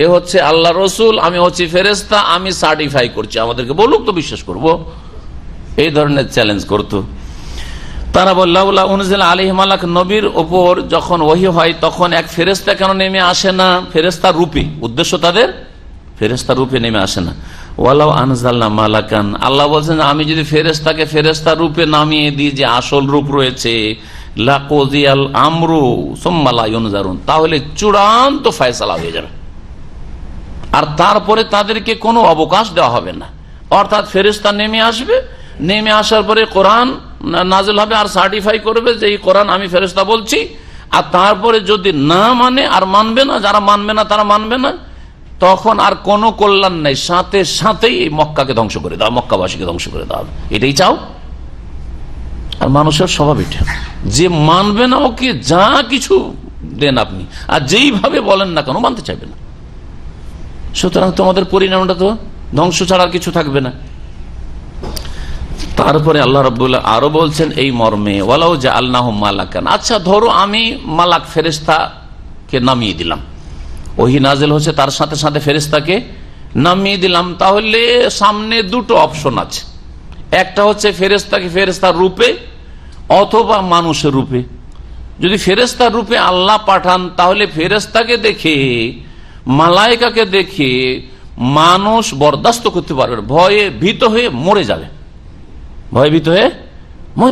এ হচ্ছে আল্লাহ রসুল, আমি হচ্ছি ফেরেশতা, আমি সার্টিফাই করছি, আমাদেরকে বলুক তো বিশ্বাস করব। এই ধরনের চ্যালেঞ্জ করতো তারা। বললা উনজিলা আলাইহি মালাক, নবীর ওপর যখন ওহী হয় তখন এক ফেরেশতা কেন নেমে আসে না? ফেরেশতা রূপে, উদ্দেশ্য তাদের ফেরেশতা রূপে নেমে আসে না। ওয়ালাউ আনজালনা মালাকান, আল্লাহ বলছেন আমি যদি ফেরেশতাকে ফেরেশতা রূপে নামিয়ে দিই, যে আসল রূপ রয়েছে, লাকুযিয়াল আমরু সুম্মা লা ইউনজারুন, তাহলে চূড়ান্ত ফয়সালা হয়ে যাবে, আর তারপরে তাদেরকে কোনো অবকাশ দেওয়া হবে না। অর্থাৎ ফেরেশতা নেমে আসবে, নেমে আসার পরে কোরআন নাজিল হবে আর সার্টিফাই করবে যে এই কোরআন আমি ফেরেশতা বলছি, আর তারপরে যদি না মানে আর মানবে না, যারা মানবে না তারা মানবে না, তখন আর কোনো কল্যাণ নেই, সাথে সাথেই মক্কাকে ধ্বংস করে দেওয়া, মক্কাবাসীকে ধ্বংস করে দেওয়া হবে। এটাই চাও? আর মানুষের স্বভাব এটা, যে মানবে না ওকে যা কিছু দেন আপনি, আর যেইভাবে বলেন না কেন মানতে চাইবে না। সুতরাং তোমাদের পরিণামটা তো ধ্বংস ছাড়া আর কিছু থাকবে না। তারপরে আল্লাহ রাব্বুল আরো বলছেন এই মর্মে, ওয়ালাউ জাআলনাহু মালাকান, আচ্ছা ধরো আমি মালাক ফেরেশতাকে নামিয়ে দিলাম, ওহী নাজিল হচ্ছে তার সাথে সাথে ফেরেশতাকে নামিয়ে দিলাম, তাহলে সামনে দুটো অপশন আছে। একটা হচ্ছে ফেরেশতাকে ফেরেশতার রূপে অথবা মানুষের রূপে। যদি ফেরেশতার রূপে আল্লাহ পাঠান, তাহলে ফেরেশতাকে দেখে, মালায়েকাকে দেখে মানুষ বরদাস্ত করতে পারবে, ভয়ে ভীত হয়ে মরে যাবে, ভয়ে ভীত হয়ে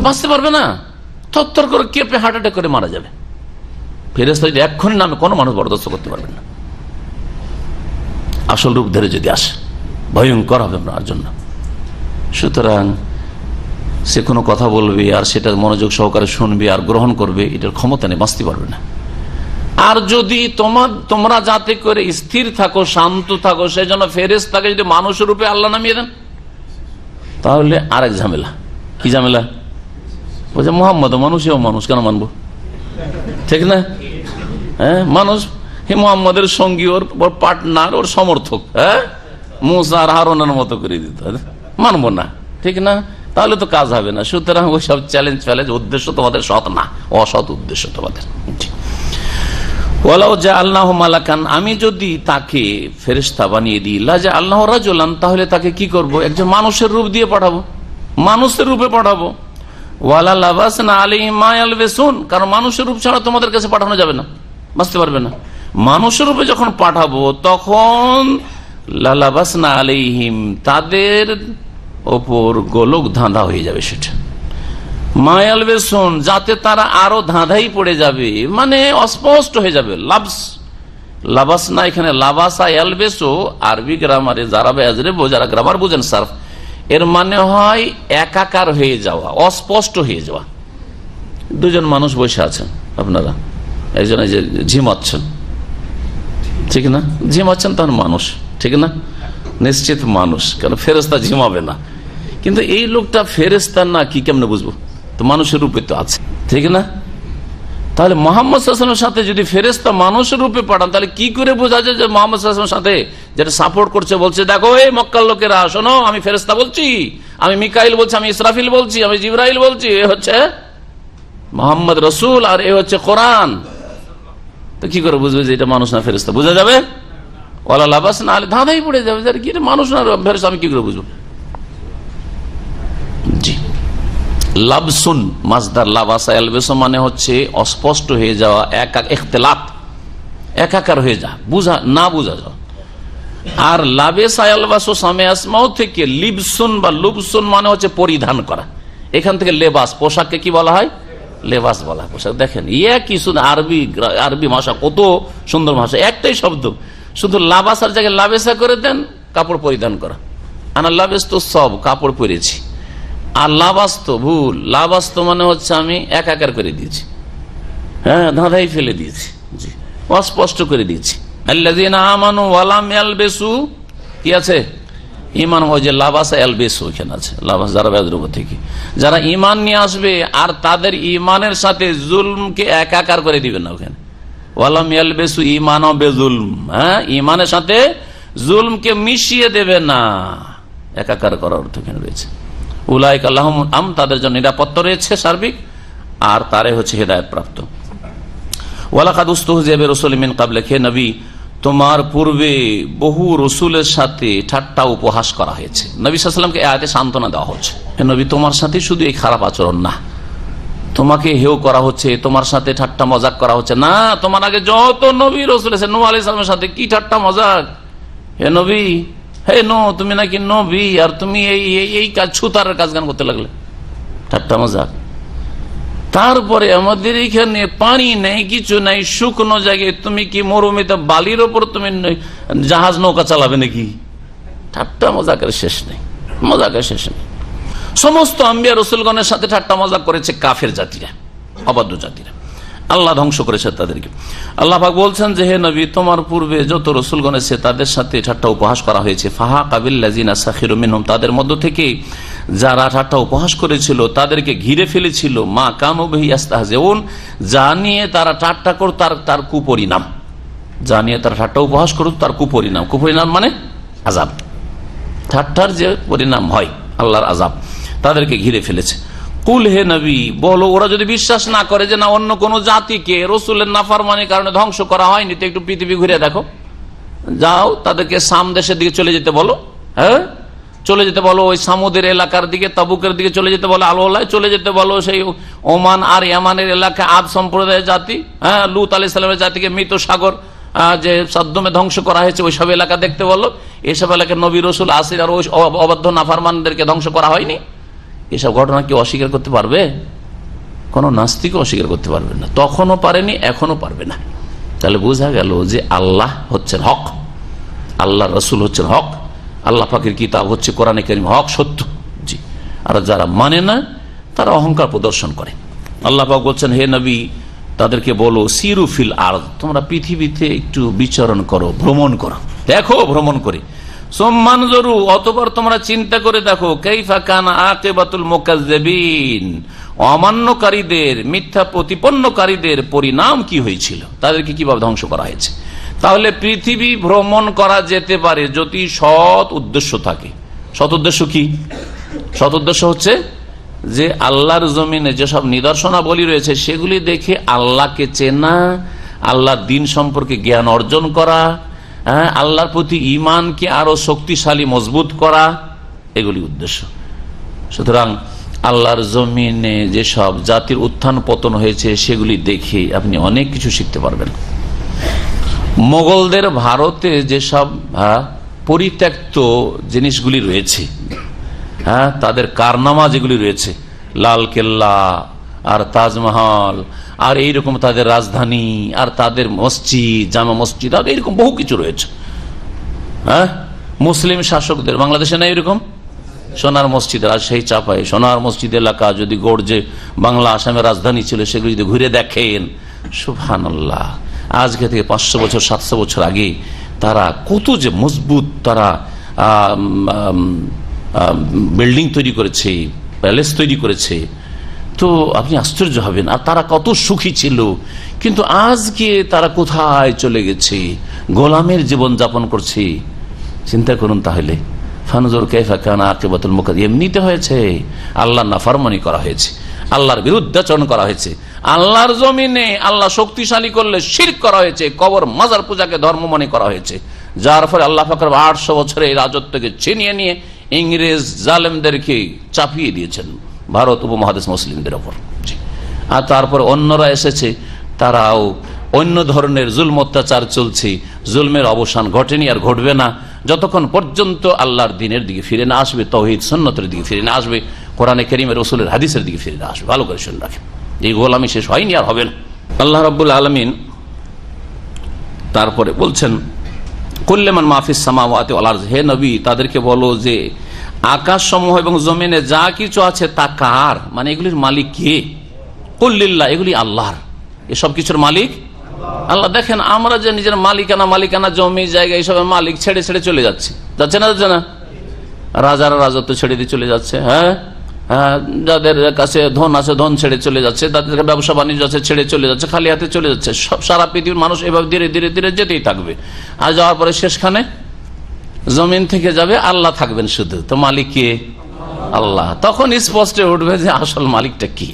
বাঁচতে পারবে না, থরথর করে কেঁপে হার্ট অ্যাটাক করে মারা যাবে। ফেরেশতা যদি এক্ষুনি নামে, কোনো মানুষ বরদাস্ত করতে পারবে না। আসল রূপ ধরে যদি আসে, ভয়ঙ্কর হবে আপনার জন্য। সুতরাং সে কোনো কথা বলবে আর সেটা মনোযোগ সহকারে শুনবে আর গ্রহণ করবে, এটার ক্ষমতা নেই, বাঁচতে পারবে না। আর যদি তোমরা যাতে করে স্থির থাকো, শান্ত থাকো, সেই জন্য ফেরেশতাকে যদি মানুষের রূপে আল্লাহ নামিয়ে দেন, তাহলে আরেক ঝামেলা। কি ঝামেলা? বলছে মুহাম্মদ মানুষেও মানুষ, কেন মানবো? ঠিক না? হ্যাঁ, মানুষ হে মুহাম্মদের সঙ্গী, ওর পার্টনার, ওর সমর্থক, হ্যাঁ, মুসা আর হারুনের মতো করে দিতে হবে, মানবো না, ঠিক না? তাহলে তো কাজ হবে না। সুতরাং ওই সব চ্যালেঞ্জ ফ্যালেঞ্জ উদ্দেশ্য তোমাদের সৎ না, অসৎ উদ্দেশ্য তোমাদের। ওয়ালাউ জাআলনাহু মালাকান, আমি যদি তাকে ফেরেশতা বানিয়ে দিই, লা জাআলনাহু রাজুলান, তাহলে তাকে কি করব? একজন মানুষের রূপ দিয়ে পাঠাবো, মানুষের রূপে পাঠাবো। ওয়ালা লাবাসনা আলাইহিম মা ইয়ালবিসুন, কারণ মানুষের রূপ ছাড়া তোমাদের কাছে পাঠানো যাবে না, বাঁচতে পারবে না। মানুষের রূপে যখন পাঠাবো তখন লা লাবাসনা আলাইহিম, তাদের ওপর গোলক ধাঁধা হয়ে যাবে, সেটা মায়ালবেসন, যাতে তারা আরো ধাঁধাই পড়ে যাবে, মানে অস্পষ্ট হয়ে যাবে। লাবাস না, এখানে লাবাসা এলবেসো আরবি গ্রামারে যারা যারা গ্রামার বুঝেন সার্ফ, এর মানে হয় একাকার হয়ে যাওয়া, অস্পষ্ট হয়ে যাওয়া। দুজন মানুষ বসে আছেন, আপনারা একজন যে ঝিমাচ্ছেন, ঠিক না? ঝিমাচ্ছেন তখন মানুষ, ঠিক না? নিশ্চিত মানুষ, কারণ ফেরেশতা ঝিমাবে না। কিন্তু এই লোকটা ফেরেশতা না কি কেমনে বুঝবো? তো মানুষের রূপে তো আছে, ঠিক না? তাহলে মোহাম্মদ সাল্লাল্লাহু আলাইহি ওয়াসাল্লামের সাথে যদি ফেরেশতা মানুষের রূপে পাঠান, তাহলে কি করে বোঝা যায় যে মোহাম্মদ সাল্লাল্লাহু আলাইহি ওয়াসাল্লামের সাথে যেটা সাপোর্ট করছে, বলছে দেখো এই মক্কার লোকেরা শোনো, আমি ফেরেশতা বলছি, আমি মিকাইল বলছি, আমি ইসরাফিল বলছি, আমি জিবরাইল বলছি, এ হচ্ছে মোহাম্মদ রসুল আর এ হচ্ছে কোরআন। তো কি করে বুঝবে যে এটা মানুষ না ফেরেশতা? বোঝা যাবে? ওয়ালা লাবাস না হলে ধাঁধাই পড়ে যাবে যে কি মানুষ না ফেরেশতা, আমি কি করে বুঝবো? জি, লাবসুন মাসদার লাবাসা ইয়ালবিসু মানে হচ্ছে অস্পষ্ট হয়ে যাওয়া, ইখতিলাত, একাকার হয়ে যা, বুঝা না বুঝা যাওয়া। আর লাবেসা ইয়ালবাসু সামে আসমাও থেকে লিবসুন বা লুবসুন মানে হচ্ছে পরিধান করা। এখান থেকে লেবাস, পোশাককে কি বলা হয়? লেবাস বলা হয়। পোশাক দেখেন কি সুন্দর আরবি ভাষা, কত সুন্দর ভাষা, একটাই শব্দ, শুধু লাবাসার জায়গায় লাবেসা করে দেন, কাপড় পরিধান করা। আনা লাবেস তো সব কাপড় পরেছি, আর লাবাস তো ভুল, লাবাস তো মানে হচ্ছে আমি একাকার করে দিয়েছি, হ্যাঁ ধাঁধাই ফেলে দিয়েছি, জি অস্পষ্ট করে দিয়েছি। আল্লাযীনা আমানু ওয়া লাম ইয়ালবিসু, কি আছে? ঈমান, ওই যে লাবাসা ইয়ালবিসু এখানে আছে, লাবাস যারা বেদ্রুপ থেকে যারা ঈমান নিয়ে আসবে আর তাদের ঈমানের সাথে জুলমকে একাকার করে দিবেন না। ওখানে ওয়া লাম ইয়ালবিসু ঈমানা বিজুলম, হ্যাঁ ঈমানের সাথে জুলমকে মিশিয়ে দেবে না, একাকার করার অর্থ এখানে রয়েছে। উলাইকা লাহুমুল আমন, তাদের জন্য নিরাপত্তা রয়েছে সার্বিক, আর তারাই হচ্ছে হেদায়েত প্রাপ্ত। ওয়ালাকাদ উস্তুহজিয়া বিরাসূলিন মিন ক্বাবলিক, হে নবী তোমার পূর্বে বহু রসুলের সাথে ঠাট্টা উপহাস করা হয়েছে। নবী সাল্লাল্লাহু আলাইহি ওয়াসাল্লামকে এই আয়াতে সান্ত্বনা দেওয়া হচ্ছে, হে নবী তোমার সাথে শুধু এই খারাপ আচরণ না, তোমাকে হেয় করা হচ্ছে, তোমার সাথে ঠাট্টা মজাক করা হচ্ছে না। তোমার আগে যত নবী রসুল এসেছেন, নূহ আলাইহিস সালামের সাথে কি ঠাট্টা মজাক, হে নবী, হে নো তুমি নাকি নবী আর তুমি এই কাজ, ছুতারের কাজ গান করতে লাগলে, ঠাট্টা মজাক। তারপরে আমাদের এখানে পানি নেই, কিছু নাই, শুকনো জায়গায় তুমি কি মরুমিতে বালির ওপর তুমি জাহাজ নৌকা চালাবে নাকি? ঠাট্টা মজাকের শেষ নেই, মজাকের শেষ নেই। সমস্ত আম্বিয়া রসুলগণের সাথে ঠাট্টা মজাক করেছে কাফের জাতিরা, অবাধ্য জাতিরা, আল্লাহ ধ্বংস করেছে তাদেরকে। আল্লাহ পাক বলছেন যে হে নবী তোমার পূর্বে যত রসুলগণ এসেছে তাদের সাথে ঠাট্টা উপহাস করা হয়েছে। ফাহাকা বিল্লাযিনা সাখিরু মিনহুম, তাদের মধ্য থেকে যারা ঠাট্টা উপহাস করেছিল তাদেরকে ঘিরে ফেলেছিল মা কানু বিহি ইস্তাহজিউন, যা নিয়ে তারা ঠাট্টা করত, তার কুপরিণাম, যা নিয়ে তারা ঠাট্টা উপহাস করত তার কুপরিণাম। কুপরিণাম মানে আযাব, ঠাট্টার যে পরিণাম হয় আল্লাহর আযাব, তাদেরকে ঘিরে ফেলেছে। কুল হে নবী বলো, ওরা যদি বিশ্বাস না করে যে না অন্য কোন জাতিকে রসুলের নাফরমানির কারণে ধ্বংস করা হয়নি, তো একটু পৃথিবী ঘুরে দেখো, যাও তাদেরকে সাম দেশের দিকে চলে যেতে বলো, হ্যাঁ চলে যেতে বলো, ওই সামুদের এলাকার দিকে, তাবুকের দিকে চলে যেতে বলো, আলোলায় চলে যেতে বলো, সেই ওমান আর ইয়ামানের এলাকায় আদ সম্প্রদায়ের জাতি, হ্যাঁ লুত আলাইহিস সালামের জাতিকে মৃত সাগর যে সাদ্দমে ধ্বংস করা হয়েছে ওইসব এলাকা দেখতে বলো। এসব এলাকায় নবী রসুল আসির আর ওই অবাধ্য নাফরমানদেরকে ধ্বংস করা হয়নি। এসব ঘটনা কি অস্বীকার করতে পারবে? কোন নাস্তিক অস্বীকার করতে পারবে না, তখনও পারেনি, এখনো পারবে না। তাহলে বোঝা গেল যে আল্লাহ হচ্ছেন হক, আল্লাহ রসুল হচ্ছেন হক, আল্লাহ পাকের কিতাব হচ্ছে কোরআনে কারীম হক, সত্য। জি, আর যারা মানে না তারা অহংকার প্রদর্শন করে। আল্লাহ পাক বলছেন হে নবী তাদেরকে বলো সিরু ফিল আরদ, তোমরা পৃথিবীতে একটু বিচরণ করো, ভ্রমণ করো, দেখো ভ্রমণ করে। সম্মান জরু, অতঃপর তোমরা চিন্তা করে দেখো কাইফা কানা আকিবাতুল মুকাজ্জিবিন, অমান্যকারীদের, মিথ্যা প্রতিপন্নকারীদের পরিণাম কি হয়েছিল, তাদেরকে কিভাবে ধ্বংস করা হয়েছে। তাহলে পৃথিবী ভ্রমণ করা যেতে পারে যদি সৎ উদ্দেশ্য থাকে। সৎ উদ্দেশ্য কি? সৎ উদ্দেশ্য হচ্ছে যে আল্লাহর জমিনে যেসব নিদর্শনাবলী রয়েছে সেগুলি দেখে আল্লাহকে চেনা, আল্লাহর দিন সম্পর্কে জ্ঞান অর্জন করা, হ্যাঁ আল্লাহর প্রতি ঈমানকে আরো শক্তিশালী মজবুত করা, এগুলি উদ্দেশ্য। সুতরাং আল্লাহর জমিনে যেসব জাতির উত্থান পতন হয়েছে সেগুলি দেখে আপনি অনেক কিছু শিখতে পারবেন। মোগলদের ভারতে যেসব পরিত্যক্ত জিনিসগুলি রয়েছে, হ্যাঁ তাদের কারনামা যেগুলি রয়েছে, লাল কেল্লা আর তাজমহল আর এইরকম তাদের রাজধানী আর তাদের মসজিদ, জামা মসজিদ আর এইরকম বহু কিছু রয়েছে। হ্যাঁ মুসলিম শাসকদের, বাংলাদেশে না এরকম সোনার মসজিদ, রাজশাহী চাপাই সোনার মসজিদ এলাকা যদি গড়ে বাংলা আসামের রাজধানী ছিল, সেগুলি যদি ঘুরে দেখেন সুবহানাল্লাহ, আজকে থেকে 500 বছর 700 বছর আগে তারা কত যে মজবুত তারা বিল্ডিং তৈরি করেছে, প্যালেস তৈরি করেছে, তো আপনি আশ্চর্য হবেন। আর তারা কত সুখী ছিল, কিন্তু আজকে তারা কোথায় চলে গেছে, গোলামের জীবন যাপন করছে। চিন্তা করুন তাহলে, ফানজুর কাইফা কানা আকিবাতুল মুকাদ্দিমিন। এমনিতে হয়েছে, আল্লাহর নাফরমানি করা হয়েছে, আল্লাহর বিরুদ্ধাচরণ করা হয়েছে, আল্লাহর জমিনে আল্লাহ শক্তিশালী করলে শিরক করা হয়েছে, কবর মাজার পূজাকে ধর্ম মনে করা হয়েছে, যার ফলে আল্লাহ পাক 800 বছরে এই রাজত্বকে ছিনিয়ে নিয়ে ইংরেজ জালেমদেরকে চাপিয়ে দিয়েছেন ভারত উপমহাদেশ মুসলিমদের ওপর। আর তারপর অন্যরা এসেছে, তারাও অন্য ধরনের জুলম অত্যাচার চলছে, জুলমের অবসান ঘটেনি আর ঘটবে না যতক্ষণ পর্যন্ত আল্লাহর দ্বীনের দিকে ফিরে না আসবে, তাওহীদ সুন্নতের দিকে ফিরে না আসবে, কোরআনে কারীমের রাসূলের হাদিসের দিকে ফিরে না আসবে। ভালো করে শুনে রাখেন, এই গোলামি শেষ হয়নি আর হবে না। আল্লাহ রাব্বুল আলামিন তারপরে বলছেন, কুল্লুমান মাফিস সামাওয়াতি ওয়াল আরদ, হে নবী তাদেরকে বলো যে আকাশসমূহ এবং জমিনে যা কিছু আছে তা কার, মানে এগুলির মালিক কে? কুল লিল্লাহ, এগুলি আল্লাহর, এসব কিছুর মালিক আল্লাহ। দেখেন আমরা যে নিজের মালিকানা জমি জায়গা এইসবের মালিক ছেড়ে ছেড়ে চলে যাচ্ছে না, যাচ্ছে না? রাজারা রাজত্ব ছেড়ে দিয়ে চলে যাচ্ছে, হ্যাঁ, যাদের কাছে ধন আছে ধন ছেড়ে চলে যাচ্ছে, তাদের ব্যবসা বাণিজ্য আছে ছেড়ে চলে যাচ্ছে, খালি হাতে চলে যাচ্ছে। সারা পৃথিবীর মানুষ এভাবে ধীরে ধীরে ধীরে যেতেই থাকবে, আর যাওয়ার পরে শেষখানে জমিন থেকে যাবে, আল্লাহ থাকবেন শুধু। তো মালিক কে? আল্লাহ। তখন স্পষ্ট উঠবে যে আসল মালিকটা কি।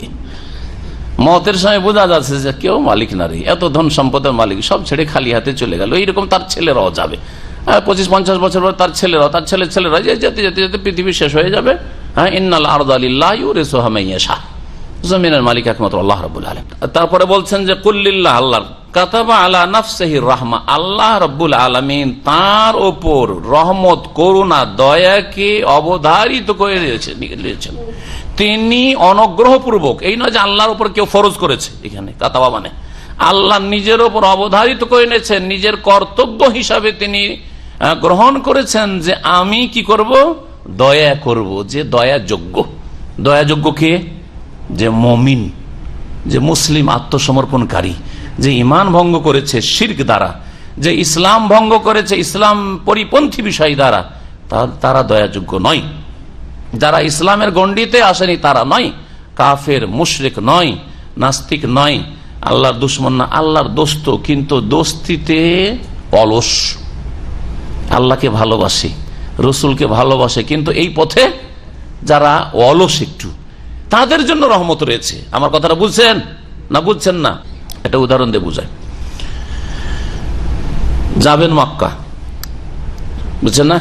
মতের সময় বোঝা যাচ্ছে যে কেউ মালিক না রে, এত ধন সম্পদের মালিক সব ছেড়ে খালি হাতে চলে গেল। এইরকম তার ছেলেরাও যাবে, 25-50 বছর পর তার ছেলেরা যেতে যেতে যেতে পৃথিবী শেষ হয়ে যাবে। হ্যাঁ, ইন্নাল আরদা লিল্লাহি ইউরিসুহা মান ইয়াশা, জমিনের মালিক একমাত্র আল্লাহ রাব্বুল আলামিন। তারপরে বলছেন যে কুল লিল্লাহ, আল্লাহর, কাতাবা আলা নাফসিহির রাহমা, আল্লাহ রাব্বুল আলামিন তার উপর রহমত, করুণা, দয়াকে অবধারিত করে দিয়েছেন। তিনি অনুগ্রহপূর্বক, এই নয় যে আল্লাহর উপর কেউ ফরজ করেছে, এখানে কাতাবা মানে আল্লাহ নিজের উপর অবধারিত করে নিয়েছেন, নিজের কর্তব্য হিসাবে তিনি গ্রহণ করেছেন যে আমি কি করব, দয়া করব। যে দয়াযোগ্য কে? যে মুমিন, যে মুসলিম আত্মসমর্পণকারী, যে ঈমান ভঙ্গ করেছে শিরক দ্বারা, যে ইসলাম ভঙ্গ করেছে ইসলাম পরিপন্থী বিষয় দ্বারা, তারা দয়াযোগ্য নয়। যারা ইসলামের গণ্ডিতে আসেনি তারা নয়, কাফের মুশরিক নয়, নাস্তিক নয়, আল্লাহর দুশমন না, আল্লাহর দোস্ত, কিন্তু দোস্তিতে অলস। আল্লাহকে ভালোবাসে, রসুলকে ভালোবাসে, কিন্তু এই পথে যারা অলস একটু, তাদের জন্য রহমত রয়েছে। আমার কথাটা বুঝছেন না? বুঝছেন না? একটা উদাহরণ দিয়ে বুঝায়। যাবেন মক্কা, বুঝছেন না?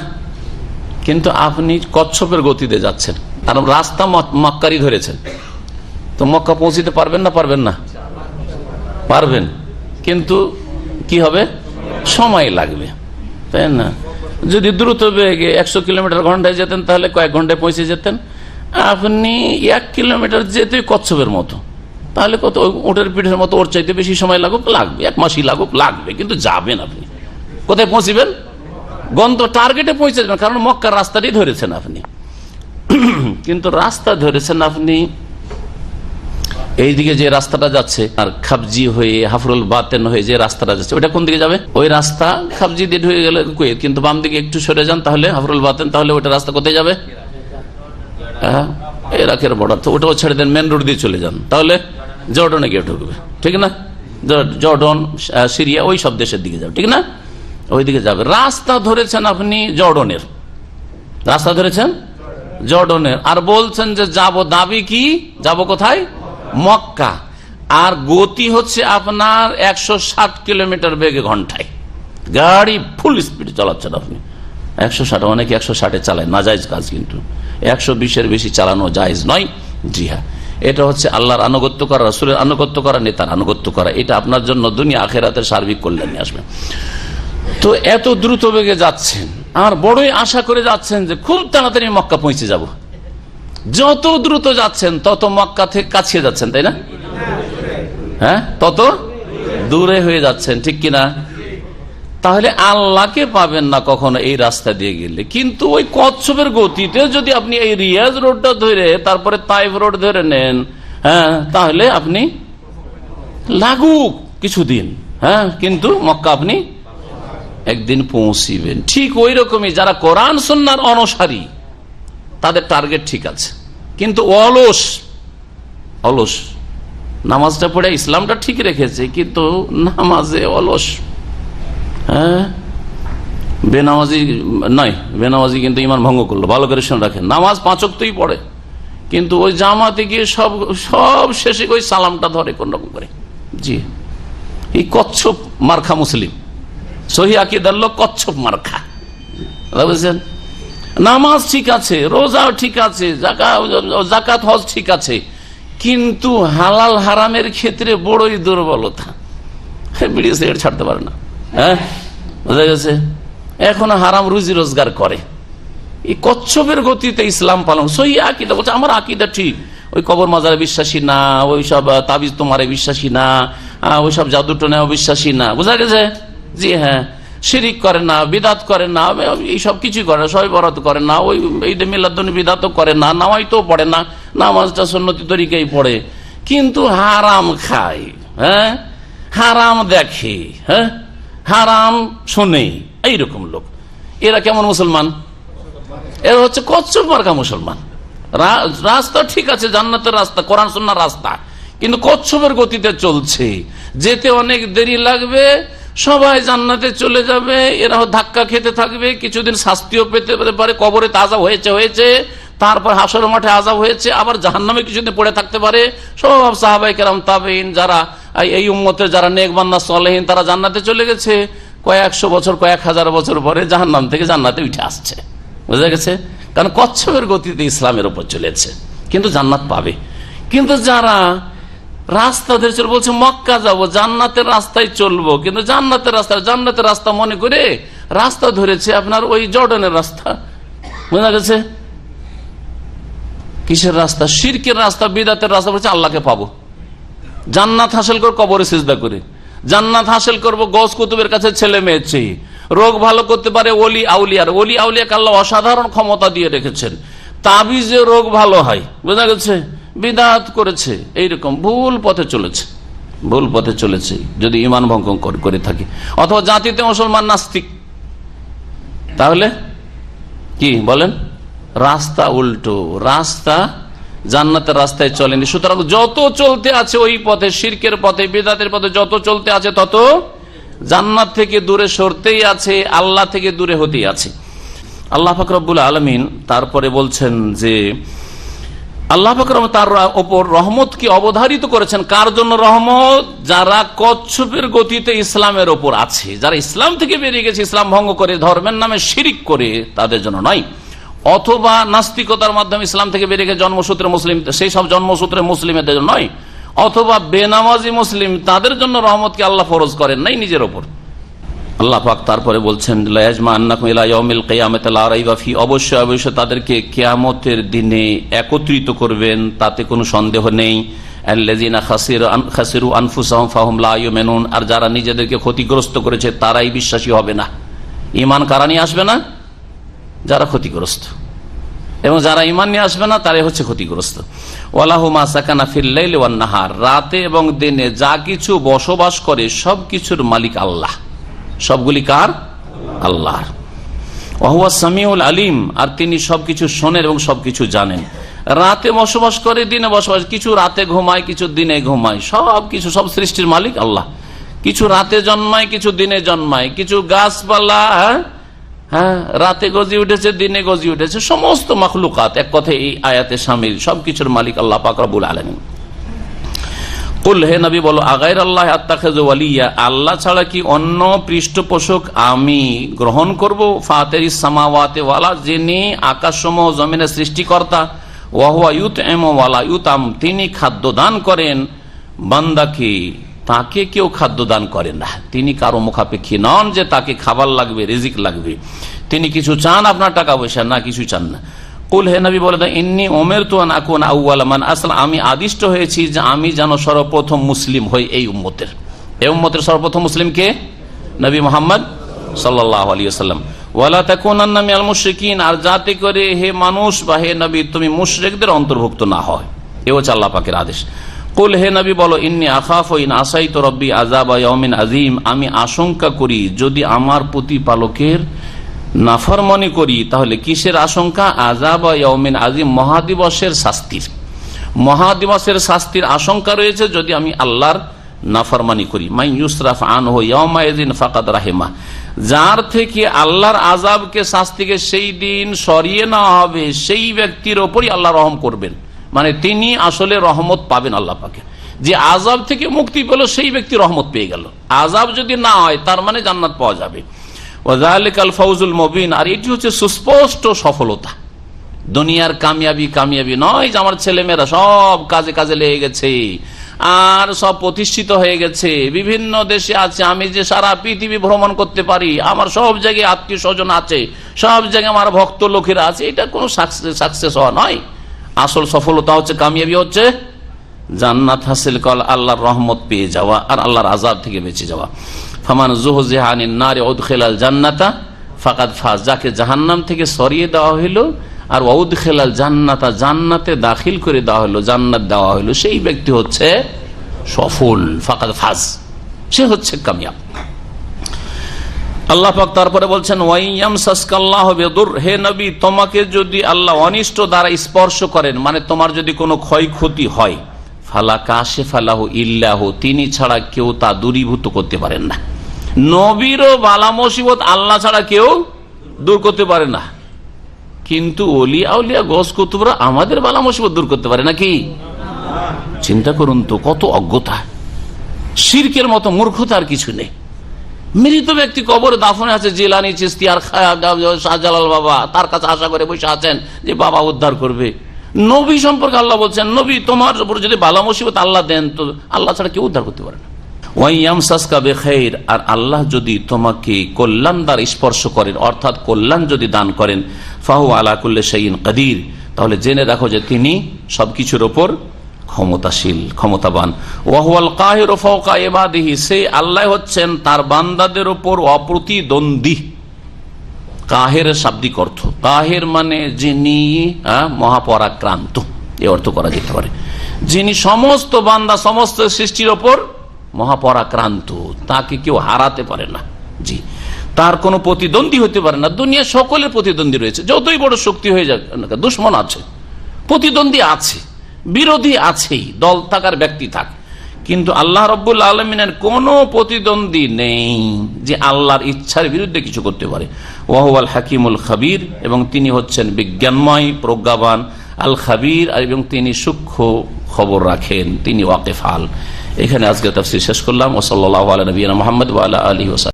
কিন্তু আপনি কচ্ছপের গতিতে যাচ্ছেন, আর রাস্তা মক্কারই ধরেছেন, তো মক্কা পৌঁছিতে পারবেন না? পারবেন না? পারবেন, কিন্তু কি হবে? সময় লাগবে, তাই না? যদি দ্রুত বেগে 100 কিলোমিটার ঘন্টায় যেতেন তাহলে কয়েক ঘন্টায় পৌঁছে যেতেন। আপনি 1 কিলোমিটার যেতে কচ্ছপের মতো, তাহলে কত? উটের পিঠের মতো, ওর চাইতে বেশি সময় লাগবে, 1 মাসই লাগবে, কিন্তু যাবেন আপনি। কোথায় পৌঁছিবেন? টার্গেটে পৌঁছে যাবেন, কারণ মক্কার রাস্তাটি ধরেছেন আপনি। কিন্তু রাস্তা ধরেছেন আপনি এইদিকে যে রাস্তাটা যাচ্ছে, আর খাবজি হয়ে হাফরুল বাতেন হয়ে যে রাস্তাটা যাচ্ছে, ওইটা কোন দিকে যাবে? ওই রাস্তা খাবজি দিয়ে ঢুকে গেলে কুয়েত, কিন্তু বাম দিকে একটু সরে যান তাহলে হাফরুল বাতেন, তাহলে ওইটা রাস্তা কোথায় যাবে? ইরাকের বর্ডার। তো ওটাও ছেড়ে দেন, মেন রোড দিয়ে চলে যান, তাহলে জর্ডনে গিয়ে ঢুকবে, ঠিক না? জর্ডন, সিরিয়া, ওই সব দেশের দিকে যাবে, ঠিক না? ওই দিকে যাবে। রাস্তা ধরেছেন আপনি জর্ডনের, রাস্তা ধরেছেন জর্ডনের, আর বলছেন যে যাব, দাবি কি? যাব কোথায়? মক্কা। আর গতি হচ্ছে আপনার 160 কিলোমিটার বেগে ঘন্টায়, গাড়ি ফুল স্পিড চালাচ্ছেন আপনি। 160, অনেকে 160-এ চালায়, নাজায়েজ কাজ, কিন্তু 120-এর বেশি চালানো জায়েজ নয়। জি হ্যাঁ, এটা হচ্ছে আল্লাহর আনুগত্য করা, রাসূলের আনুগত্য করা, নেতার আনুগত্য করা। এটা আপনার জন্য দুনিয়া আখিরাতের সার্বিক কল্যাণ নিয়ে আসবে। তো এত দ্রুত বেগে যাচ্ছেন, আর বড়ই আশা করে যাচ্ছেন যে খুব তাড়াতাড়ি মক্কা পৌঁছে যাব। যত দ্রুত যাচ্ছেন তত মক্কা থেকে কাছে যাচ্ছেন, তাই না? হ্যাঁ, তত দূরে হয়ে যাচ্ছেন, ঠিক কিনা? তাহলে আল্লাহকে পাবেন না কখনো এই রাস্তা দিয়ে গেলে। কিন্তু ওই কচ্ছপের গতিতে যদি আপনি এই রিয়াজ রোডটা ধরে তারপরে তাইফ রোড ধরে নেন, হ্যাঁ, তাহলে আপনি লাগুক কিছুদিন, হ্যাঁ, কিন্তু মক্কা আপনি একদিন পৌঁছিবেন। ঠিক ওই রকমই যারা কোরআন সুন্নাহর অনুসারী তাদের টার্গেট ঠিক আছে, কিন্তু অলস অলস নামাজটা পড়ে ইসলামটা ঠিক রেখেছে কিন্তু নামাজে অলস। হ্যাঁ, বেনামাজি নয়, বেনামাজি কিন্তু ইমান ভঙ্গ করলো। ভালো করে শুনে রাখেন, নামাজ 5 ওয়াক্তই পড়ে কিন্তু ওই জামাতে গিয়ে সব শেষে ওই সালামটা ধরে কোন রকম করে। জি, এই কচ্ছপ মার্খা মুসলিম, সহি আকীদার লোক কচ্ছপ মার্খা। বুঝছেন, নামাজ ঠিক আছে, রোজা ঠিক আছে, যাকাত হজ ঠিক আছে, কিন্তু হালাল হারামের ক্ষেত্রে বড়ই দুর্বলতা। বিড়ি সিগারেট ছাড়তে পারে না। হ্যাঁ, বোঝা গেছে, এখনো হারাম রুজি রোজগার করে। এই কচ্ছপের গতিতে ইসলাম পালন। সহি আকীদা বলছে আমার আকীদা ঠিক, ওই কবর মাজারে বিশ্বাসী না, ওইসব তাবিজ তোমারে বিশ্বাসী না, ওইসব জাদুটনে বিশ্বাসী না। বোঝা গেছে? জি হ্যাঁ, শিরিক করে না, বিদাত করে না, এইসব কিছুই করে না, শবে বরাত করে না, ওই ঈদে মিলাদুন বিদাত করে না, নামাজও পড়ে না, নামাজটা সুন্নতি তরিকায় পড়ে, কিন্তু হারাম খায়। হ্যাঁ, হারাম দেখে, হ্যাঁ, হারাম শোনে। এইরকম লোক, এরা কেমন মুসলমান? এরা হচ্ছে কচ্ছপ মার্কা মুসলমান। রাস্তা ঠিক আছে, জান্নাতের রাস্তা, কোরআন সুন্নাহর রাস্তা, কিন্তু কচ্ছপের গতিতে চলছে, যেতে অনেক দেরি লাগবে, সবাই জান্নাতে চলে যাবে, এরা ধাক্কা খেতে থাকবে, কিছুদিন শাস্তিও পেতে পারে, কবরে আযাব হয়েছে, তারপর হাসরের মাঠে আযাব হয়েছে, আবার জাহান্নামে কিছুদিন পড়ে থাকতে পারে। সব সাহাবায়ে কেরাম, তাবেঈন, যারা এই উম্মতের যারা নেক বান্দা সালেহীন, তারা জান্নাতে চলে গেছে, কয়েকশো বছর, কয়েক হাজার বছর পরে জাহান্নাম থেকে জান্নাতে উঠে আসছে। বুঝা গেছে? কারণ কচ্ছপের গতিতে ইসলামের উপর চলেছে, কিন্তু জান্নাত পাবে। কিন্তু যারা রাস্তা ধরে চলে, বলছে মক্কা যাবো, জান্নাতের রাস্তায় চলবো, কিন্তু জান্নাতের রাস্তা মনে করে রাস্তা ধরেছে আপনার ওই জর্ডানের রাস্তা। বুঝা গেছে? কিসের রাস্তা? শিরকের রাস্তা, বিদআতের রাস্তা। বলছে আল্লাহকে পাবো, জান্নাত হাসিল করে কবরে সিজদা করে, জান্নাত হাসিল করবো গৌস কুতুবের কাছে ছেলে মেয়ে চেয়ে, রোগ ভালো করতে পারে ওলি আউলিয়ার, ওলি আউলিয়াকে আল্লাহ অসাধারণ ক্ষমতা দিয়ে রেখেছেন, তাবিজে রোগ ভালো হয়। বোঝা গেছে? বিদআত করেছে, এইরকম ভুল পথে চলেছে যদি ঈমান ভঙ্গ করে থাকে। অথবা জাতিতে মুসলমান নাস্তিক, তাহলে কি বলেন? রাস্তা উল্টো, রাস্তা জান্নাতের রাস্তায় চলেনি। সুতরাং যত চলতে আছে ওই পথে, শিরকের পথে, বিদআতের পথে যত চলতে আছে, তত জান্নাত থেকে দূরে সরতেই আছে, আল্লাহ থেকে দূরে হতেই আছে। আল্লাহ পাক রব্বুল আলামিন তারপরে বলছেন যে আল্লাহ পাক তার উপর রহমতকে অবধারিত করেছেন। কার জন্য রহমত? যারা কচ্ছপের গতিতে ইসলামের ওপর আছে, যারা ইসলাম থেকে বেরিয়ে গেছে, ইসলাম ভঙ্গ করে, ধর্মের নামে শিরিক করে, তাদের জন্য নয়। অথবা নাস্তিকতার মাধ্যমে ইসলাম থেকে বেরিয়ে গেছে, জন্মসূত্রে মুসলিম, সেই সব জন্মসূত্রে মুসলিমদের জন্য নয়। অথবা বেনামাজি মুসলিম, তাদের জন্য রহমতকে আল্লাহ ফরজ করেন নাই নিজের ওপর। আল্লাহ পাক তারপরে বলছেন অবশ্যই অবশ্যই তাদেরকে কিয়ামতের দিনে একত্রিত করবেন, তাতে কোনো সন্দেহ নেই। আর যারা নিজেদেরকে ক্ষতিগ্রস্ত করেছে তারাই বিশ্বাসী হবে না। ঈমান কারা নিয়ে আসবে না? যারা ক্ষতিগ্রস্ত, এবং যারা ঈমান নিয়ে আসবে না তারাই হচ্ছে ক্ষতিগ্রস্ত। ওয়ালাহু মা সাকানা ফিল লাইলি ওয়ান নাহার, রাতে এবং দিনে যা কিছু বসবাস করে সব কিছুর মালিক আল্লাহ। সবগুলি কার? আল্লাহর। ওয়া হুয়া সামিউল আলিম, আর তিনি সবকিছু শোনেন এবং সবকিছু জানেন। রাতে বসবাস করে, দিনে বসবাস, কিছু রাতে ঘুমায়, কিছু দিনে ঘুমায়, সবকিছু, সব সৃষ্টির মালিক আল্লাহ। কিছু রাতে জন্মায়, কিছু দিনে জন্মায়, কিছু গাছপালা হ্যাঁ রাতে গজি উঠেছে, দিনে গজি উঠেছে, সমস্ত মাখলুকাত এক কথায় এই আয়াতে শামিল, সবকিছুর মালিক আল্লাহ পাক রব্বুল আলামিন। কুল, হে নবী বলো, আগাইর আল্লাহ আত্তাখিযু ওয়ালিয়া, আল্লাহ ছাড়া কি অন্য পৃষ্ঠপোষক আমি গ্রহণ করব? ফাতিরিস সামাওয়াতি ওয়ালা, যিনি আকাশসমূহ জমিনের সৃষ্টিকর্তা, ওয়া হুয়া ইউতইমু ওয়ালা ইউতাম, তিনি খাদ্য দান করেন বান্দাকে, তাকে কেউ খাদ্য দান করে না। তিনি কারো মুখাপেক্ষী নন যে তাকে খাবার লাগবে, রিজিক লাগবে। তিনি কিছু চান আপনার টাকা পয়সা? না, কিছু চান না। কুল, হে নবী বলে দেন, ইন্নী উমিরতু আন আকুনা আউওয়ালা মান আসলাম, আমি আদিষ্ট হয়েছি যে আমি যেন সর্বপ্রথম মুসলিম হই এই উম্মতের। এই উম্মতের সর্বপ্রথম মুসলিম কে? নবী মুহাম্মদ সাল্লাল্লাহু আলাইহি ওয়াসাল্লাম। ওয়ালা তাকুনান্না মিনাল মুশরিকিন, আর যাতে করে হে মানুষ বা হে নবী তুমি মুশরিকদের অন্তর্ভুক্ত না হয়। এ হচ্ছে আল্লাহ পাকের আদেশ। কুল হে নবী বলো, ইন্নী আখাফু ইন আসাইতু রাব্বি আযাবা ইয়াউমিন আযীম, আমি আশঙ্কা করি যদি আমার প্রতিপালকের নাফরমানি করি, তাহলে কিসের আশঙ্কা? আযাবা ইয়াউমিন আযীম, মহাদিবসের শাস্তির। মহাদিবসের শাস্তির আশঙ্কা রয়েছে যদি আমি আল্লাহর নাফরমানি করি। মাই ইউসরাফ আনহু ইয়াউমাইযিন ফাকাদ রাহিমা, যার থেকে আল্লাহর আযাবকে, শাস্তিকে সেই দিন সরিয়ে নেওয়া হবে, সেই ব্যক্তির ওপরই আল্লাহ রহম করবেন। মানে তিনি আসলে রহমত পাবেন আল্লাহ পাকে। যে আযাব থেকে মুক্তি পেল সেই ব্যক্তি রহমত পেয়ে গেল। আযাব যদি না হয় তার মানে জান্নাত পাওয়া যাবে। ওয়াযালিকাল ফাউজুল মুবিন, আর এটি হচ্ছে সুস্পষ্ট সফলতা। দুনিয়ার কামিয়াবি নয় যে আমার ছেলেমেয়েরা সব কাজে কাজে লেগে গেছে আর সব প্রতিষ্ঠিত হয়ে গেছে, বিভিন্ন দেশে আছে, আমি যে সারা পৃথিবী ভ্রমণ করতে পারি, আমার সব জায়গায় আত্মীয় স্বজন আছে, সব জায়গায় আমার ভক্ত লোকেরা আছে, এটা কোনো সাকসেস হওয়া নয়। আসল সফলতা হচ্ছে, কামিয়াবি হচ্ছে জান্নাত হাসিল করা, আল্লাহর রহমত পেয়ে যাওয়া আর আল্লাহর আযাব থেকে বেঁচে যাওয়া। ফামান যুহজিহা আনিন নারি উদখিলাল জান্নাতা ফাকাদ ফাজ, যাকে জাহান্নাম থেকে সরিয়ে দেওয়া হলো আর উদখিলাল জান্নাতা, জান্নাতে দাখিল করে দেওয়া হলো, জান্নাত দেওয়া হলো, সেই ব্যক্তি হচ্ছে সফল। ফাকাদ ফাজ, সে হচ্ছে কামিয়াব। আল্লাহ পাক তারপরে বলছেন, ওয়াইয়ামসাসকাল্লাহু বিদুর, হে নবী তোমাকে যদি আল্লাহ অনিষ্ট দ্বারা স্পর্শ করেন, মানে তোমার যদি কোনো ক্ষয়ক্ষতি হয়, ফালা কাশিফা লাহু ইল্লাহু, তিনি ছাড়া কেউ তা দূরীভূত করতে পারেন না। নবীরও বালা মুসিবত আল্লাহ ছাড়া কেউ দূর করতে পারে না, কিন্তু ওলিয়া আউলিয়া গস কুতুবরা আমাদের বালা মুসিবত দূর করতে পারে নাকি? চিন্তা করুন তো, কত অজ্ঞতা, শিরকের মতো মূর্খতা আর কিছু নেই। মৃত ব্যক্তি কবরে দাফনে আছে, জিলানি, চিশতি আর শাহজালাল বাবা তার কাছে আশা করে বসে আছেন যে বাবা উদ্ধার করবে। নবী সম্পর্কে আল্লাহ বলছেন, নবী তোমার উপর যদি বালা মুসিবত আল্লাহ দেন তো আল্লাহ ছাড়া কেউ উদ্ধার করতে পারে না। ওয়াইয়ামসাসকা বিখাইর, আর আল্লাহ যদি তোমাকে কল্যাণ দ্বারা স্পর্শ করেন, অর্থাৎ কল্যাণ যদি দান করেন, ফাহু আলা কুল্লি শাইইন কাদির, তাহলে জেনে রাখো যে তিনি সবকিছুর ওপর ক্ষমতাশীল, ক্ষমতাবান। ওয়াহুয়াল কাহিরু ফাওকা ইবাদিহি, সেই আল্লাহ হচ্ছেন তার বান্দাদের উপর অপ্রতিদ্বন্দ্বী। কাহের শাব্দিক অর্থ, কাহের মানে যিনি মহাপরাক্রান্ত, এই অর্থ করা যেতে পারে। যিনি সমস্ত বান্দা, সমস্ত সৃষ্টির ওপর মহাপরাক্রান্ত, তাকে কেউ হারাতে পারে না। জি, তার কোনো প্রতিদ্বন্দ্বী হতে পারে না। দুনিয়া সকলের প্রতিদ্বন্দ্বী রয়েছে, যতই বড় শক্তি হয়ে যাক, দুশ্মন আছে, প্রতিদ্বন্দ্বী আছে, বিরোধী আছেই, দল থাকার ব্যক্তি থাক, কিন্তু আল্লাহ রাব্বুল আলামিনের কোনো প্রতিদ্বন্দ্বী নেই যে আল্লাহর ইচ্ছার বিরুদ্ধে কিছু করতে পারে। ওয়াহুয়াল হাকিমুল খাবির, এবং তিনি হচ্ছেন বিজ্ঞানময়, প্রজ্ঞাবান, আল খাবির, এবং তিনি সূক্ষ্ম খবর রাখেন, তিনি ওয়াকিফাল। এখানে আজকে তাফসীর শেষ করলাম। ওয়া সাল্লাল্লাহু আলা নবিয়িনা মুহাম্মদ ওয়া আলা আলিহি ওয়া সাহবিহি।